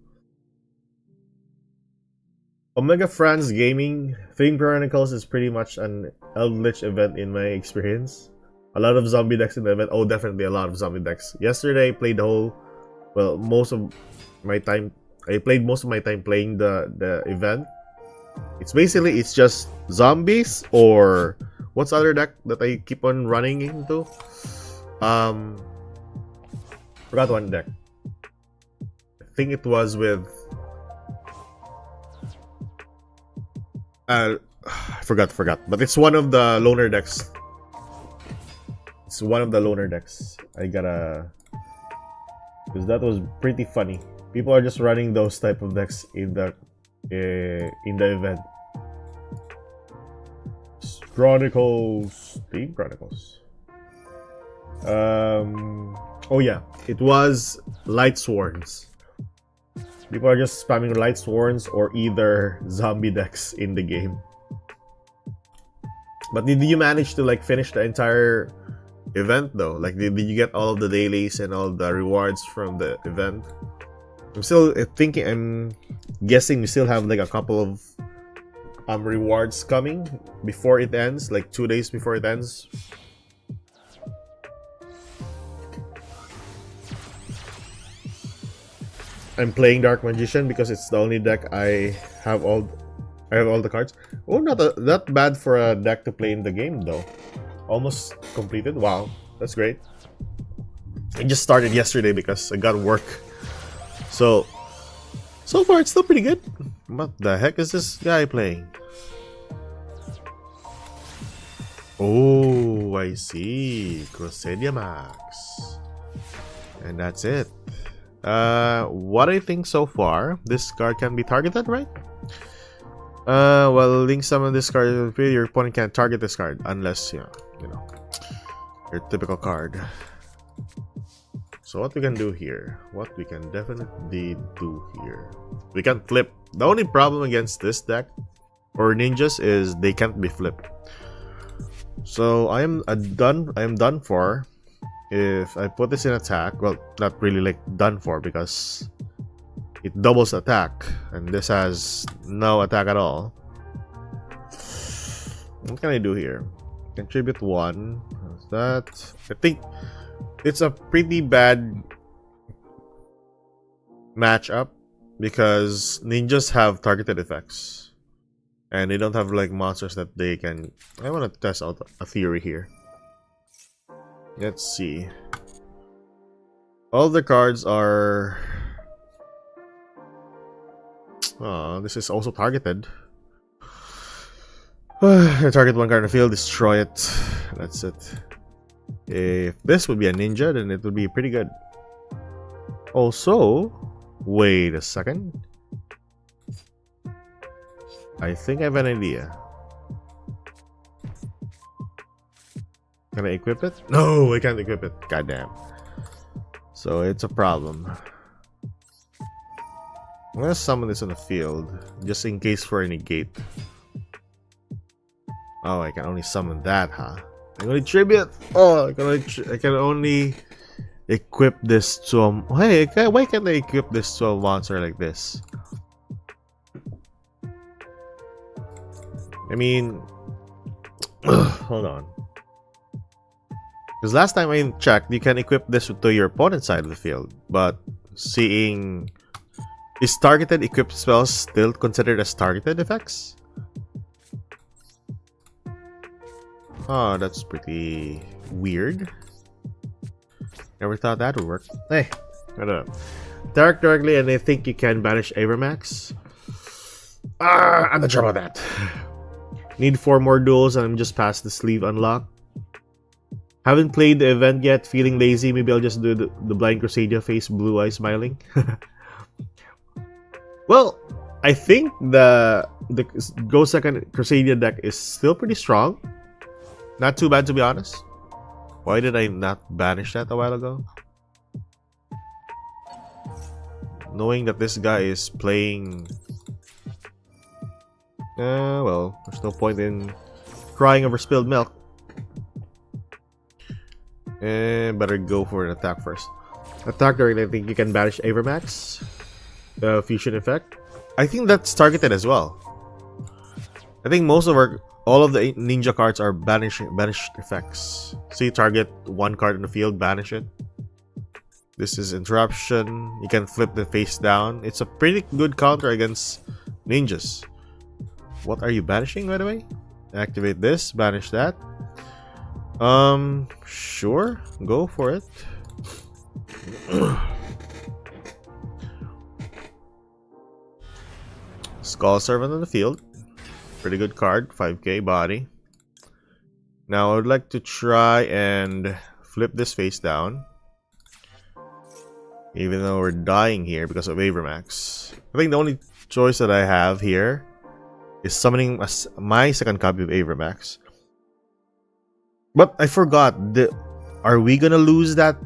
Omega France Gaming Theme Chronicles is pretty much an Eldritch event in my experience. A lot of zombie decks in the event. Oh, definitely a lot of zombie decks. Yesterday I played most of my time. I played most of my time playing the event. It's just zombies, or what's other deck that I keep on running into? Forgot one deck. I think it was with forgot. But it's one of the loner decks. It's one of the loner decks. I gotta... Because that was pretty funny. People are just running those type of decks in the event. Chronicles. Theme Chronicles. Oh yeah, it was Light Swords. People are just spamming Light Swords or either zombie decks in the game. But did you manage to like finish the entire event though? Like did you get all of the dailies and all the rewards from the event? I'm still thinking, I'm guessing we still have like a couple of rewards coming before it ends, like 2 days before it ends. I'm playing Dark Magician because it's the only deck I have all the cards. Oh, not that bad for a deck to play in the game though. Almost completed. Wow, that's great. I just started yesterday because I got work. So far it's still pretty good. What the heck is this guy playing? Oh, I see. Crusadia Max. And that's it. What I think so far, this card can be targeted, right? Well, link summon this card. Your opponent can't target this card unless you know your typical card. So what we can do here? What we can definitely do here? We can flip. The only problem against this deck or ninjas is they can't be flipped. So I am done for. If I put this in attack, well, not really like done for because it doubles attack and this has no attack at all. What can I do here? Contribute 1. What's that? I think it's a pretty bad matchup because ninjas have targeted effects and they don't have like monsters that they can. I want to test out a theory here. Let's see. All the cards are... Oh, this is also targeted. Target one card in the field, destroy it. That's it. If this would be a ninja, then it would be pretty good. Also, wait a second. I think I have an idea. Can I equip it? No, I can't equip it. Goddamn. So it's a problem. I'm gonna summon this on the field, just in case for any gate. Oh, I can only summon that, huh? I can only tribute. Oh, I can only equip this to a. Hey, why can't I equip this to a monster like this? I mean, hold on. Because last time I checked, you can equip this to your opponent's side of the field. But seeing... Is targeted equipped spells still considered as targeted effects? Oh, that's pretty weird. Never thought that would work. Hey, hold up. Target directly and I think you can banish Avermax. I'm not sure about that. Need 4 more duels and I'm just past the sleeve unlock. Haven't played the event yet, feeling lazy. Maybe I'll just do the Blind Crusadia face, blue eye smiling. Well, I think the Go Second Crusadia deck is still pretty strong. Not too bad, to be honest. Why did I not banish that a while ago? Knowing that this guy is playing... well, there's no point in crying over spilled milk. Better go for an attack first. Attack during, I think you can banish Avermax. Fusion effect. I think that's targeted as well. I think most of all of the ninja cards are banished effects. See, target one card in the field, banish it. This is interruption. You can flip the face down. It's a pretty good counter against ninjas. What are you banishing, by the way? Activate this, banish that. Sure, go for it. Skull Servant on the field. Pretty good card, 5k body. Now I would like to try and flip this face down. Even though we're dying here because of Avermax. I think the only choice that I have here is summoning my second copy of Avermax. But I forgot, Are we gonna lose that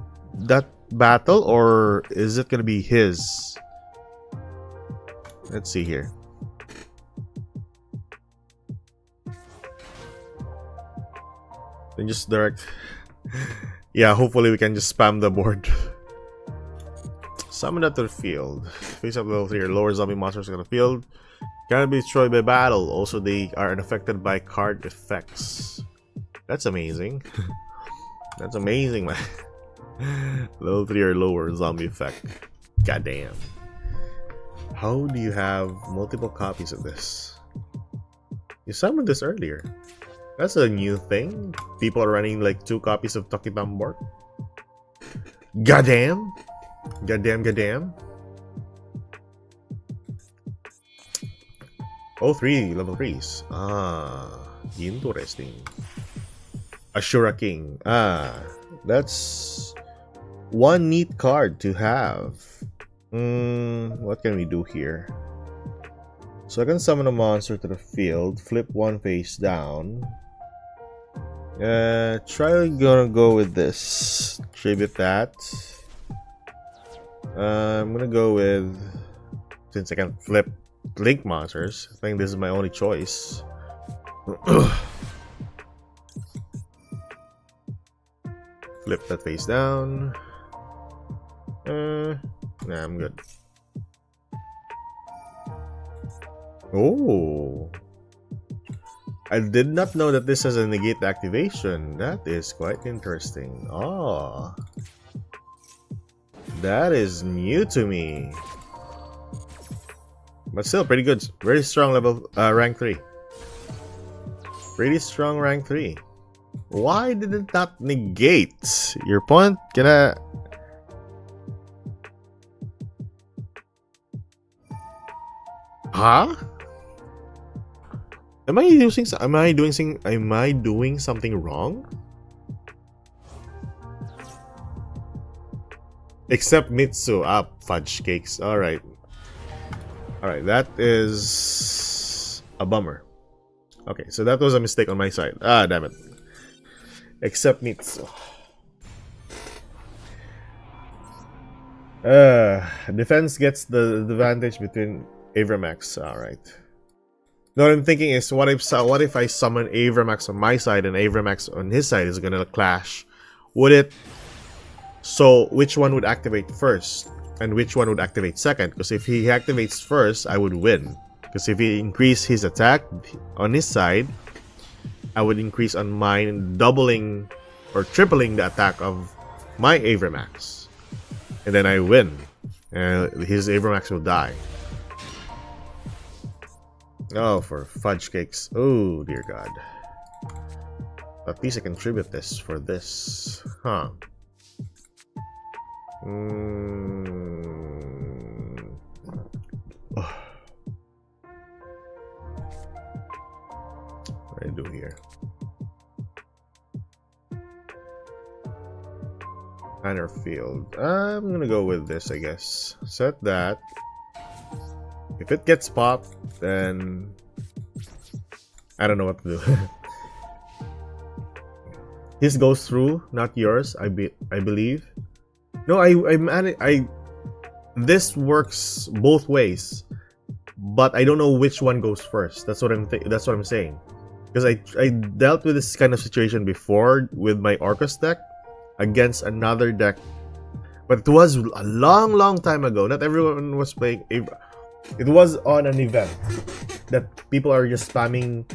battle, or is it gonna be his? Let's see here. Then just direct. Yeah, hopefully we can just spam the board. Summon that to the field. Face up level 3 or lower zombie monsters on the field. Cannot be destroyed by battle. Also, they are unaffected by card effects. That's amazing. That's amazing, man. Level 3 or lower zombie effect. Goddamn. How do you have multiple copies of this? You summoned this earlier. That's a new thing. People are running like 2 copies of Tokitambor. Goddamn. Goddamn, goddamn. Oh, 3 level 3s. Ah, interesting. Ashura King. Ah, that's one neat card to have. What can we do here? So I can summon a monster to the field, flip one face down. Gonna go with this. Tribute that. I'm gonna go with, since I can flip Link monsters, I think this is my only choice. Flip that face down. Nah, I'm good. Oh, I did not know that this has a negate activation. That is quite interesting. Oh, that is new to me. But still pretty good. Very strong level, rank 3. Pretty strong rank 3. Why did it not negate? Your point? Huh? Am I doing something wrong? Except Mitsu. Ah, fudge cakes. Alright. Alright, that is a bummer. Okay, so that was a mistake on my side. Ah, damn it. Except Mitsu. Defense gets the advantage between Avramax. Alright. Now what I'm thinking is, what if I summon Avramax on my side and Avramax on his side is gonna clash? Would it... So, which one would activate first? And which one would activate second? Because if he activates first, I would win. Because if he increased his attack on his side, I would increase on mine, doubling or tripling the attack of my Avramax. And then I win. His Avramax will die. Oh, for fudge cakes. Oh, dear God. At least I can tribute this for this. Huh. Oh. What do I do here? Banner field. I'm gonna go with this, I guess. Set that. If it gets popped, then I don't know what to do. His goes through, not yours. I believe. No, this works both ways, but I don't know which one goes first. That's what I'm saying. Because I dealt with this kind of situation before with my Orcus deck against another deck, but it was a long time ago. Not everyone was playing. It was on an event that people are just spamming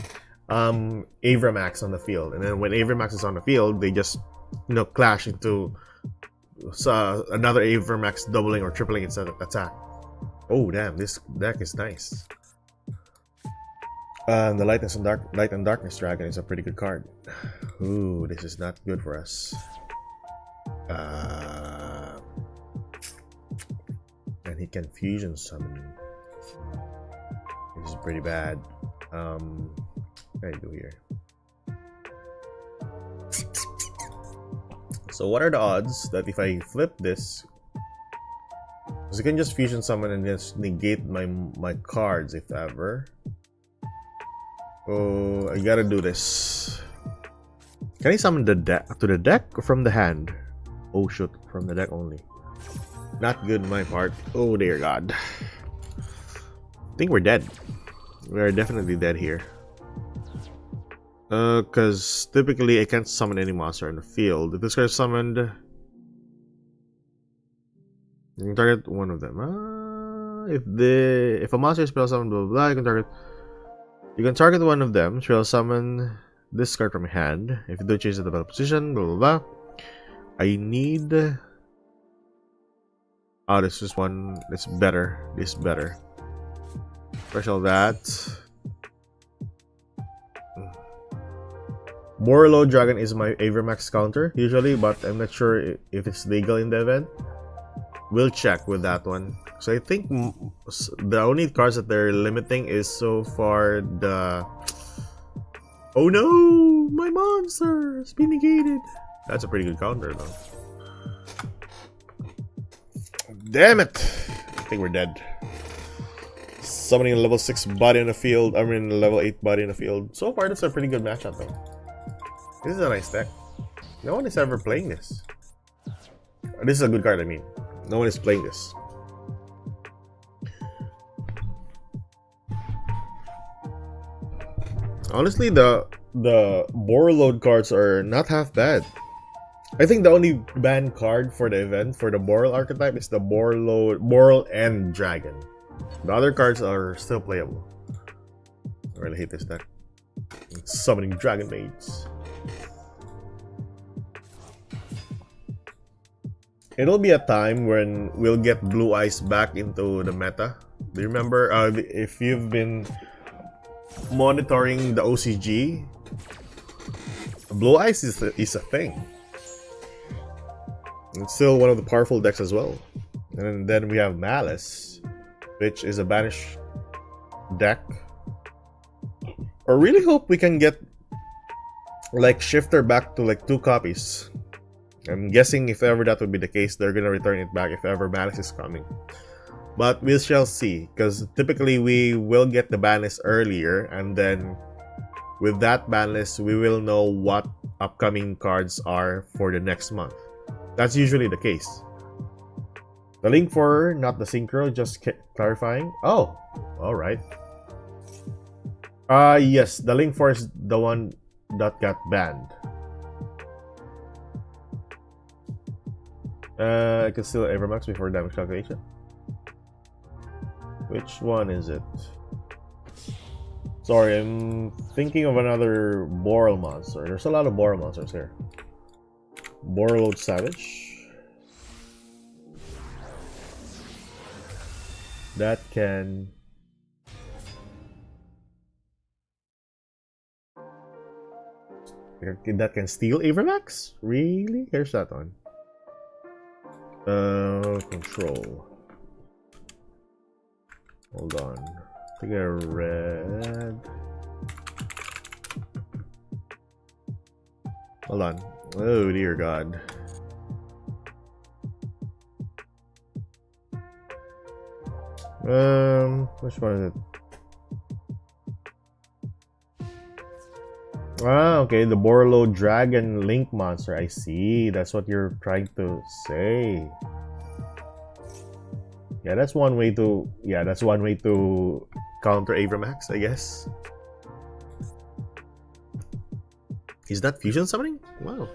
Avramax on the field, and then when Avramax is on the field, they just clash into another Avramax doubling or tripling its attack. Oh damn, this deck is nice. The Light and Darkness Dragon is a pretty good card. Ooh, this is not good for us. And he can fusion summon. This is pretty bad. What do I do here? So what are the odds that if I flip this, because I can just fusion summon and just negate my cards if ever. Oh, I gotta do this. Can I summon the deck to the deck or from the hand? Oh shoot, from the deck only. Not good on my part. Oh dear God. I think we're dead. We are definitely dead here. Cause typically I can't summon any monster in the field. If this guy is summoned, you can target one of them. If a monster is spell summoned, blah, blah, blah, you can target one of them. Spell summon this card from your hand. If you do change the battle position, blah blah blah. I need. Oh, this is one. It's better. This is better. Special that. Borlow Dragon is my Avermax counter usually, but I'm not sure if it's legal in the event. We'll check with that one. So I think the only cards that they're limiting is so far the... Oh no! My monster has been negated! That's a pretty good counter though. Damn it! I think we're dead. Summoning a level 6 body in the field. I mean a level 8 body in the field. So far that's a pretty good matchup though. This is a nice deck. No one is ever playing this. This is a good card, I mean. No one is playing this. Honestly, the Borload cards are not half bad. I think the only banned card for the event for the Boral archetype is the Boral and Dragon. The other cards are still playable. I really hate this deck. It's summoning Dragon Maids. It'll be a time when we'll get Blue Eyes back into the meta. Do you remember? If you've been monitoring the OCG, Blue Eyes is a thing. It's still one of the powerful decks as well. And then we have Malice, which is a banish deck. I really hope we can get like Shifter back to like 2 copies. I'm guessing if ever that would be the case, they're gonna return it back if ever Malice is coming. But we shall see, because typically we will get the ban list earlier, and then with that ban list, we will know what upcoming cards are for the next month. That's usually the case. The link for not the synchro, just clarifying. Oh, alright. Yes, the link for is the one that got banned. I can still Avermax before damage calculation. Which one is it? Sorry, I'm thinking of another Boral monster. There's a lot of Boral monsters here. Borload Savage. That can... That can steal Avermax? Really? Here's that one. Control. Hold on. I think I read. Hold on. Oh dear God. Which one is it? Ah, okay, the Borload Dragon Link monster. I see. That's what you're trying to say. Yeah, that's one way to. Yeah, that's one way to counter Avermax, I guess. Is that fusion summoning? Wow.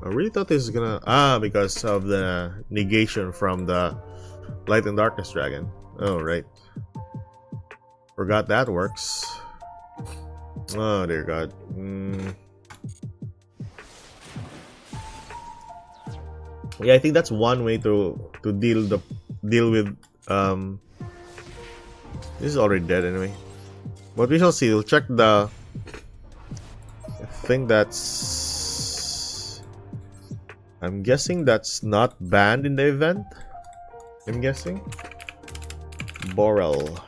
I really thought this was gonna. Ah, because of the negation from the Light and Darkness Dragon. Oh, right. Forgot that works. Oh dear God. Yeah, I think that's one way to deal with this is already dead anyway. But we shall see. We'll check the I think that's I'm guessing that's not banned in the event. I'm guessing. Boral.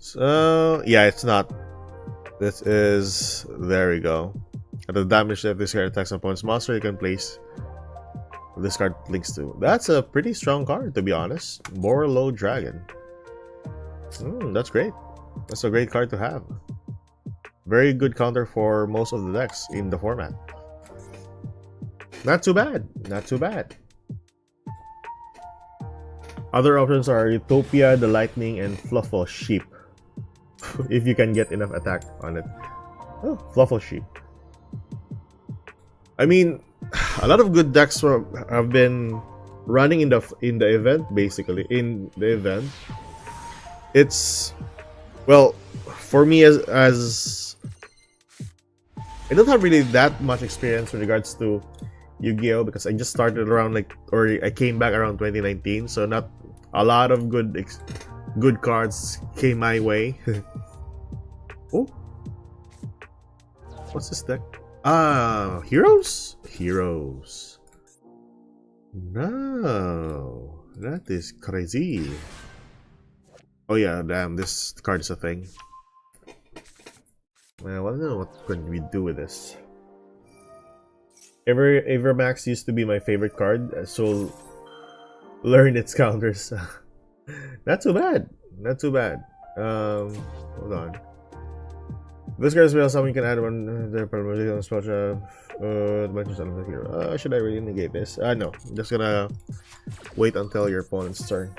So yeah, it's not. This is there we go. At the damage that this card attacks opponent's monster, you can place this card links to. That's a pretty strong card, to be honest. Borload Dragon. That's great. That's a great card to have. Very good counter for most of the decks in the format. Not too bad. Not too bad. Other options are Utopia, the Lightning, and Fluffle Sheep. If you can get enough attack on it. Oh, Fluffle Sheep. I mean, a lot of good decks have been running in the event, basically. In the event. It's, well, for me as I don't have really that much experience with regards to Yu-Gi-Oh! Because I just started around or I came back around 2019, so not a lot of good cards came my way. Oh, what's this deck? Heroes? Heroes. No, that is crazy. Oh yeah, damn, this card is a thing. Well, I don't know what can we do with this. Evermax used to be my favorite card, so learn its counters. Not too bad. Not too bad. Hold on. This card is real, something can add one the promotion special dimensions of the hero. Should I really negate this? No. I'm just gonna wait until your opponent's turn.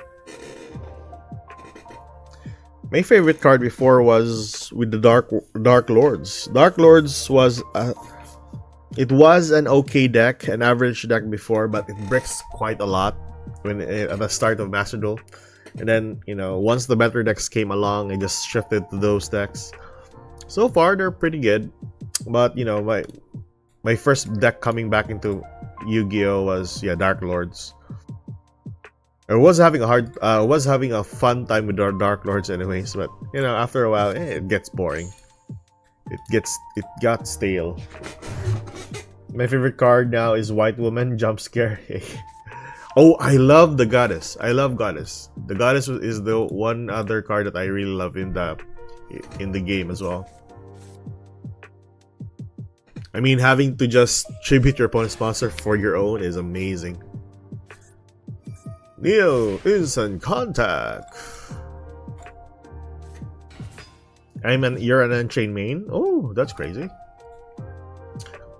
My favorite card before was with the Dark Lords. Dark Lords was it was an okay deck, an average deck before, but it bricks quite a lot when at the start of Master Duel. And then, you know, once the better decks came along, I just shifted to those decks. So far, they're pretty good, but you know, my first deck coming back into Yu-Gi-Oh was Dark Lords. I was having a fun time with our Dark Lords anyways, but you know, after a while, it gets boring. It got stale. My favorite card now is White Woman Jump Scare. Oh, I love the Goddess. I love Goddess. The Goddess is the one other card that I really love in the game as well. I mean, having to just tribute your opponent's monster for your own is amazing. Neo Instant Contact. You're an Unchained main? Oh, that's crazy.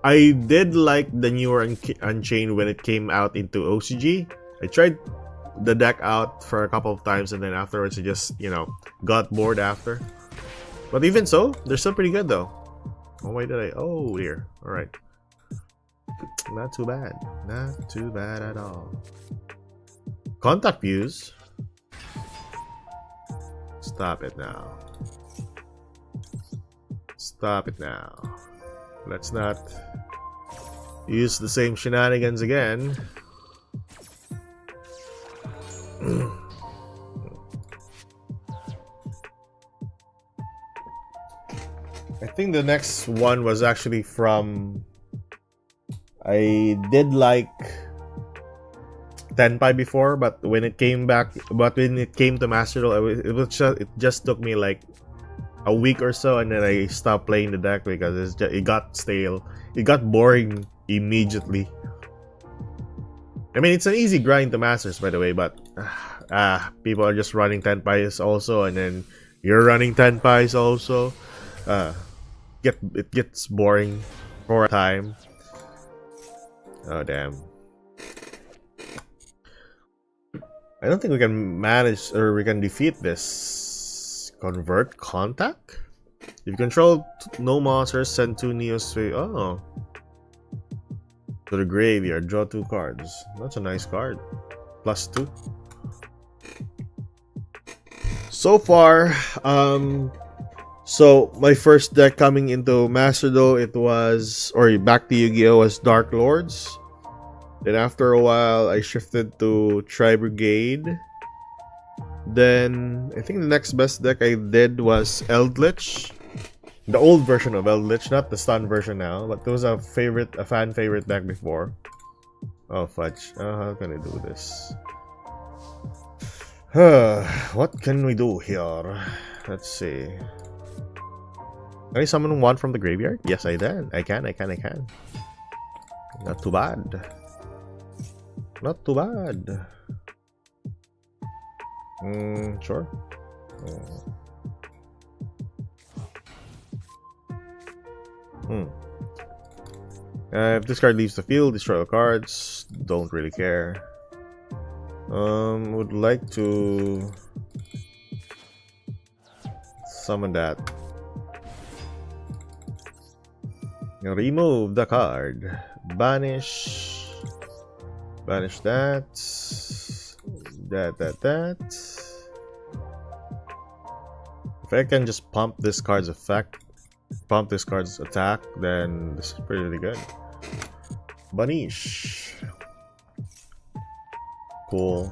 I did like the newer Unchained when it came out into OCG. I tried the deck out for a couple of times and then afterwards I just, you know, got bored after. But even so, they're still pretty good though. Oh, why did I? Oh dear. Alright. Not too bad. Not too bad at all. Contact views. Stop it now. Stop it now. Let's not use the same shenanigans again. I think the next one was actually from... I did like Tenpai before, but when it came to Master Duel, it just took me like a week or so, and then I stopped playing the deck because it got stale. It got boring immediately. I mean, it's an easy grind to Masters, by the way, but people are just running Tenpais also, and then you're running Tenpais also. It gets boring for a time. Oh damn. I don't think we can manage or we can defeat this. Convert Contact? If you control no monsters, send 2 Neos to... Oh. To the graveyard, draw 2 cards. That's a nice card. +2. So far, so my first deck coming into Master Duel, it was... Or back to Yu-Gi-Oh! Was Dark Lords. Then after a while, I shifted to Tri-Brigade. Then, I think the next best deck I did was Eldritch. The old version of Eldritch, not the stun version now. But it was a fan favorite deck before. Oh, fudge. How can I do this? What can we do here? Let's see. Can I summon one from the graveyard? Yes, I can. I can. Not too bad. Not too bad. Sure. If this card leaves the field, destroy all cards. Don't really care. Would like to summon that. Remove the card. Banish. Banish that. That. If I can just pump this card's effect, pump this card's attack, then this is pretty good. Banish. Cool.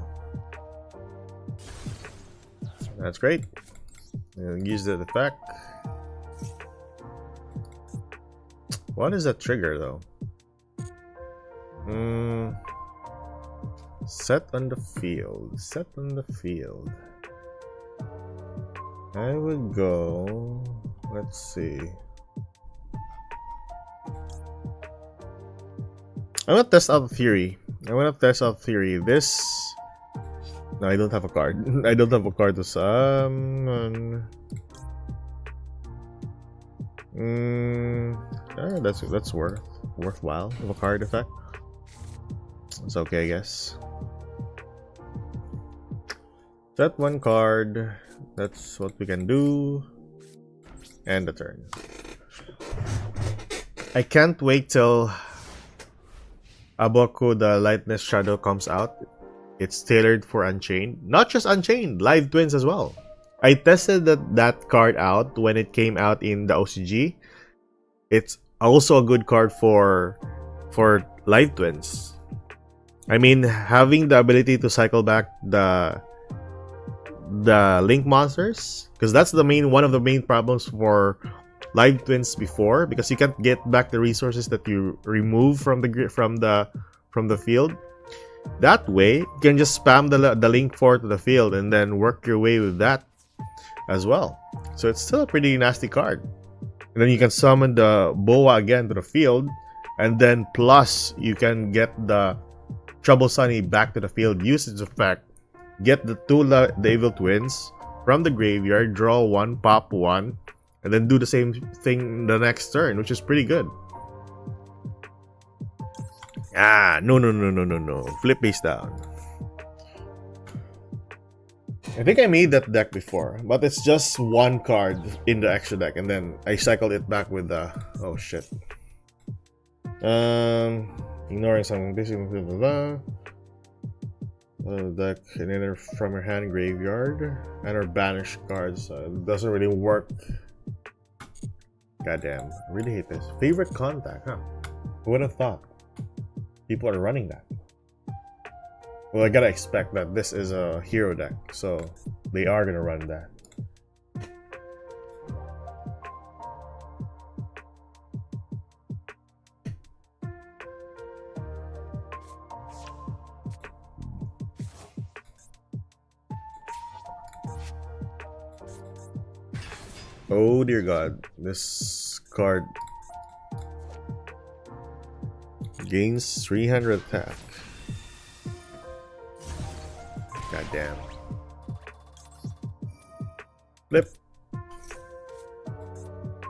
That's great. And use that effect. What is that trigger though? Set on the field. Set on the field. I would go. Let's see. I'm gonna test out theory. This. No, I don't have a card. I don't have a card to summon. That's worthwhile of a card effect. It's okay, I guess. Set one card. That's what we can do. End the turn. I can't wait till Aboku the Lightness Shadow comes out. It's tailored for Unchained. Not just Unchained, Live Twins as well. I tested that card out when it came out in the OCG. It's also a good card for Live Twins. I mean, having the ability to cycle back the Link monsters, because that's one of the main problems for Live Twins before, because you can't get back the resources that you remove from the field. That way, you can just spam the Link 4 to the field and then work your way with that as well. So it's still a pretty nasty card. And then you can summon the Boa again to the field, and then plus you can get the Trouble Sunny back to the field, use its effect, get the Evil Twins from the graveyard, draw one, pop one, and then do the same thing the next turn, which is pretty good. No. Flip base down. I think I made that deck before, but it's just one card in the extra deck, and then I cycled it back with the... Oh, shit. Ignoring something. Basically, deck and enter from your hand graveyard. Enter banish cards. It doesn't really work. Goddamn. I really hate this. Favorite contact, huh? Who would have thought? People are running that. Well, I gotta expect that this is a hero deck, so they are gonna run that. Oh dear god, this card gains 300 attack. God damn. Flip.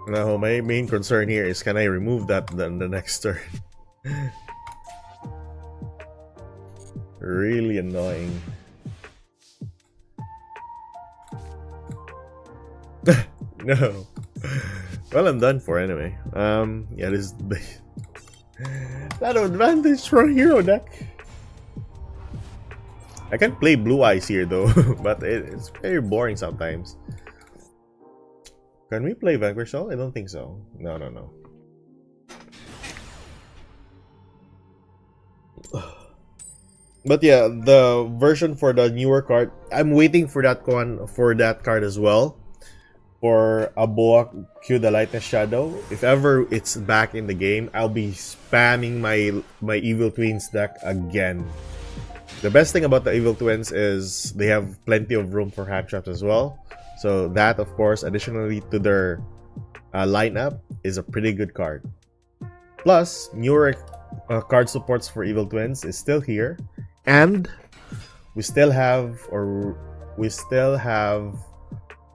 Now my main concern here is, can I remove that then the next turn? Really annoying. No. Well, I'm done for anyway. Yeah, this is the not an advantage for a hero deck. I can play Blue Eyes here though, but it's very boring sometimes. Can we play Vanquish Soul? I don't think so. No. But yeah, the version for the newer card, I'm waiting for that card as well. For Aboa Q the Lightness Shadow. If ever it's back in the game, I'll be spamming my Evil Twins deck again. The best thing about the Evil Twins is they have plenty of room for hand traps as well. So that, of course, additionally to their lineup, is a pretty good card. Plus, newer card supports for Evil Twins is still here, and we still have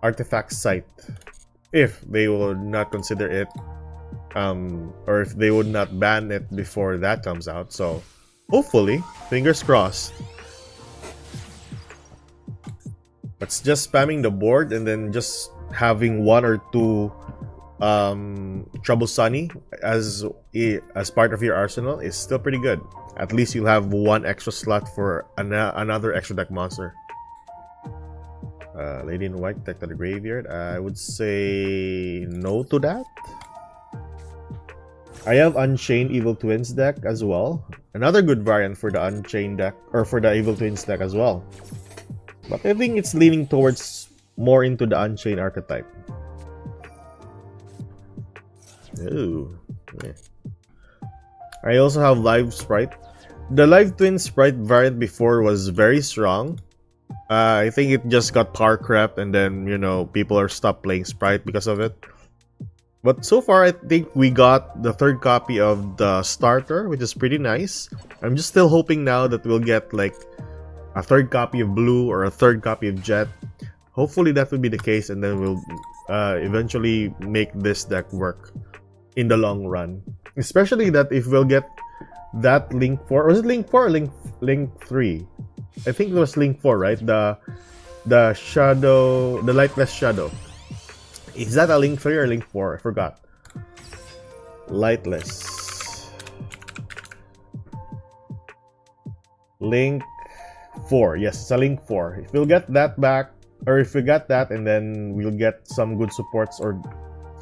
Artifact Sight, if they will not consider it or if they would not ban it before that comes out. So hopefully, fingers crossed. But just spamming the board and then just having one or two Trouble Sunny as part of your arsenal is still pretty good. At least you'll have one extra slot for another extra deck monster. Lady in White deck to the graveyard. I would say no to that. I have Unchained Evil Twins deck as well. Another good variant for the Unchained deck, or for the Evil Twins deck as well. But I think it's leaning towards more into the Unchained archetype. Ooh. Yeah. I also have Live Sprite. The Live Twin Sprite variant before was very strong. I think it just got power crept, and then, you know, people are stopped playing Sprite because of it. But so far, I think we got the third copy of the starter, which is pretty nice. I'm just still hoping now that we'll get like a third copy of Blue or a third copy of Jet. Hopefully that will be the case, and then we'll eventually make this deck work in the long run. Especially that if we'll get that Link 4, was it Link 4 or Link 3? I think it was Link 4, right? The Shadow, the Lightless Shadow. Is that a Link 3 or Link 4? I forgot. Lightless. Link 4. Yes, it's a Link 4. If we'll get that back, or if we get that, and then we'll get some good supports or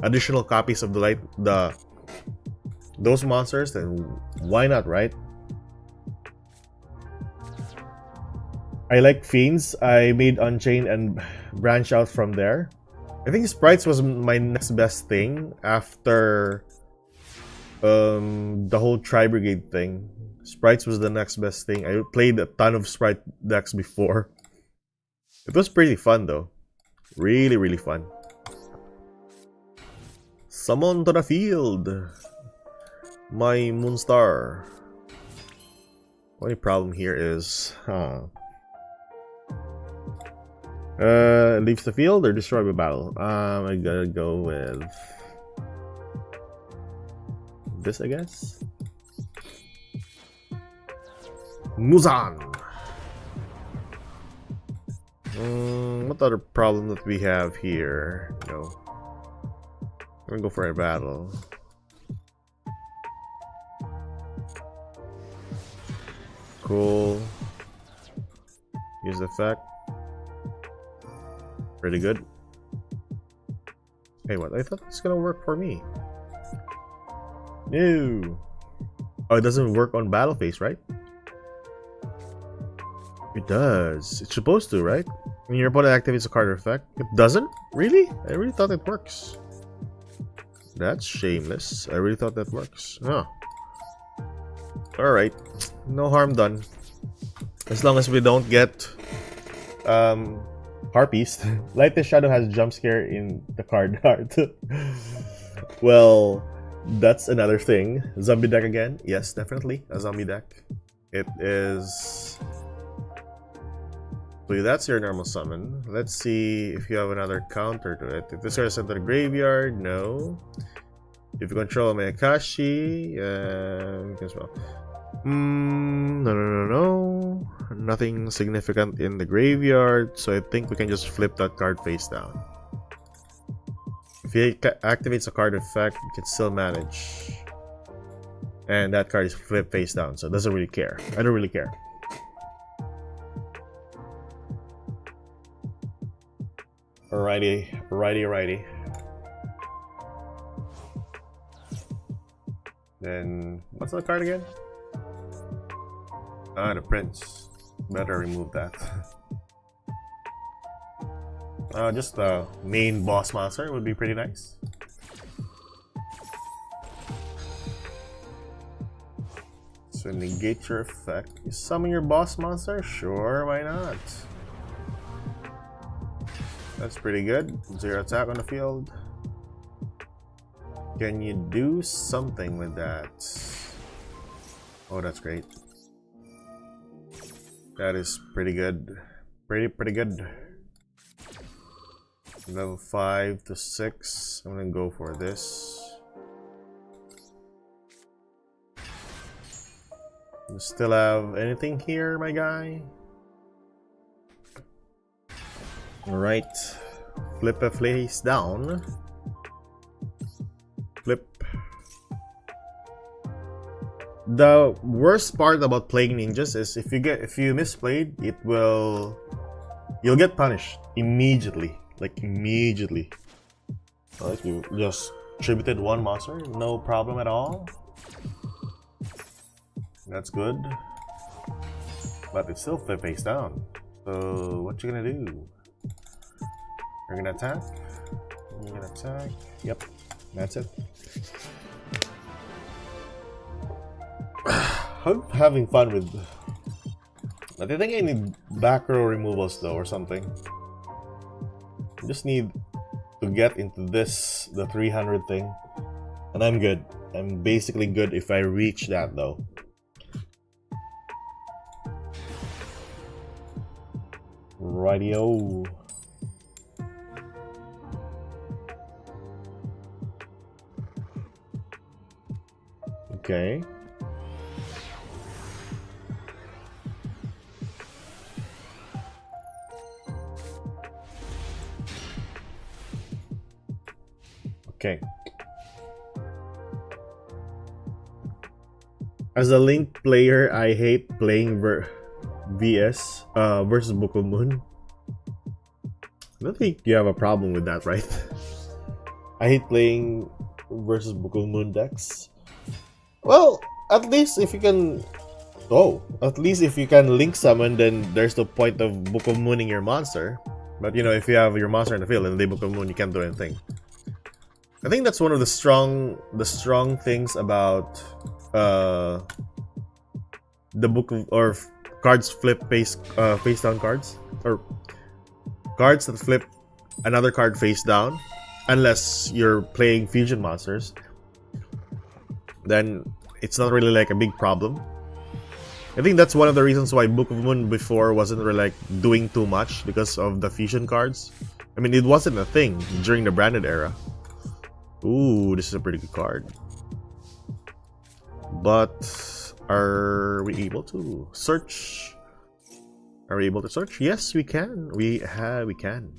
additional copies of those monsters, then why not, right? I like Fiends. I made Unchained and branch out from there. I think Sprites was my next best thing after the whole Tri-Brigade thing. Sprites was the next best thing. I played a ton of Sprite decks before. It was pretty fun though. Really, really fun. Summon to the field. My Moonstar. Only problem here is, leaves the field or destroy by battle. I gotta go with this, I guess. Muzan. What other problem that we have here? No. I'm gonna go for a battle. Cool. Use the effect. Pretty good. Hey, what? I thought it's gonna work for me. No. Oh, it doesn't work on battle phase, right? It does. It's supposed to, right? When your opponent activates a card or effect. It doesn't? Really? I really thought it works. That's shameless. I really thought that works. Oh. Alright. No harm done. As long as we don't get Harpies. Lightless Shadow has jump scare in the card art. Well, that's another thing. Zombie deck again? Yes, definitely a zombie deck. It is. So that's your normal summon. Let's see if you have another counter to it. If this card is sent to the graveyard, no. If you control Mayakashi, as well. No. Nothing significant in the graveyard, so I think we can just flip that card face down. If he activates a card effect, you can still manage. And that card is flipped face down, so it doesn't really care. I don't really care. Alrighty. Then, what's the card again? Ah, the Prince. Better remove that. Just the main boss monster would be pretty nice. So negate your effect. You summon your boss monster? Sure, why not? That's pretty good. 0 attack on the field. Can you do something with that? Oh, that's great. That is pretty good. Pretty good. Level 5 to 6. I'm gonna go for this. You still have anything here, my guy? Alright. Flip a face down. Flip. The worst part about playing ninjas is if you misplayed, you'll get punished immediately. Like immediately. Like you just tributed one monster, no problem at all. That's good. But it's still flip face down. So what you gonna do? You're gonna attack? You're gonna attack? Yep, that's it. I'm having fun with... I think I need back row removals though or something. I just need to get into this, the 300 thing. And I'm good. I'm basically good if I reach that though. Rightio. Okay. Okay. As a Link player, I hate playing versus Book of Moon. I don't think you have a problem with that, right? I hate playing versus Book of Moon decks. Well, at least if you can... Oh, at least if you can Link summon, then there's no point of Book of Mooning your monster. But you know, if you have your monster in the field and they Book of Moon, you can't do anything. I think that's one of the strong things about the book of, or cards flip face down cards, or cards that flip another card face down, unless you're playing fusion monsters, then it's not really like a big problem. I think that's one of the reasons why Book of Moon before wasn't really like doing too much, because of the fusion cards. I mean, it wasn't a thing during the branded era. Ooh, this is a pretty good card. But are we able to search? Are we able to search? Yes, we can. We can.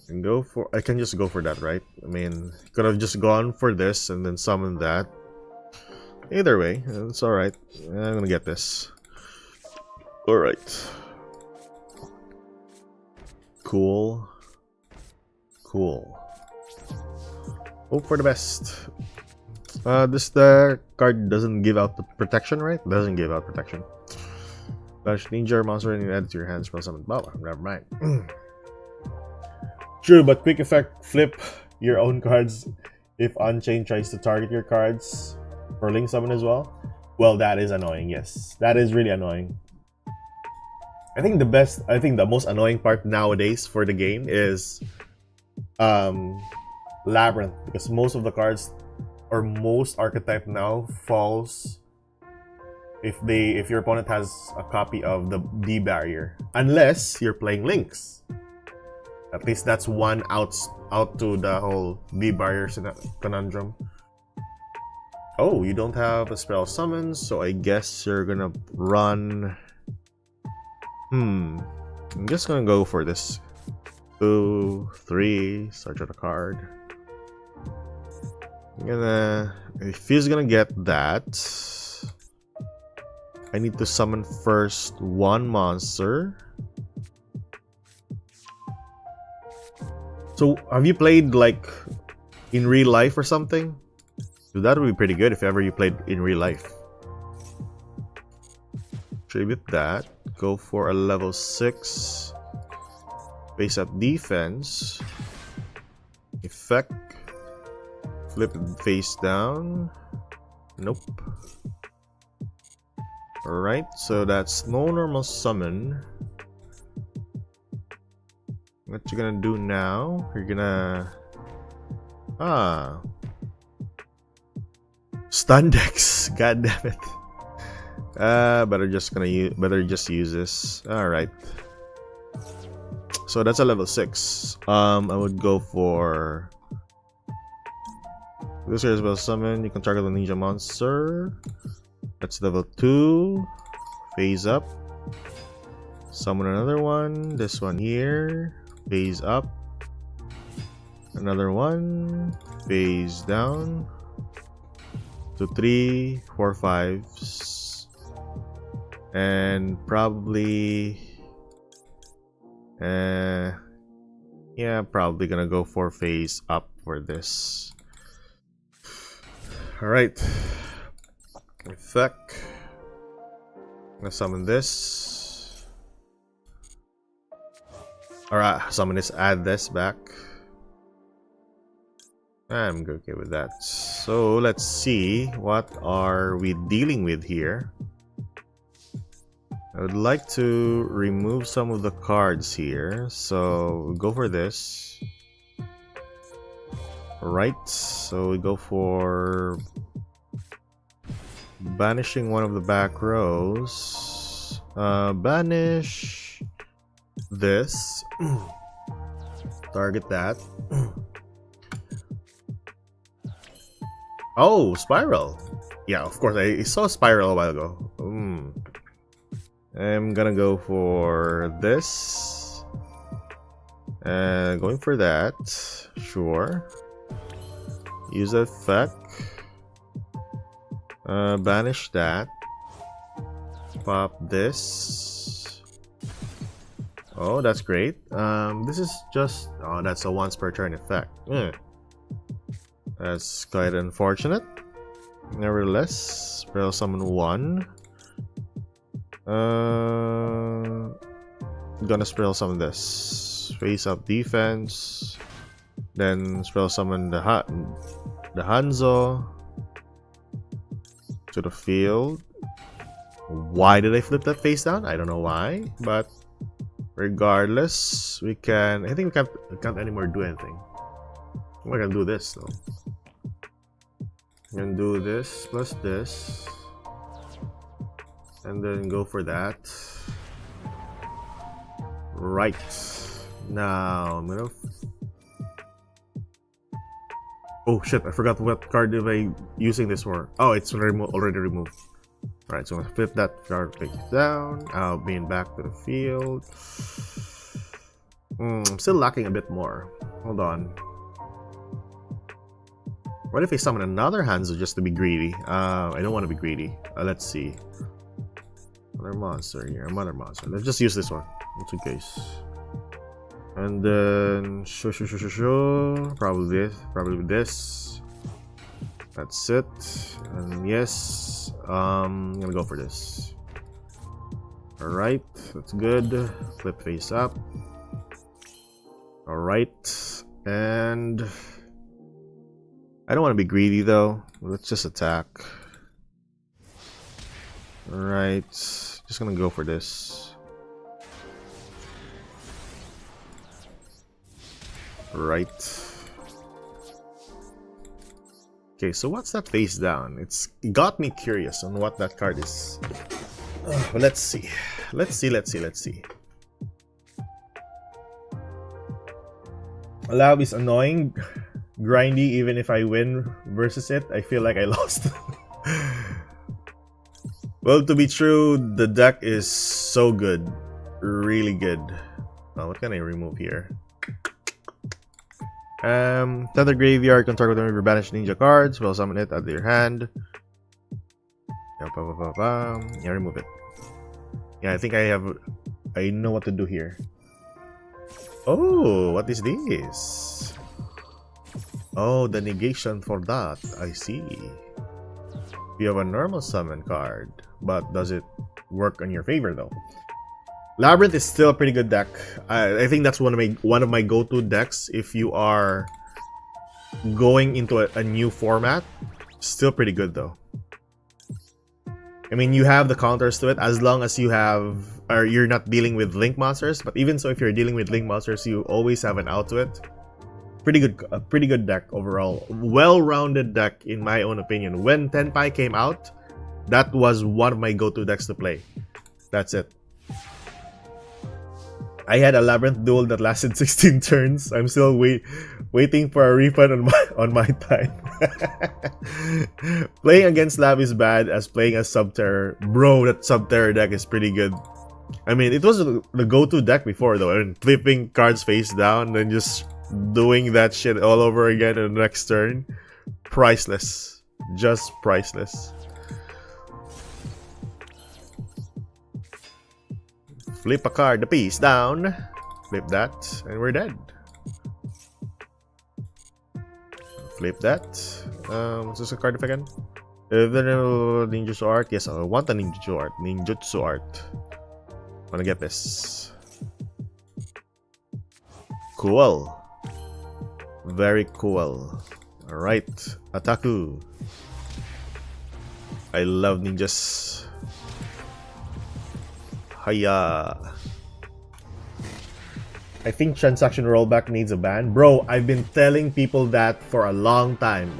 And go for... I can just go for that, right? I mean, could have just gone for this and then summon that. Either way, it's alright. I'm gonna get this. Alright. Cool. Cool. Hope for the best. The card doesn't give out the protection, right? Doesn't give out protection. Bash ninja monster and you add it to your hands from summon. Oh, never mind. True, but quick effect flip your own cards if Unchained tries to target your cards for Link summon as well. Well, that is annoying. Yes, that is really annoying. I think the most annoying part nowadays for the game is Labyrinth, because most of the cards or most archetype now falls if your opponent has a copy of the D barrier, unless you're playing Links. At least that's one out to the whole D barrier conundrum. Oh, you don't have a spell summon, so I guess you're gonna run. I'm just gonna go for this. 2, 3, search out a card. If he's gonna get that, I need to summon first one monster. So, have you played like in real life or something? So that would be pretty good if ever you played in real life. Tribute that. Go for a level 6. Base up defense. Effect. Flip it face down. Nope. Alright, so that's no normal summon. What you're gonna do now? You're gonna... Stun decks. God damn it. Better just use this. Alright. So that's a level 6. I would go for this here as well. Summon. You can target a ninja monster. That's level 2. Phase up. Summon another one. This one here. Phase up. Another one. Phase down. 2, 3, 4, 5s. And probably... yeah, probably gonna go for phase up for this. Alright. Effect. I'm gonna summon this. Alright, summon this, add this back. I'm okay with that. So let's see, what are we dealing with here? I would like to remove some of the cards here, so we'll go for this. Right, so we go for banishing one of the back rows. Banish this. Target that. Oh, Spiral. Yeah, of course, I saw Spiral a while ago. I'm gonna go for this. Going for that. Sure. Use effect. Banish that. Pop this. Oh, that's great. This is just... Oh, that's a once per turn effect. That's quite unfortunate. Nevertheless, spell summon 1. Gonna spell summon this. Face up defense. Then spell summon the Hanzo to the field. Why did I flip that face down? I don't know why, but regardless, we can. I think we can't anymore do anything. We're gonna do this though. We're gonna do this plus this. And then go for that. Right. Now I'm gonna... Oh shit, I forgot what card am I using this for. Oh, it's already removed. Alright, so I'm gonna flip that card face down. I'll be back to the field. I'm still lacking a bit more. Hold on. What if I summon another Hanzo just to be greedy? I don't want to be greedy. Let's see. Another monster here, another monster. Let's just use this one, just in case. And then probably this. That's it. And yes, I'm gonna go for this. All right, that's good. Flip face up. All right, and I don't want to be greedy though. Let's just attack. All right, just gonna go for this. Right. Okay, so what's that face down? It's got me curious on what that card is. But let's see. Let's see. Lab is annoying, grindy. Even if I win versus it, I feel like I lost. Well, to be true, the deck is so good, really good. Oh, what can I remove here? Tether Graveyard, can target your banished ninja cards. Well, summon it, add to your hand. Yeah, remove it. Yeah, I think I know what to do here. Oh, what is this? Oh, the negation for that. I see. You have a normal summon card, but does it work in your favor though? Labyrinth is still a pretty good deck. I think that's one of my go-to decks if you are going into a new format. Still pretty good though. I mean, you have the counters to it as long as you're not dealing with link monsters. But even so, if you're dealing with link monsters, you always have an out to it. A pretty good deck overall. Well-rounded deck in my own opinion. When Tenpai came out, that was one of my go-to decks to play. That's it. I had a Labyrinth duel that lasted 16 turns. I'm still waiting for a refund on my time. Playing against Lab is bad as playing as Subterror. Bro, that Subterror deck is pretty good. I mean, it was the go-to deck before though. And flipping cards face down and then just doing that shit all over again in the next turn. Priceless. Just priceless. Flip a card, the piece down. Flip that, and we're dead. Flip that. What's this a card again? Ninjutsu art. Yes, I want a ninjutsu art. Ninjutsu art. Wanna get this? Cool. Very cool. All right, Ataku. I love ninjas. Hiya. I think transaction rollback needs a ban. Bro, I've been telling people that for a long time.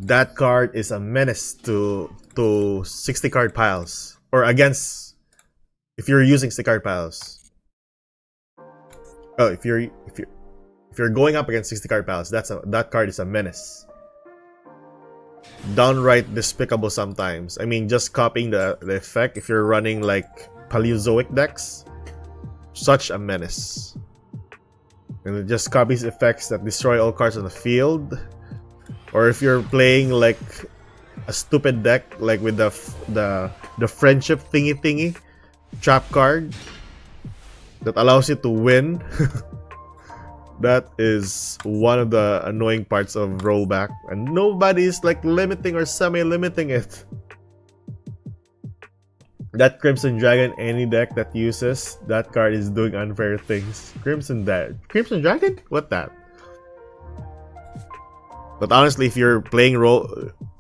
That card is a menace to 60 card piles. Or against if you're using 60 card piles. Oh, if you're going up against 60 card piles, that card is a menace. Downright despicable sometimes. I mean, just copying the effect if you're running like Paleozoic decks, such a menace. And it just copies effects that destroy all cards on the field. Or if you're playing like a stupid deck, like with the friendship thingy trap card that allows you to win. That is one of the annoying parts of rollback, and nobody's like limiting or semi-limiting it. That Crimson Dragon, any deck that uses that card is doing unfair things. Crimson Dragon? What that? But honestly, if you're playing a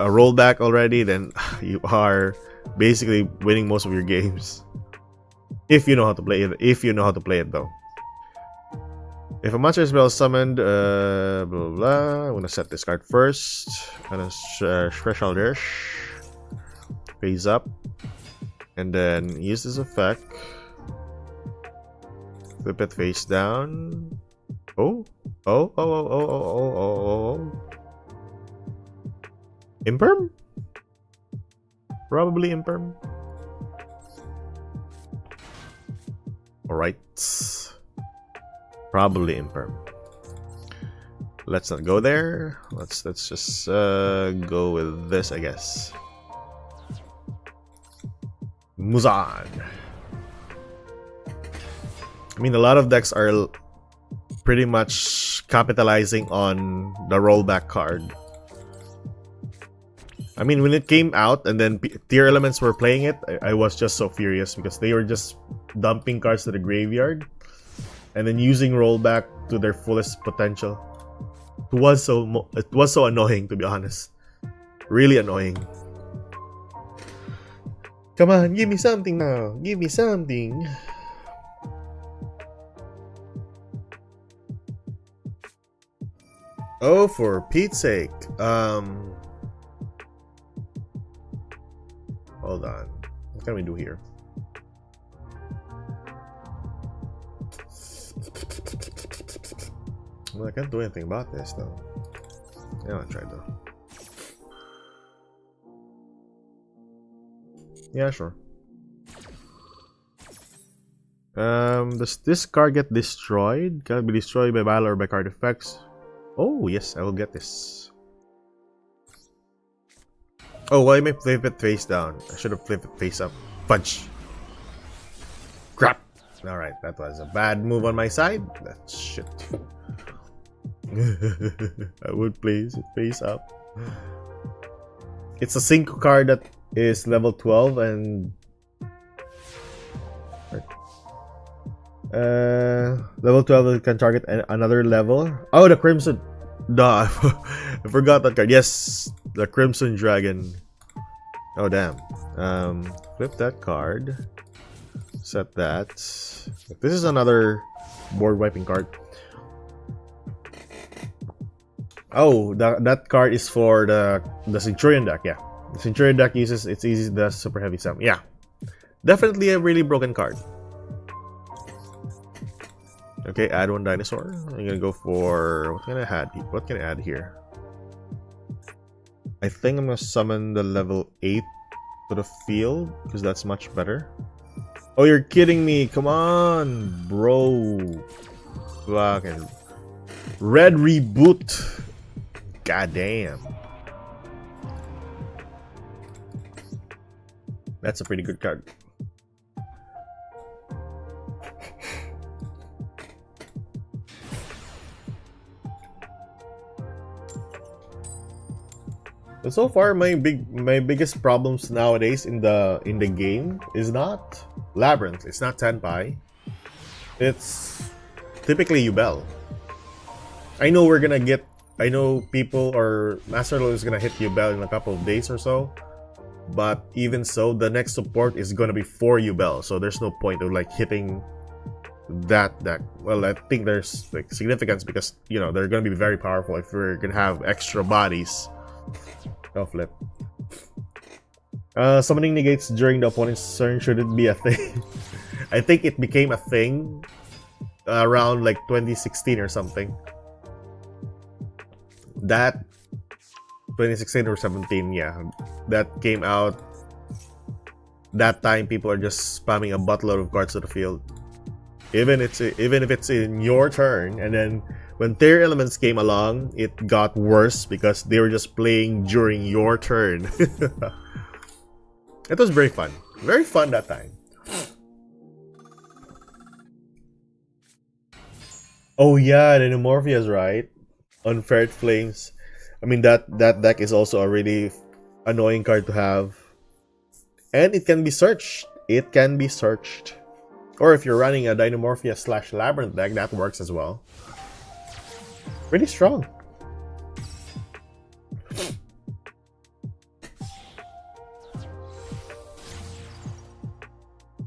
rollback already, then you are basically winning most of your games. If you know how to play it. If you know how to play it, though. If a monster is well summoned, blah, blah, blah. I'm gonna set this card first. I'm gonna special dish. Phase up. And then use this effect. Flip it face down. Oh. Imperm? Probably Imperm. Alright. Probably Imperm. Let's not go there. Let's just go with this, I guess. Muzan. I mean, a lot of decks are pretty much capitalizing on the rollback card. I mean, when it came out and then tier elements were playing it, I was just so furious because they were just dumping cards to the graveyard and then using rollback to their fullest potential. It was so annoying, to be honest. Really annoying. Come on, give me something now. Give me something. Oh, for Pete's sake. Hold on. What can we do here? Well, I can't do anything about this, though. Yeah, I'll try, though. Yeah, sure. Does this card get destroyed? Can it be destroyed by battle or by card effects? Oh, yes, I will get this. Oh, why am I flip it face down? I should have flipped it face up. Punch. Crap. Alright, that was a bad move on my side. That's shit. I would place it face up. It's a sync card that is level 12 and level 12 can target another level. Oh, the Crimson. Duh, I forgot that card. Yes, the Crimson Dragon. Oh damn. Flip that card. Set that. This is another board wiping card. Oh, that card is for the Centurion deck. Yeah, the Centurion deck uses it's easy the super heavy sum. Yeah, definitely a really broken card. Okay, add one dinosaur. I'm gonna go for what can I add? What can I add here? I think I'm gonna summon the level 8 to the field because that's much better. Oh, you're kidding me! Come on, bro! Fucking red reboot. God damn. That's a pretty good card. But so far, my biggest problems nowadays in the game is not Labyrinth. It's not Tenpai. It's typically Yubel. I know we're gonna get. I know people or Master Lo is gonna hit Yubel in a couple of days or so. But even so, the next support is gonna be for Yubel, so there's no point of like hitting that deck. Well, I think there's like significance because you know they're gonna be very powerful if we're gonna have extra bodies. Oh, flip. Summoning negates during the opponent's turn shouldn't be a thing. I think it became a thing around like 2016 or something. That 2016 or 17, yeah, that came out. That time, people are just spamming a buttload of cards to the field, even if it's in your turn. And then when Tear Elements came along, it got worse because they were just playing during your turn. It was very fun that time. Oh yeah, the Neumorphia's right. Unfair Flames. I mean that deck is also a really annoying card to have. And it can be searched. It can be searched. Or if you're running a Dynamorphia / Labyrinth deck, that works as well. Pretty strong.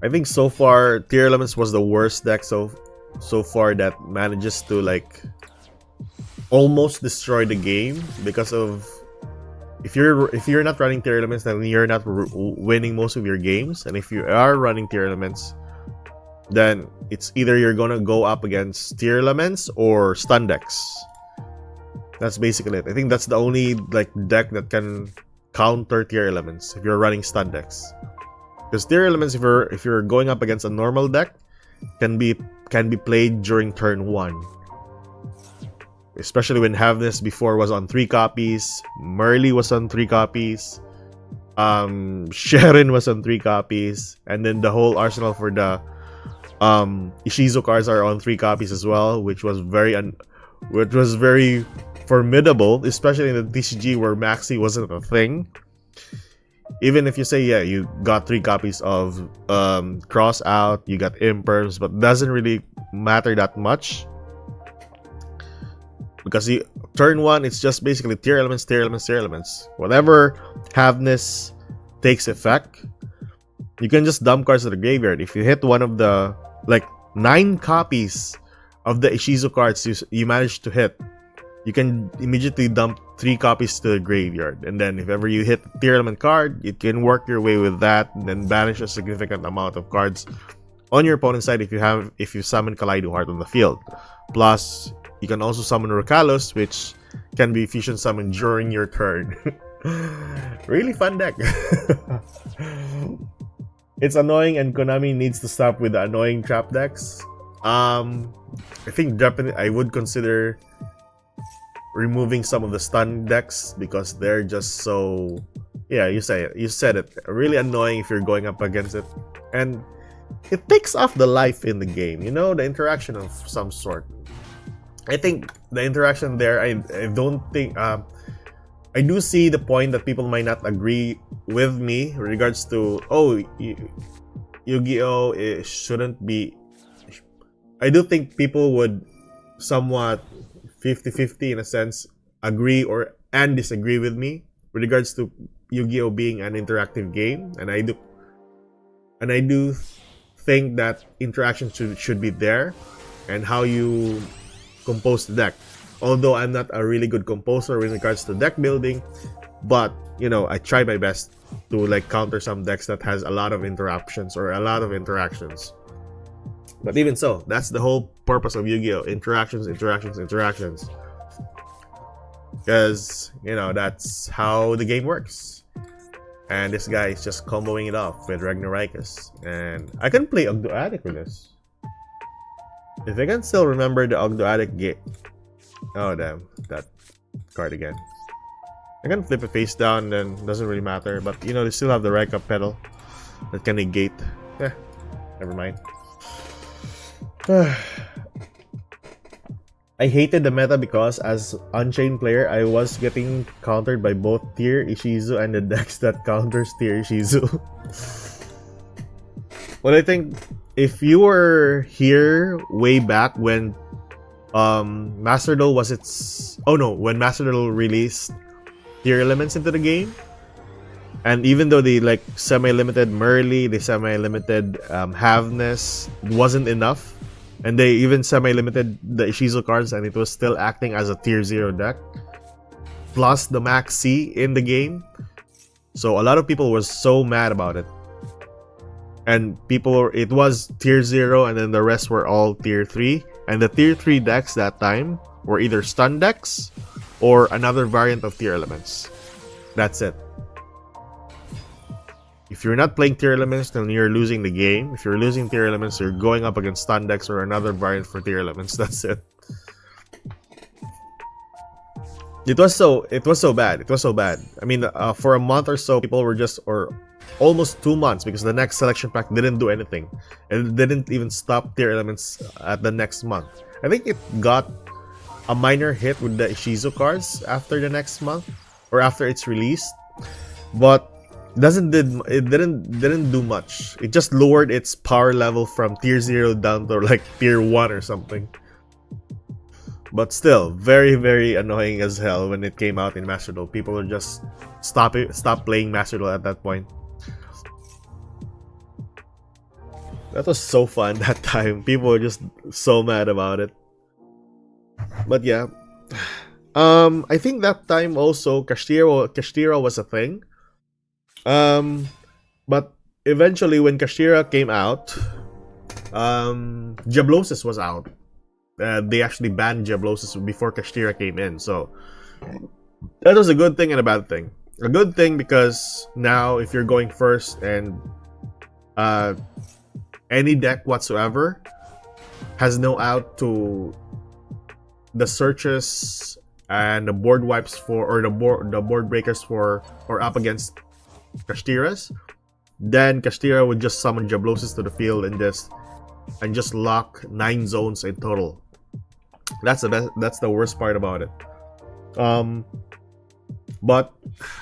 I think so far, Tear Elements was the worst deck so far that manages to like almost destroy the game because of if you're not running Tear Elements, then you're not winning most of your games, and if you are running Tear Elements, then it's either you're gonna go up against Tear Elements or stun decks. That's basically it. I think that's the only like deck that can counter Tear Elements if you're running stun decks. Because Tear Elements, if you're going up against a normal deck, can be played during turn 1. Especially when Havness before was on 3 copies, Merly was on 3 copies, Sharon was on 3 copies, and then the whole arsenal for the Ishizu cards are on 3 copies as well, which was very formidable, especially in the TCG where Maxi wasn't a thing. Even if you say, yeah, you got 3 copies of Cross Out, you got Imperms, but doesn't really matter that much. Because turn 1, it's just basically Tear Elements, Tear Elements, Tear Elements. Whatever Havness takes effect, you can just dump cards to the graveyard. If you hit one of the, like, 9 copies of the Ishizu cards you managed to hit, you can immediately dump 3 copies to the graveyard. And then if ever you hit a Tear Element card, you can work your way with that and then banish a significant amount of cards on your opponent's side if you summon Kaleido Heart on the field. Plus, you can also summon Rokalos, which can be fusion summoned during your turn. Really fun deck. It's annoying, and Konami needs to stop with the annoying trap decks. I think definitely I would consider removing some of the stun decks because they're just so, yeah, you said it, really annoying if you're going up against it, and it takes off the life in the game, you know, the interaction of some sort. I think the interaction there, I don't think I do see the point that people might not agree with me in regards to, oh, Yu-Gi-Oh! It shouldn't be. I do think people would somewhat 50-50 in a sense agree and disagree with me with regards to Yu-Gi-Oh! Being an interactive game, and I do think that interaction should be there, and how you compose the deck. Although I'm not a really good composer with regards to deck building, but you know, I try my best to like counter some decks that has a lot of interruptions or a lot of interactions. But even so, that's the whole purpose of Yu-Gi-Oh! Interactions, interactions, interactions. Because, you know, that's how the game works. And this guy is just comboing it off with Ragnarikis. And I can play Ogdo Attic with this. If I can still remember the Ogdo Attic game. Oh damn, that card again. I can flip it face down, then doesn't really matter. But you know, they still have the Rika pedal that can negate. Yeah, never mind. I hated the meta because as Unchained player, I was getting countered by both Tier Ishizu and the decks that counters Tier Ishizu. Well, I think if you were here way back when Master Duel was its... Oh no, when Master Duel released Tier Elements into the game, and even though they like semi-limited Merly, they semi-limited Havness, wasn't enough. And they even semi-limited the Ishizu cards and it was still acting as a tier 0 deck. Plus the max C in the game. So a lot of people were so mad about it. And it was tier 0 and then the rest were all tier 3. And the tier 3 decks that time were either stun decks or another variant of tier elements. That's it. If you're not playing tier elements, then you're losing the game. If you're losing tier elements, you're going up against stun decks or another variant for tier elements. That's it. It was so bad. It was so bad. I mean, for a month or so, people were just, or almost 2 months, because the next selection pack didn't do anything. It didn't even stop tier elements at the next month. I think it got a minor hit with the Ishizu cards after the next month, or after it's released, but it didn't do much. It just lowered its power level from tier 0 down to like tier 1 or something. But still, very, very annoying as hell when it came out in Master Duel. People were just stop playing Master Duel at that point. That was so fun that time. People were just so mad about it. But yeah. I think that time also Kashtira was a thing. But eventually when Kashtira came out, Diablosis was out. They actually banned Diablosis before Kashtira came in, so that was a good thing and a bad thing. A good thing because now if you're going first and any deck whatsoever has no out to the searches and the board wipes for, or the board breakers for, or up against Kashtiras, then Kashtira would just summon Diablosis to the field and just lock 9 zones in total. That's the worst part about it. But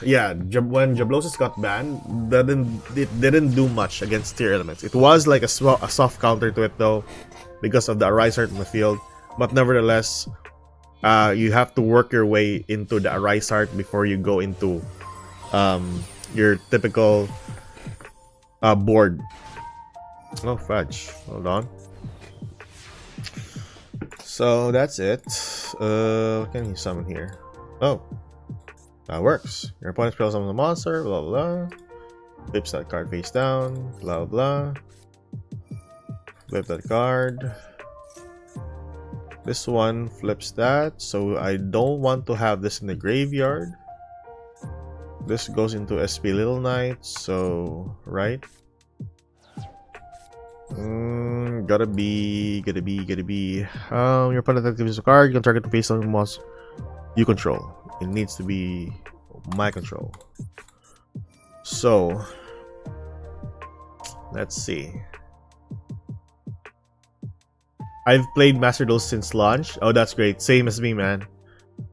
yeah, when Diablosis got banned, it didn't do much against tier elements. It was like a soft counter to it though, because of the Arise Art in the field. But nevertheless, you have to work your way into the Arise Art before you go into your typical board. Oh fudge! Hold on. So that's it. What can you summon here? Oh, that works. Your opponent spells summons a monster. Blah blah. Flips that card face down. Blah blah. Flip that card. This one flips that. So I don't want to have this in the graveyard. This goes into SP Little Knight, so right. Gotta be. Your opponent activates a card. You can target the face on the monster you control. It needs to be my control. So let's see. I've played Master Duel since launch. Oh, that's great. Same as me, man.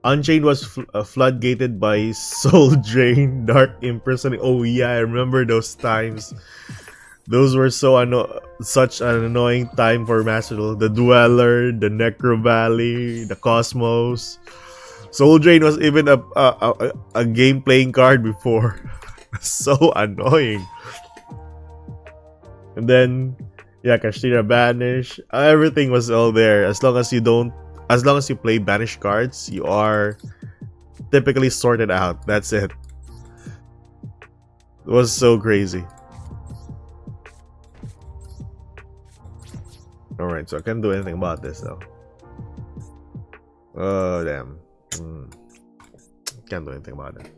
Unchained was floodgated by Soul Drain, Dark Imprisoning. Oh yeah, I remember those times. Those were such an annoying time for Master Duel. The Dweller, the Necro Valley, the Cosmos. Soul Drain was even a game playing card before. So annoying. And then yeah, Kashtira Banish. Everything was all there. As long as you play banished cards, you are typically sorted out. That's it. It was so crazy. Alright, so I can't do anything about this though. Oh, damn. Can't do anything about it.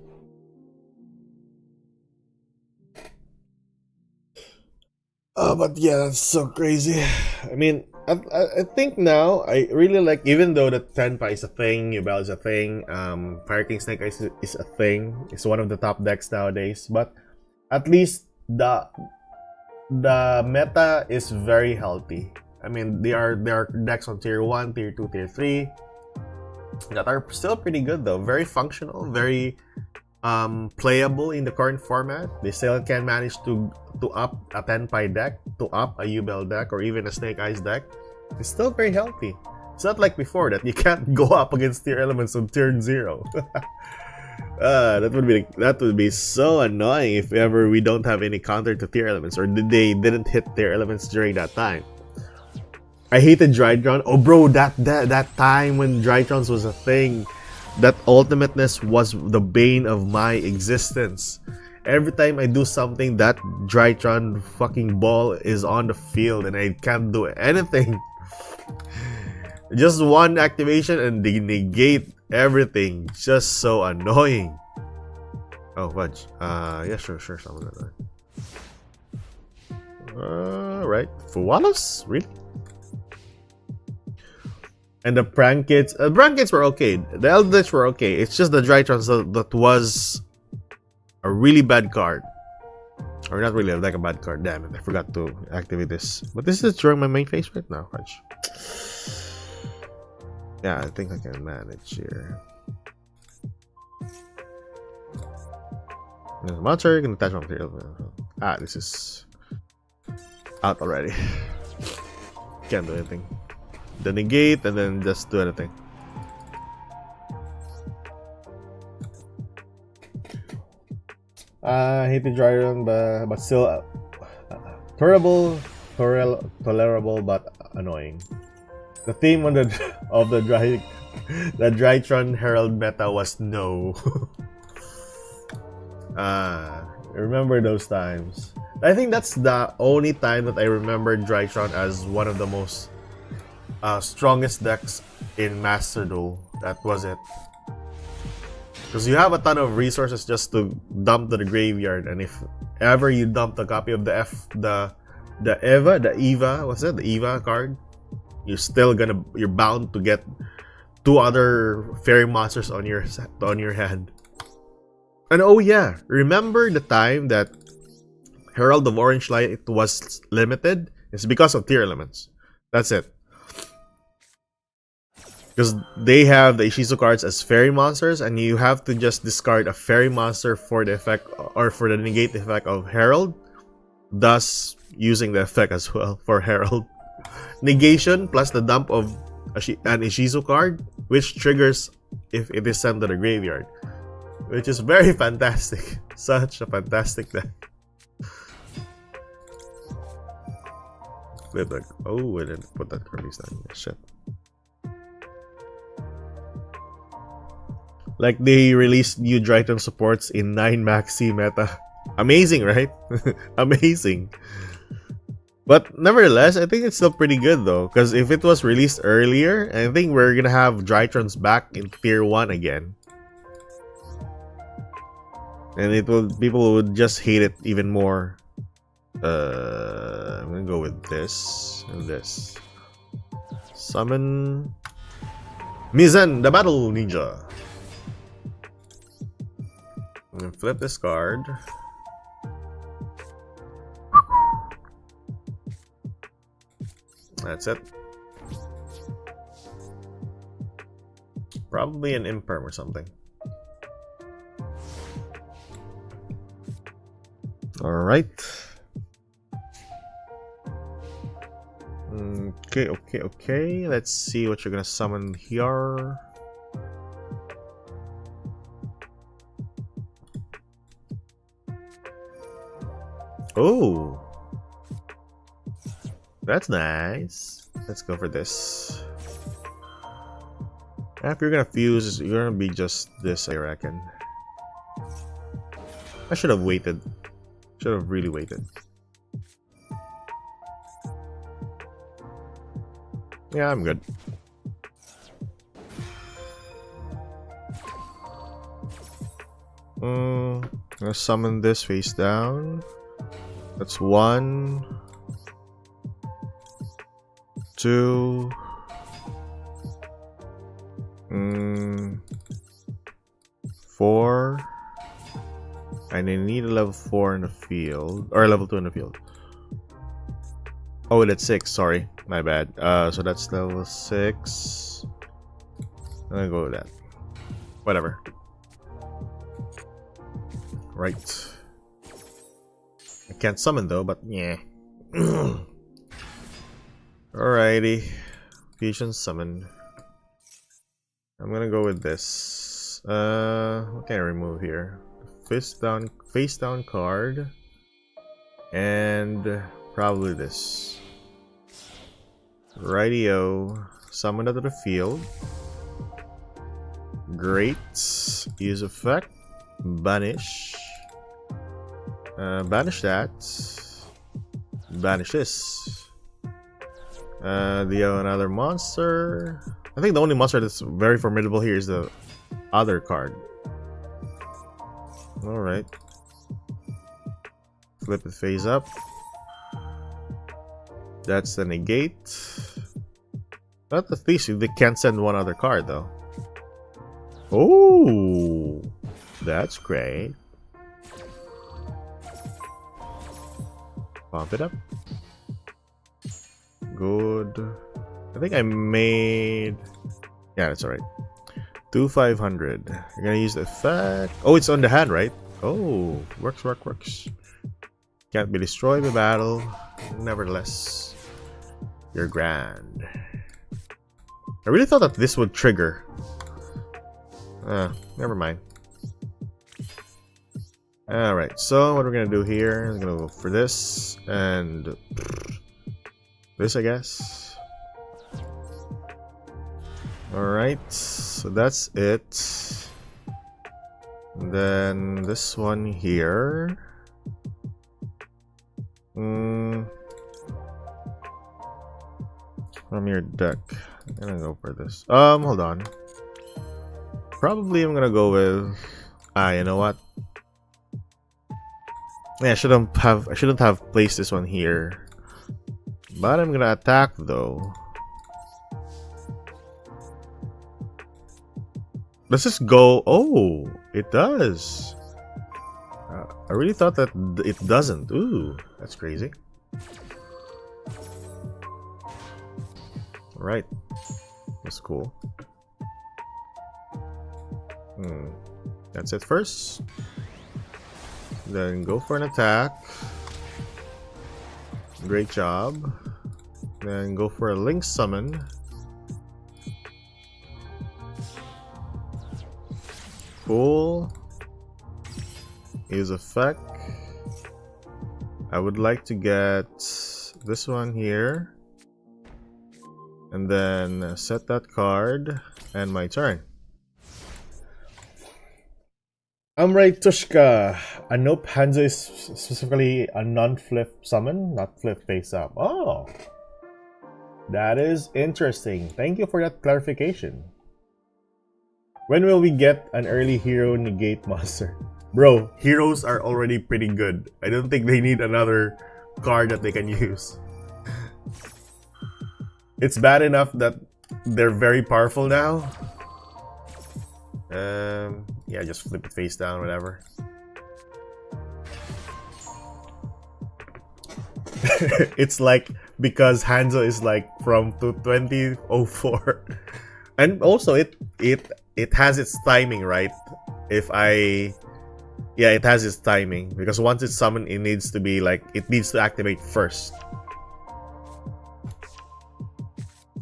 Oh, but yeah, that's so crazy. I mean, I think now I really like, even though the Tenpa is a thing, Yubel is a thing, Fire King Snake Eyes is a thing. It's one of the top decks nowadays. But at least the meta is very healthy. I mean, there are decks on tier 1, tier 2, tier 3 that are still pretty good though. Very functional, very playable in the current format. They still can manage to up a Tenpai deck, to up a Yubel deck, or even a Snake Eyes deck. It's still very healthy. It's not like before that you can't go up against tier elements on turn 0. That would be so annoying if ever we don't have any counter to tier elements, or they didn't hit tier elements during that time. I hated DRYTRON. Oh bro, that time when DRYTRONs was a thing, that ultimateness was the bane of my existence. Every time I do something, that DRYTRON fucking ball is on the field and I can't do anything. Just one activation and they negate everything. Just so annoying. Oh, fudge. Yeah, sure, something like that. Right. For Wallace? Really? And the prank kits were okay. The Eldritch were okay. It's just the DRYTRONs that was a really bad card. Or not really like a bad card. Damn it, I forgot to activate this. But this is during my main phase right now. Fudge. Yeah, I think I can manage here. Monster, you can attach material. Ah, this is out already. Can't do anything. The negate and then just do anything. I hate the DRYTRON, but still tolerable but annoying. The theme on the DRYTRON Herald meta was no. Remember those times. I think that's the only time that I remember DRYTRON as one of the most strongest decks in Master Duel. That was it. Because you have a ton of resources just to dump to the graveyard, and if ever you dump a copy of the EVA card, you're bound to get 2 other fairy monsters on your hand. And oh yeah, remember the time that Herald of Orange Light was limited? It's because of tier elements. That's it. Because they have the Ishizu cards as fairy monsters, and you have to just discard a fairy monster for the effect or for the negate effect of Herald, thus using the effect as well for Herald. Negation plus the dump of an Ishizu card, which triggers if it is sent to the graveyard, which is very fantastic. Such a fantastic deck. Flip deck. Oh, I didn't put that release down. Shit. Like they released new DRYTRON supports in 9 maxi meta. Amazing, right? Amazing. But nevertheless, I think it's still pretty good though. Because if it was released earlier, I think we're gonna have DRYTRONs back in tier 1 again. And people would just hate it even more. I'm gonna go with this and this. Summon Mizen, the Battle Ninja. I'm gonna flip this card. That's it. Probably an imperm or something. Alright. Okay. Let's see what you're gonna summon here. Oh, that's nice. Let's go for this. If you're gonna fuse, you're gonna be just this, I reckon. I should have waited. Should have really waited. Yeah, I'm good. Gonna summon this face down. That's 1, 2, 4, and I need a level 4 in the field, or a level 2 in the field. Oh, that's 6. Sorry, my bad. So that's level 6. I'm gonna go with that. Whatever. Right. I can't summon though, but yeah. Alrighty. Fusion summon. I'm gonna go with this. What can I remove here? Face down card. And probably this. Rightio. Summon out of the field. Great. Use effect. Banish. Banish that. Banish this. Do you have another monster? I think the only monster that's very formidable here is the other card. Alright. Flip it face up. That's the negate. But at least they can't send one other card though. Oh, that's great. Pump it up. Good. I think I made... Yeah, that's alright. 500. You're gonna use the effect. Oh, it's on the hand, right? Oh, works. Can't be destroyed by battle. Nevertheless, you're grand. I really thought that this would trigger. Never mind. Alright, so what we're gonna do here is gonna go for this and this, I guess. Alright, so that's it. And then this one here. From your deck. I'm gonna go for this. Hold on. Probably I'm gonna go with... you know what? Yeah, I shouldn't have placed this one here. But I'm gonna attack though. Let's just go... Oh, it does. I really thought that it doesn't. Ooh, that's crazy. Alright. That's cool. That's it first. Then go for an attack. Great job. Then go for a link summon. Cool. Use effect. I would like to get this one here. And then set that card. And my turn. I'm right, Tushka. A nope, Hanzo is specifically a non-flip summon, not flip face up. Oh, that is interesting. Thank you for that clarification. When will we get an early hero negate monster? Bro, heroes are already pretty good. I don't think they need another card that they can use. It's bad enough that they're very powerful now. Yeah, just flip it face down, whatever. It's like because Hanzo is like from 2004, and also it has its timing, right? Yeah, it has its timing because once it's summoned, it needs to be like it needs to activate first.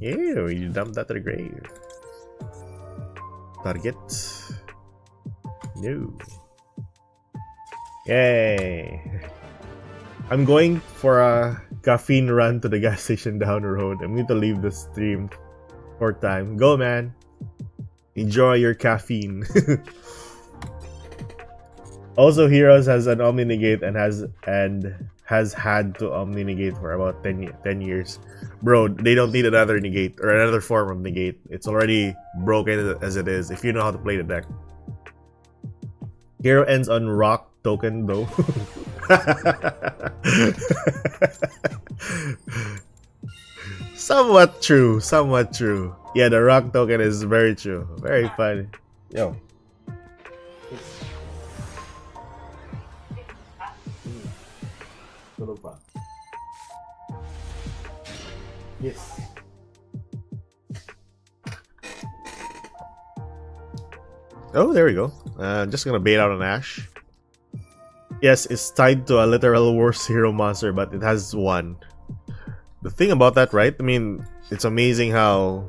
Yeah, you dump that to the grave. Target. No. Yay. I'm going for a caffeine run to the gas station down the road. I'm going to leave the stream for time. Go, man. Enjoy your caffeine. Also, Heroes has an Omni Negate and has had to Omni Negate for about 10 years. Bro, they don't need another negate or another form of negate. It's already broken as it is if you know how to play the deck. Hero ends on rock token though. Somewhat true, somewhat true. Yeah, the rock token is very true. Very funny. Yo. Yes. Oh, there we go. Just gonna bait out an Ash. Yes, it's tied to a literal worst hero monster, but it has one. The thing about that, right? I mean, it's amazing how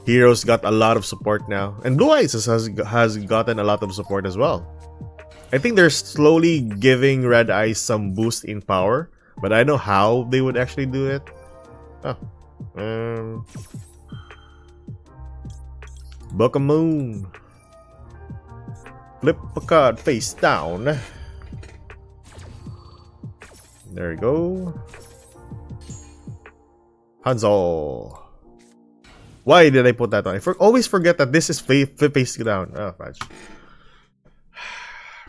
Heroes got a lot of support now. And Blue Eyes has gotten a lot of support as well. I think they're slowly giving Red Eyes some boost in power, but I know how they would actually do it. Oh. Book of Moon. Flip a card face down. There we go. Hanzo. Why did I put that on? I always forget that this is flip face down. Oh, fudge.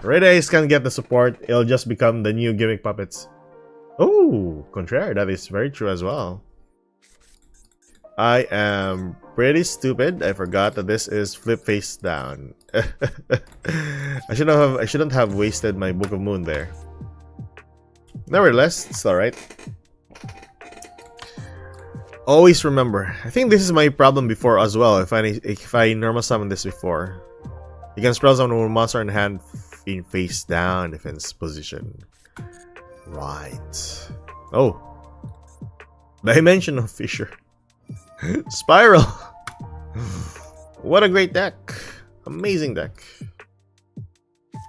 Red Eyes can get the support. It'll just become the new gimmick puppets. Oh, contrary. That is very true as well. I am pretty stupid. I forgot that this is flip face down. I shouldn't have wasted my Book of Moon there. Nevertheless, it's alright. Always remember. I think this is my problem before as well. If I normal summon this before, you can spell summon one monster in hand in face down defense position. Right. Oh, Dimensional Fissure. Spiral. What a great deck. Amazing deck.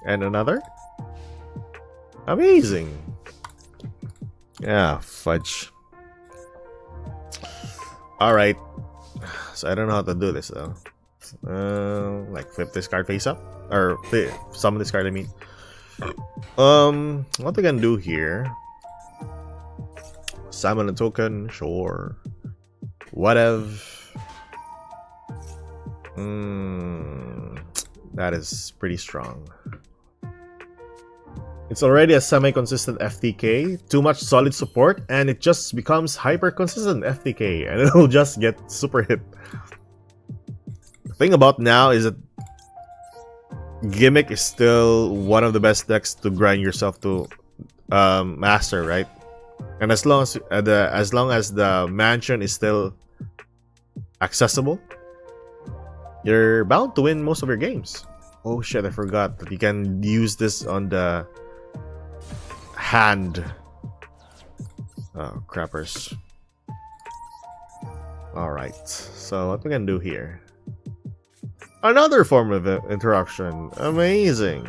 And another. Amazing. Yeah, fudge. Alright. So I don't know how to do this though. Like flip this card face up. Or summon this card, I mean. What we can do here. Summon a token, sure. Whatever. That is pretty strong. It's already a semi-consistent FTK, too much solid support, and it just becomes hyper-consistent FTK, and it'll just get super hit. The thing about now is that Gimmick is still one of the best decks to grind yourself to master, right? And as long as the mansion is still accessible, you're bound to win most of your games. Oh shit, I forgot that you can use this on the hand. Oh, crappers. Alright, so what we can do here? Another form of interaction. Amazing.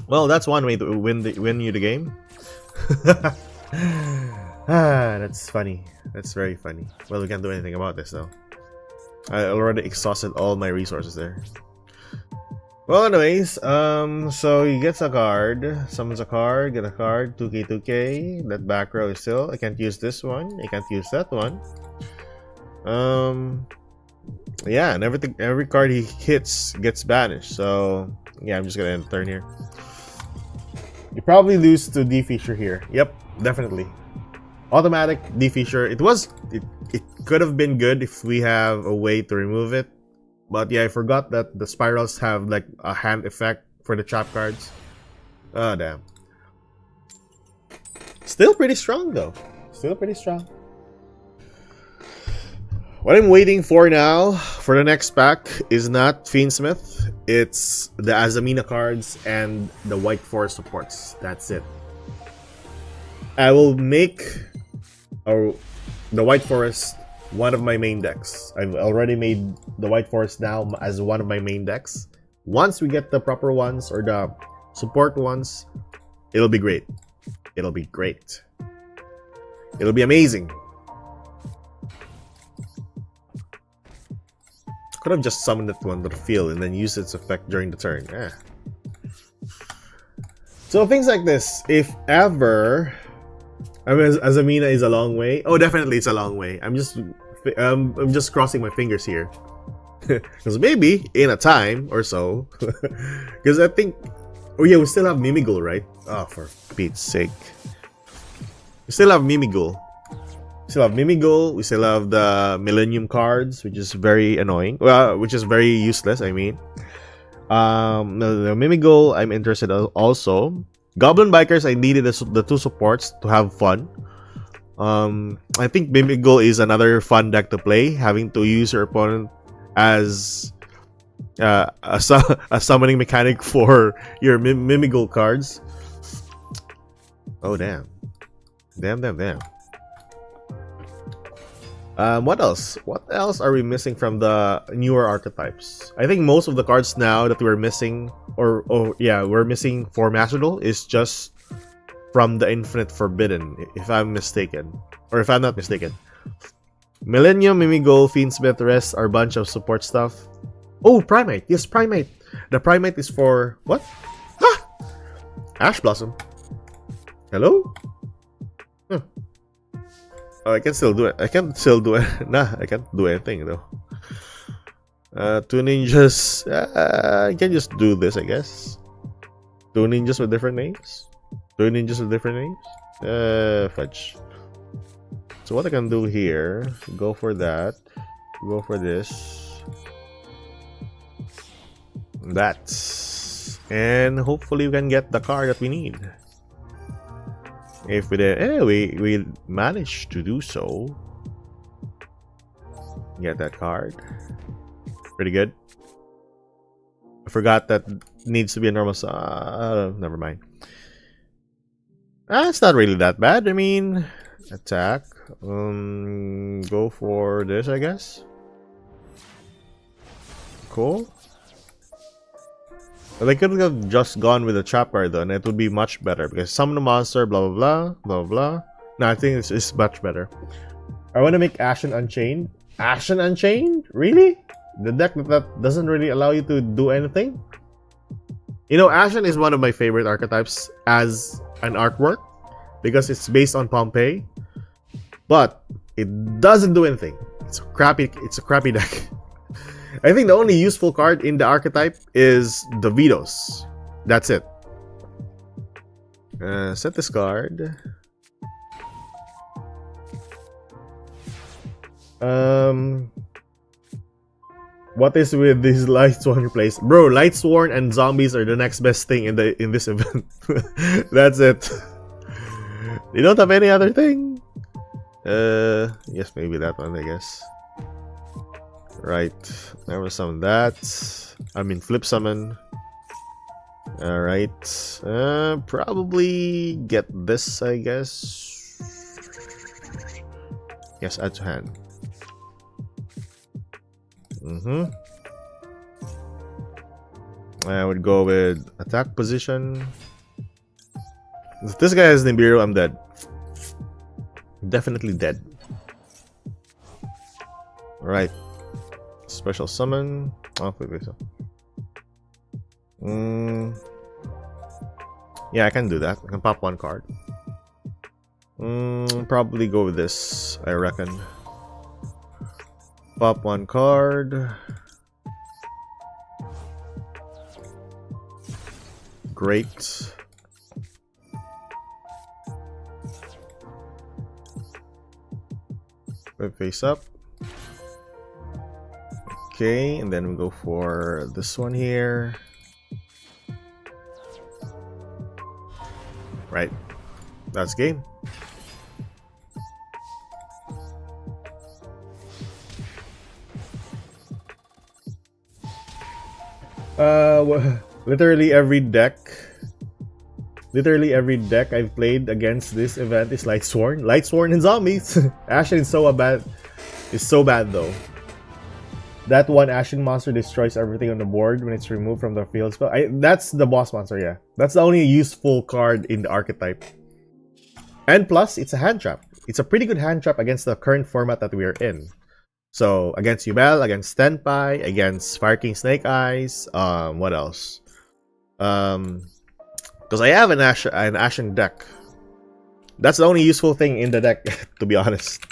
Well, that's one way to win you the game. That's funny. That's very funny. Well, we can't do anything about this though. I already exhausted all my resources there. Well, anyways, so he gets a card, summons a card, get a card, 2k, 2k. That back row is still. I can't use this one. I can't use that one. Yeah, and every card he hits gets banished. So yeah, I'm just gonna end the turn here. You probably lose to D-Feature here. Yep, definitely. Automatic D-Feature. It could have been good if we have a way to remove it. But yeah, I forgot that the spirals have like a hand effect for the trap cards. Oh, damn. Still pretty strong though. Still pretty strong. What I'm waiting for now for the next pack is not Fiendsmith. It's the Azamina cards and the White Forest supports. That's it. I will make the White Forest one of my main decks. I've already made the White Forest now as one of my main decks. Once we get the proper ones or the support ones, it'll be great. It'll be great. It'll be amazing. Could have just summoned it to the field and then used its effect during the turn. So things like this, if ever, I mean, Azamina is a long way. Oh, definitely it's a long way. I'm just crossing my fingers here. Because maybe in a time or so. Because I think, oh yeah, we still have Mimigul, right? Oh, for Pete's sake. We still have Mimigul. We still have Mimigul. We still have the Millennium cards, which is very annoying. Well, which is very useless, I mean. The Mimigul, I'm interested also. Goblin Bikers, I needed the two supports to have fun. I think Mimigul is another fun deck to play, having to use your opponent as a summoning mechanic for your Mimigul cards. Oh, damn. Damn. What else? What else are we missing from the newer archetypes? I think most of the cards now that we're missing, we're missing for Master Duel is just from the Infinite Forbidden, if I'm mistaken. Or if I'm not mistaken. Millennium, Mimigul, Fiendsmith, rest are a bunch of support stuff. Oh, Primate! Yes, Primate! The Primate is for... what? Ah! Ash Blossom. Hello? Oh, I can still do it. I can still do it. Nah, I can't do anything though. Two ninjas. I can just do this, I guess. Two ninjas with different names. Two ninjas with different names. Fudge. So what I can do here? Go for that. Go for this. That. And hopefully we can get the card that we need. If we did, we managed to do so. Get that card. Pretty good. I forgot that needs to be a normal. Never mind. It's not really that bad. I mean, attack. Go for this, I guess. Cool. But they could have just gone with the trapper though, and it would be much better because summon a monster, blah blah blah, blah blah. No, I think it's much better. I want to make Ashen Unchained. Ashen Unchained? Really? The deck that doesn't really allow you to do anything? You know, Ashen is one of my favorite archetypes as an artwork because it's based on Pompeii, but it doesn't do anything. It's a crappy deck. I think the only useful card in the archetype is the Vetoes. That's it. Set this card. What is with these Lightsworn replaced? Bro, Lightsworn and zombies are the next best thing in this event. That's it. They don't have any other thing. Yes, maybe that one, I guess. Right, never summon that. I mean, flip summon. Alright, probably get this, I guess. Yes, add to hand. I would go with attack position. If this guy has Nibiru, I'm dead. Definitely dead. Alright. Special summon. Oh, wait. Yeah, I can do that. I can pop one card. Probably go with this, I reckon. Pop one card. Great. Face up. Okay, and then we go for this one here. Right. That's game. Literally every deck I've played against this event is Lightsworn and zombies. Ashen is so bad. It's so bad though. That one Ashen monster destroys everything on the board when it's removed from the field spell. That's the boss monster, yeah. That's the only useful card in the archetype. And plus, it's a hand trap. It's a pretty good hand trap against the current format that we are in. So against Yubel, against Tenpai, against Fire King Snake Eyes, what else? Because I have an Ashen deck. That's the only useful thing in the deck, to be honest.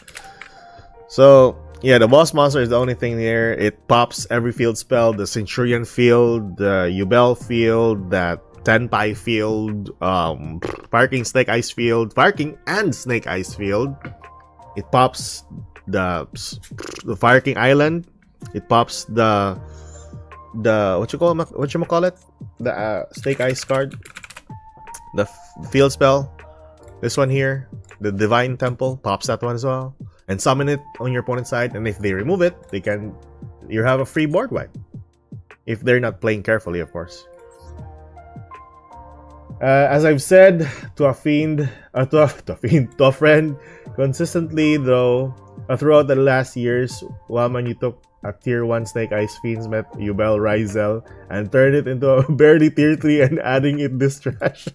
So yeah, the boss monster is the only thing here. It pops every field spell: the Centurion field, the Yubel field, that Tenpai field, Fire King Snake Eyes field, Fire King and Snake Eyes field. It pops the Fire King Island. It pops the what you call it? The Snake Eyes card. The field spell. This one here, the Divine Temple, pops that one as well. And summon it on your opponent's side. And if they remove it, you have a free board wipe. If they're not playing carefully, of course. As I've said to a fiend, to a friend, consistently though, throughout the last years, Waman, you took a tier 1 Snake Eyes Fiends, met Yubel Ryzel, and turned it into a barely tier 3 and adding it this trash.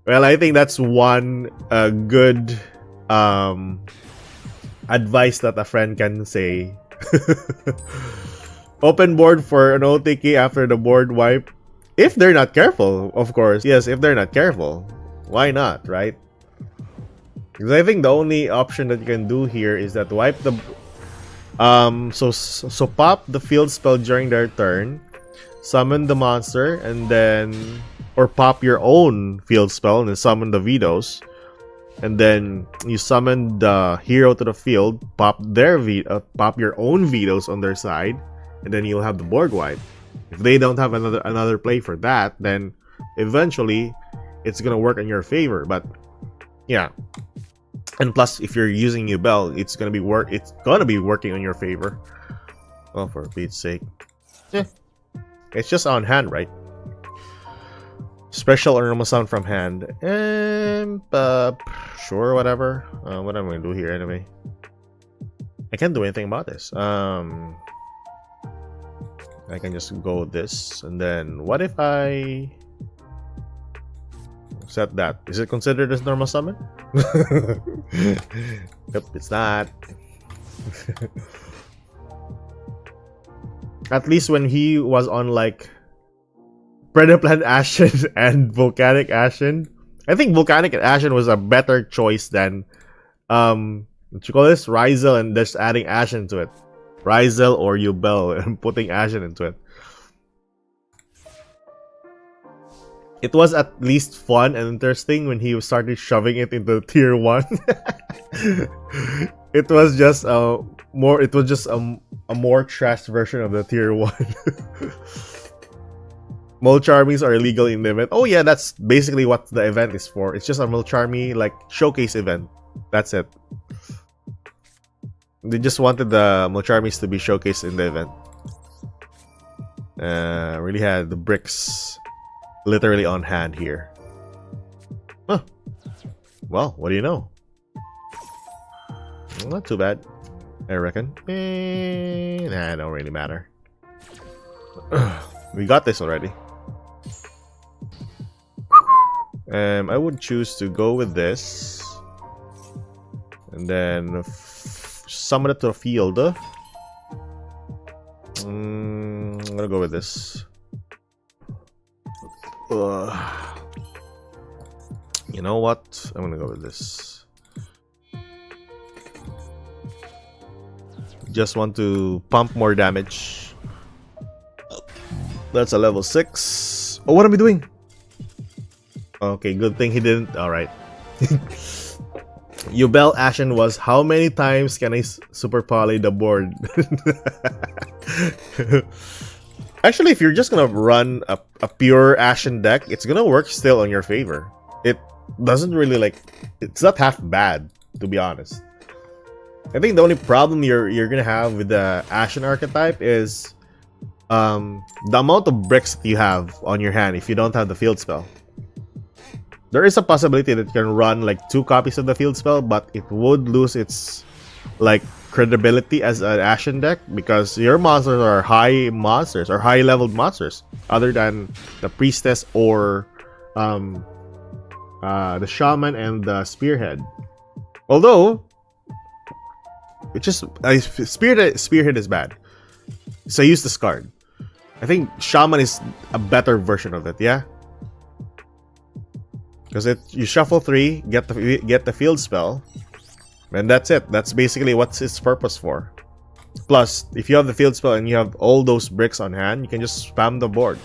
Well, I think that's one good advice that a friend can say. Open board for an OTK after the board wipe. If they're not careful, of course. Yes, if they're not careful. Why not, right? Because I think the only option that you can do here is that wipe the... So pop the field spell during their turn. Summon the monster and then... Or pop your own field spell and then summon the Vetoes. And then you summon the hero to the field. Pop your own Vetoes on their side. And then you'll have the board wipe. If they don't have another play for that, then eventually it's gonna work in your favor. But yeah, and plus if you're using Yubel, it's gonna be working on your favor. Well, for Pete's sake, yeah, it's just on hand, right? Special or normal sound from hand, and sure, whatever. What am I gonna do here anyway? I can't do anything about this. I can just go this, and then what if I set that? Is it considered as normal summon? Yep, it's not. At least when he was on like Predaplant Ashen and Volcanic Ashen, I think Volcanic Ashen was a better choice than what you call this? Ryzel, and just adding Ashen to it. Ryzel or Yubel and putting Ashen into it. It was at least fun and interesting when he started shoving it into tier 1. It was just a more trash version of the tier 1. Molcharmies are illegal in the event. Oh yeah, that's basically what the event is for. It's just a Molcharmy like showcase event. That's it. They just wanted the Molcharmies to be showcased in the event. Really had the bricks literally on hand here. Huh. Well, what do you know? Not too bad, I reckon. Nah, it don't really matter. We got this already. I would choose to go with this. And then summon it to a field. I'm gonna go with this. You know what? I'm gonna go with this. Just want to pump more damage. That's a level 6. Oh, what am I doing? Okay, good thing he didn't. Alright. Yubel Ashen was how many times can I super poly the board? Actually, if you're just gonna run a pure Ashen deck, it's gonna work still on your favor. It doesn't really like... It's not half bad, to be honest. I think the only problem you're gonna have with the Ashen archetype is the amount of bricks that you have on your hand if you don't have the field spell. There is a possibility that you can run like 2 copies of the field spell, but it would lose its like credibility as an Ashen deck because your monsters are high monsters or high leveled monsters, other than the priestess or the shaman and the spearhead. Although, it's just spearhead is bad, so I use this card. I think shaman is a better version of it. Yeah, because you shuffle 3, get the field spell, and that's it. That's basically what's its purpose for. Plus, if you have the field spell and you have all those bricks on hand, you can just spam the board.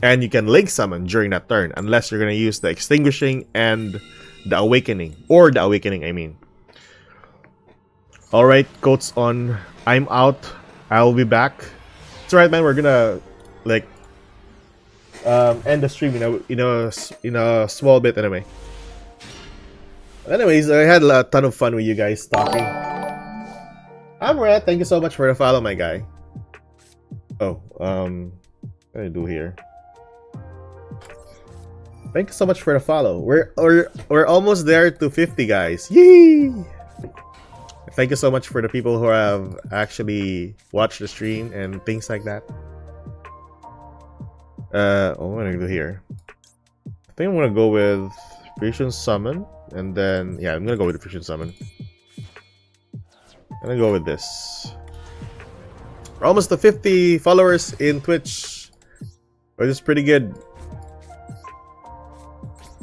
And you can link summon during that turn, unless you're going to use the extinguishing and the awakening. Or the awakening, I mean. Alright, quotes on I'm out. I'll be back. It's alright, man. We're going to, like, end the stream in a small bit anyway. Anyways, I had a ton of fun with you guys talking. I'm Red. Thank you so much for the follow, my guy. Oh, what do I do here? Thank you so much for the follow. We're almost there to 50, guys. Yee! Thank you so much for the people who have actually watched the stream and things like that. What am I gonna do here? I think I'm gonna go with Fusion Summon, and then yeah, I'm gonna go with the Fusion Summon. I'm gonna go with this. We're almost to 50 followers in Twitch, which is pretty good.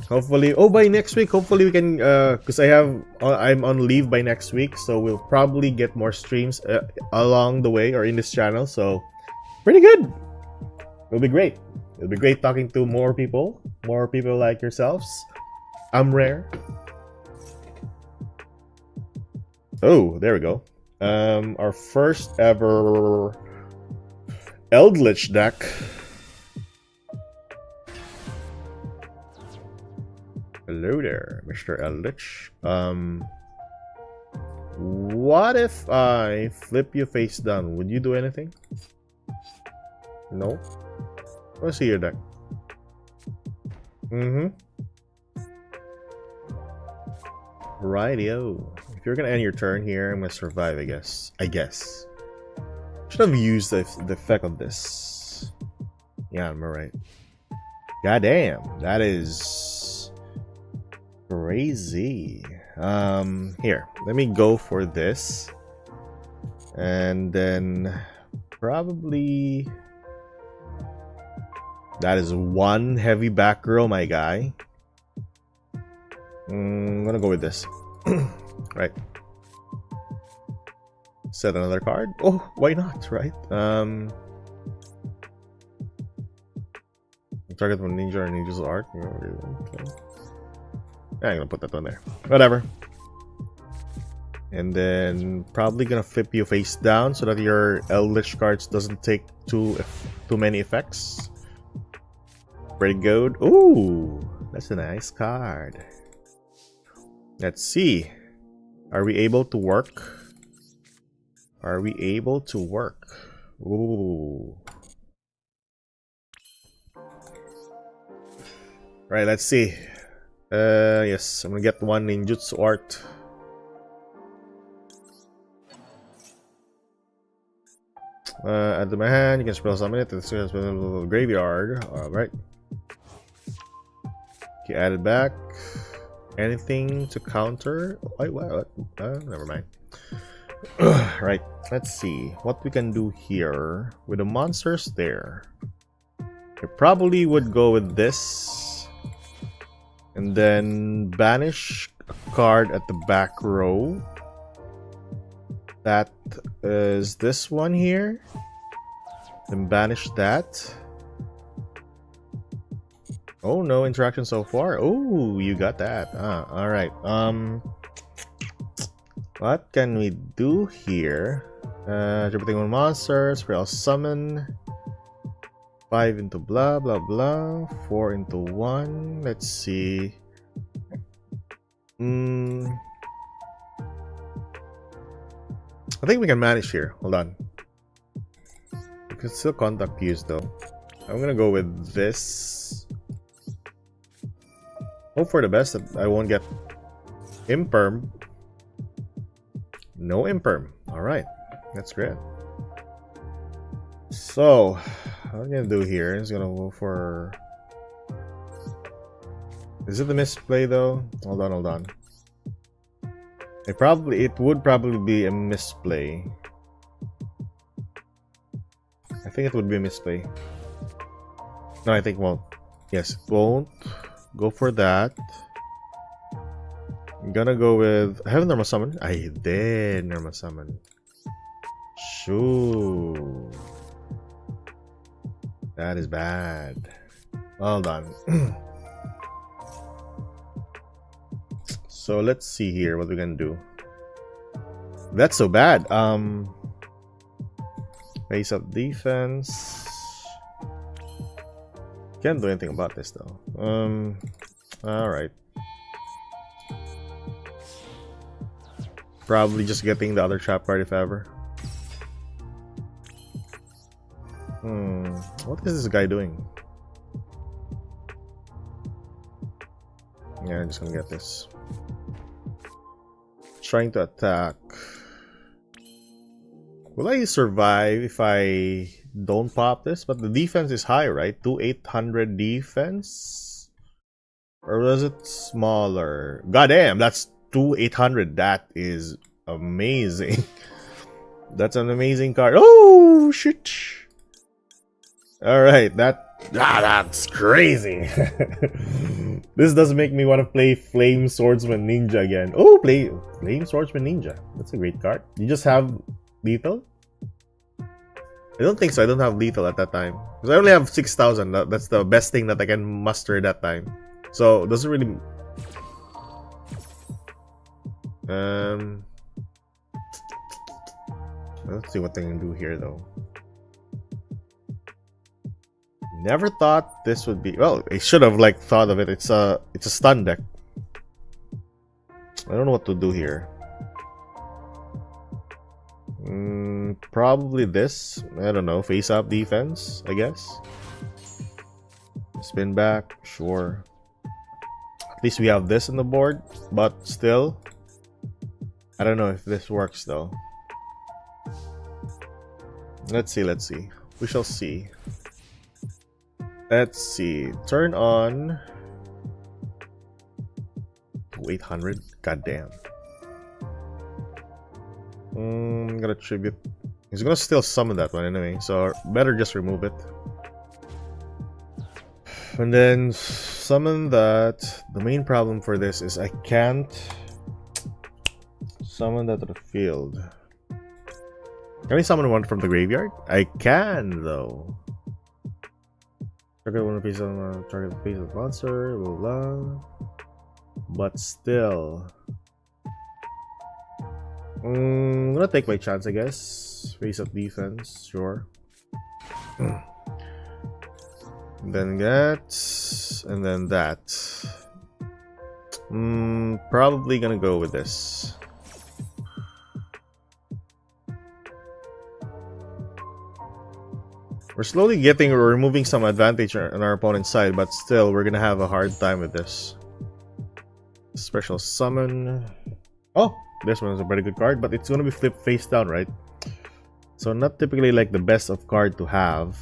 Hopefully, oh, by next week, hopefully we can, because I'm on leave by next week, so we'll probably get more streams along the way or in this channel. So, pretty good. It'll be great. It'll be great talking to more people like yourselves. I'm rare. Oh, there we go. Our first ever Eldritch deck. Hello there, Mr. Eldritch. What if I flip you face down? Would you do anything? No? Let's see your deck. Rightio. If you're gonna end your turn here, I'm gonna survive, I guess. Should have used the effect of this. Yeah, I'm right. Goddamn, that is crazy. Here, let me go for this. And then probably that is one heavy back row, my guy. I'm gonna go with this. Right. Set another card. Oh, why not, right? Target one ninja or ninja's art. Okay. Yeah, I'm gonna put that one there. Whatever. And then probably gonna flip you face down so that your Eldritch cards doesn't take too many effects. Pretty good. Ooh, that's a nice card. Let's see. Are we able to work? Are we able to work? Ooh. Right, let's see. Yes, I'm gonna get one ninjutsu art. Add to my hand, you can spell summon it to the graveyard. Alright. Okay, add it back. Anything to counter? Wait, what? Never mind. Right, let's see what we can do here with the monsters there. I probably would go with this and then banish a card at the back row. That is this one here. Then banish that. Oh, no interaction so far. Oh, you got that. All right. What can we do here? Interpreting one monster, spell summon. 5 into blah blah blah. 4 into 1. Let's see. I think we can manage here. Hold on. We can still contact use though. I'm gonna go with this. Hope for the best that I won't get imperm. No imperm. Alright. That's great. So, what I'm gonna do here is gonna go for Is it the misplay though? Hold on, hold on. It would probably be a misplay. I think it would be a misplay. No, I think it won't. Yes, it won't. Go for that. I'm gonna go with... I have a normal summon. I did normal summon. Shoo. That is bad. Well done. So let's see here what we're gonna do. That's so bad. Face up defense. Can't do anything about this though. Alright. Probably just getting the other trap card if ever. What is this guy doing? Yeah, I'm just gonna get this. Trying to attack. Will I survive if I don't pop this? But the defense is high, right? 800 defense? Or was it smaller? Goddamn, that's 800. That is amazing. That's an amazing card. Oh shit! All right, that's crazy. This does make me want to play Flame Swordsman Ninja again. Oh, play Flame Swordsman Ninja. That's a great card. You just have lethal? I don't think so. I don't have lethal at that time. Because I only have 6,000. That's the best thing that I can muster that time. So, it doesn't really... Let's see what I can do here, though. Never thought this would be... Well, I should have, like, thought of it. It's a stun deck. I don't know what to do here. Probably this. I don't know. Face up defense, I guess. Spin back. Sure. At least we have this on the board. But still, I don't know if this works, though. Let's see. Let's see. We shall see. Let's see. Turn on 800. Goddamn. I'm gonna tribute. He's gonna still summon that one anyway, so better just remove it. And then summon that. The main problem for this is I can't summon that to the field. Can I summon one from the graveyard? I can though. Target one piece on target the face of the monster, blah blah. But still. I'm gonna take my chance, I guess. Face up defense, sure. Then that, and then that. Probably gonna go with this. We're slowly removing some advantage on our opponent's side, but still, we're gonna have a hard time with this. Special summon. Oh! This one is a very good card, but it's going to be flipped face down, right? So not typically like the best of card to have.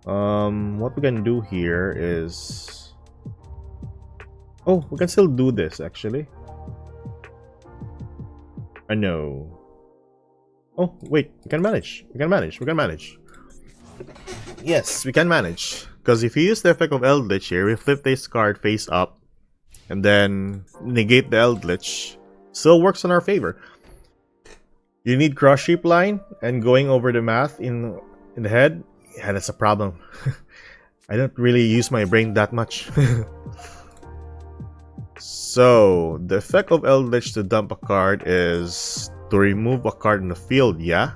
What we can do here is... Oh, we can still do this, actually. I know. Oh, wait. We can manage. We can manage. We can manage. Yes, we can manage. Because if you use the effect of Eldritch here, we flip this card face up. And then negate the Eldritch. Still works in our favor. You need cross sheep line and going over the math in the head. Yeah, that's a problem. I don't really use my brain that much. So the effect of Eldritch to dump a card is to remove a card in the field. Yeah.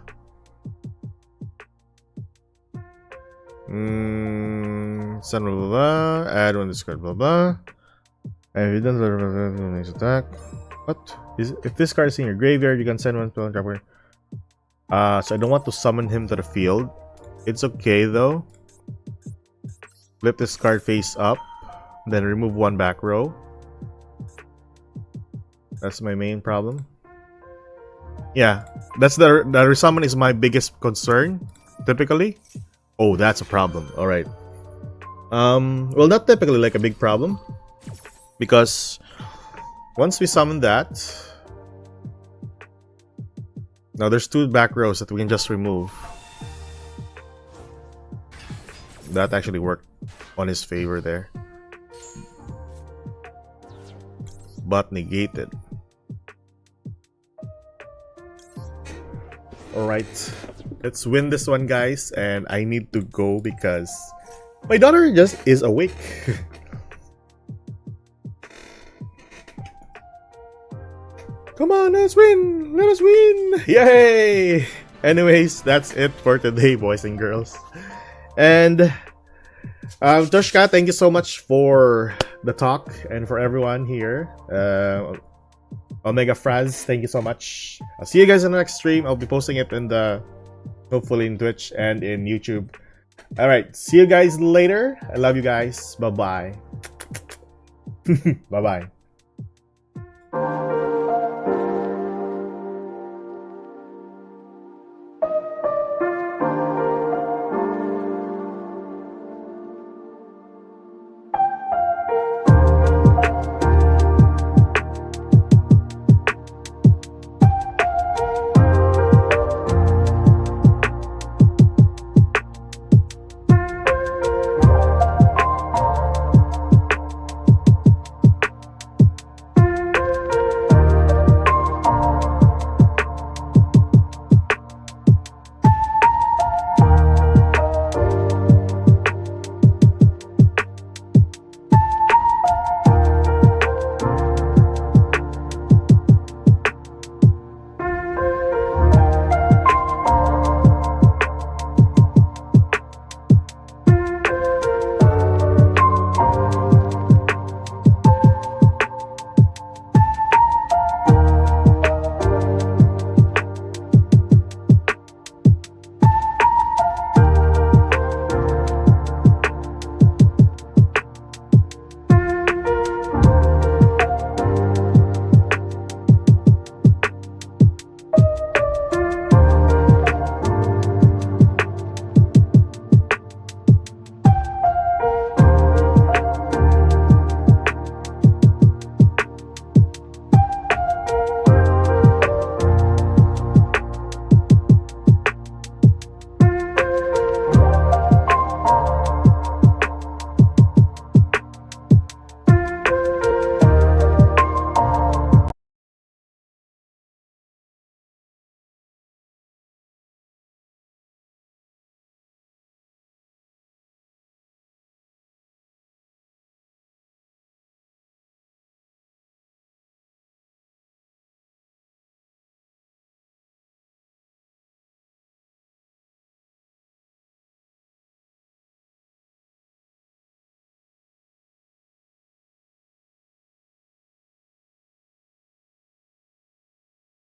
Send blah blah blah. Add one discard blah blah. And if you don't the next attack. What? If this card is in your graveyard, you can send one spell and trap card. So I don't want to summon him to the field. It's okay though. Flip this card face up. Then remove one back row. That's my main problem. Yeah. That's the resummon is my biggest concern. Typically. Oh, that's a problem. Alright. Well, not typically like a big problem, because once we summon that, now there's 2 back rows that we can just remove. That actually worked on his favor there, but negated. Alright, let's win this one, guys, and I need to go because my daughter just is awake. Come on, let's win! Let us win! Yay! Anyways, that's it for today, boys and girls. And Toshka, thank you so much for the talk, and for everyone here. Omega Fraz, thank you so much. I'll see you guys in the next stream. I'll be posting it in hopefully in Twitch and in YouTube. Alright, see you guys later. I love you guys. Bye-bye. Bye-bye.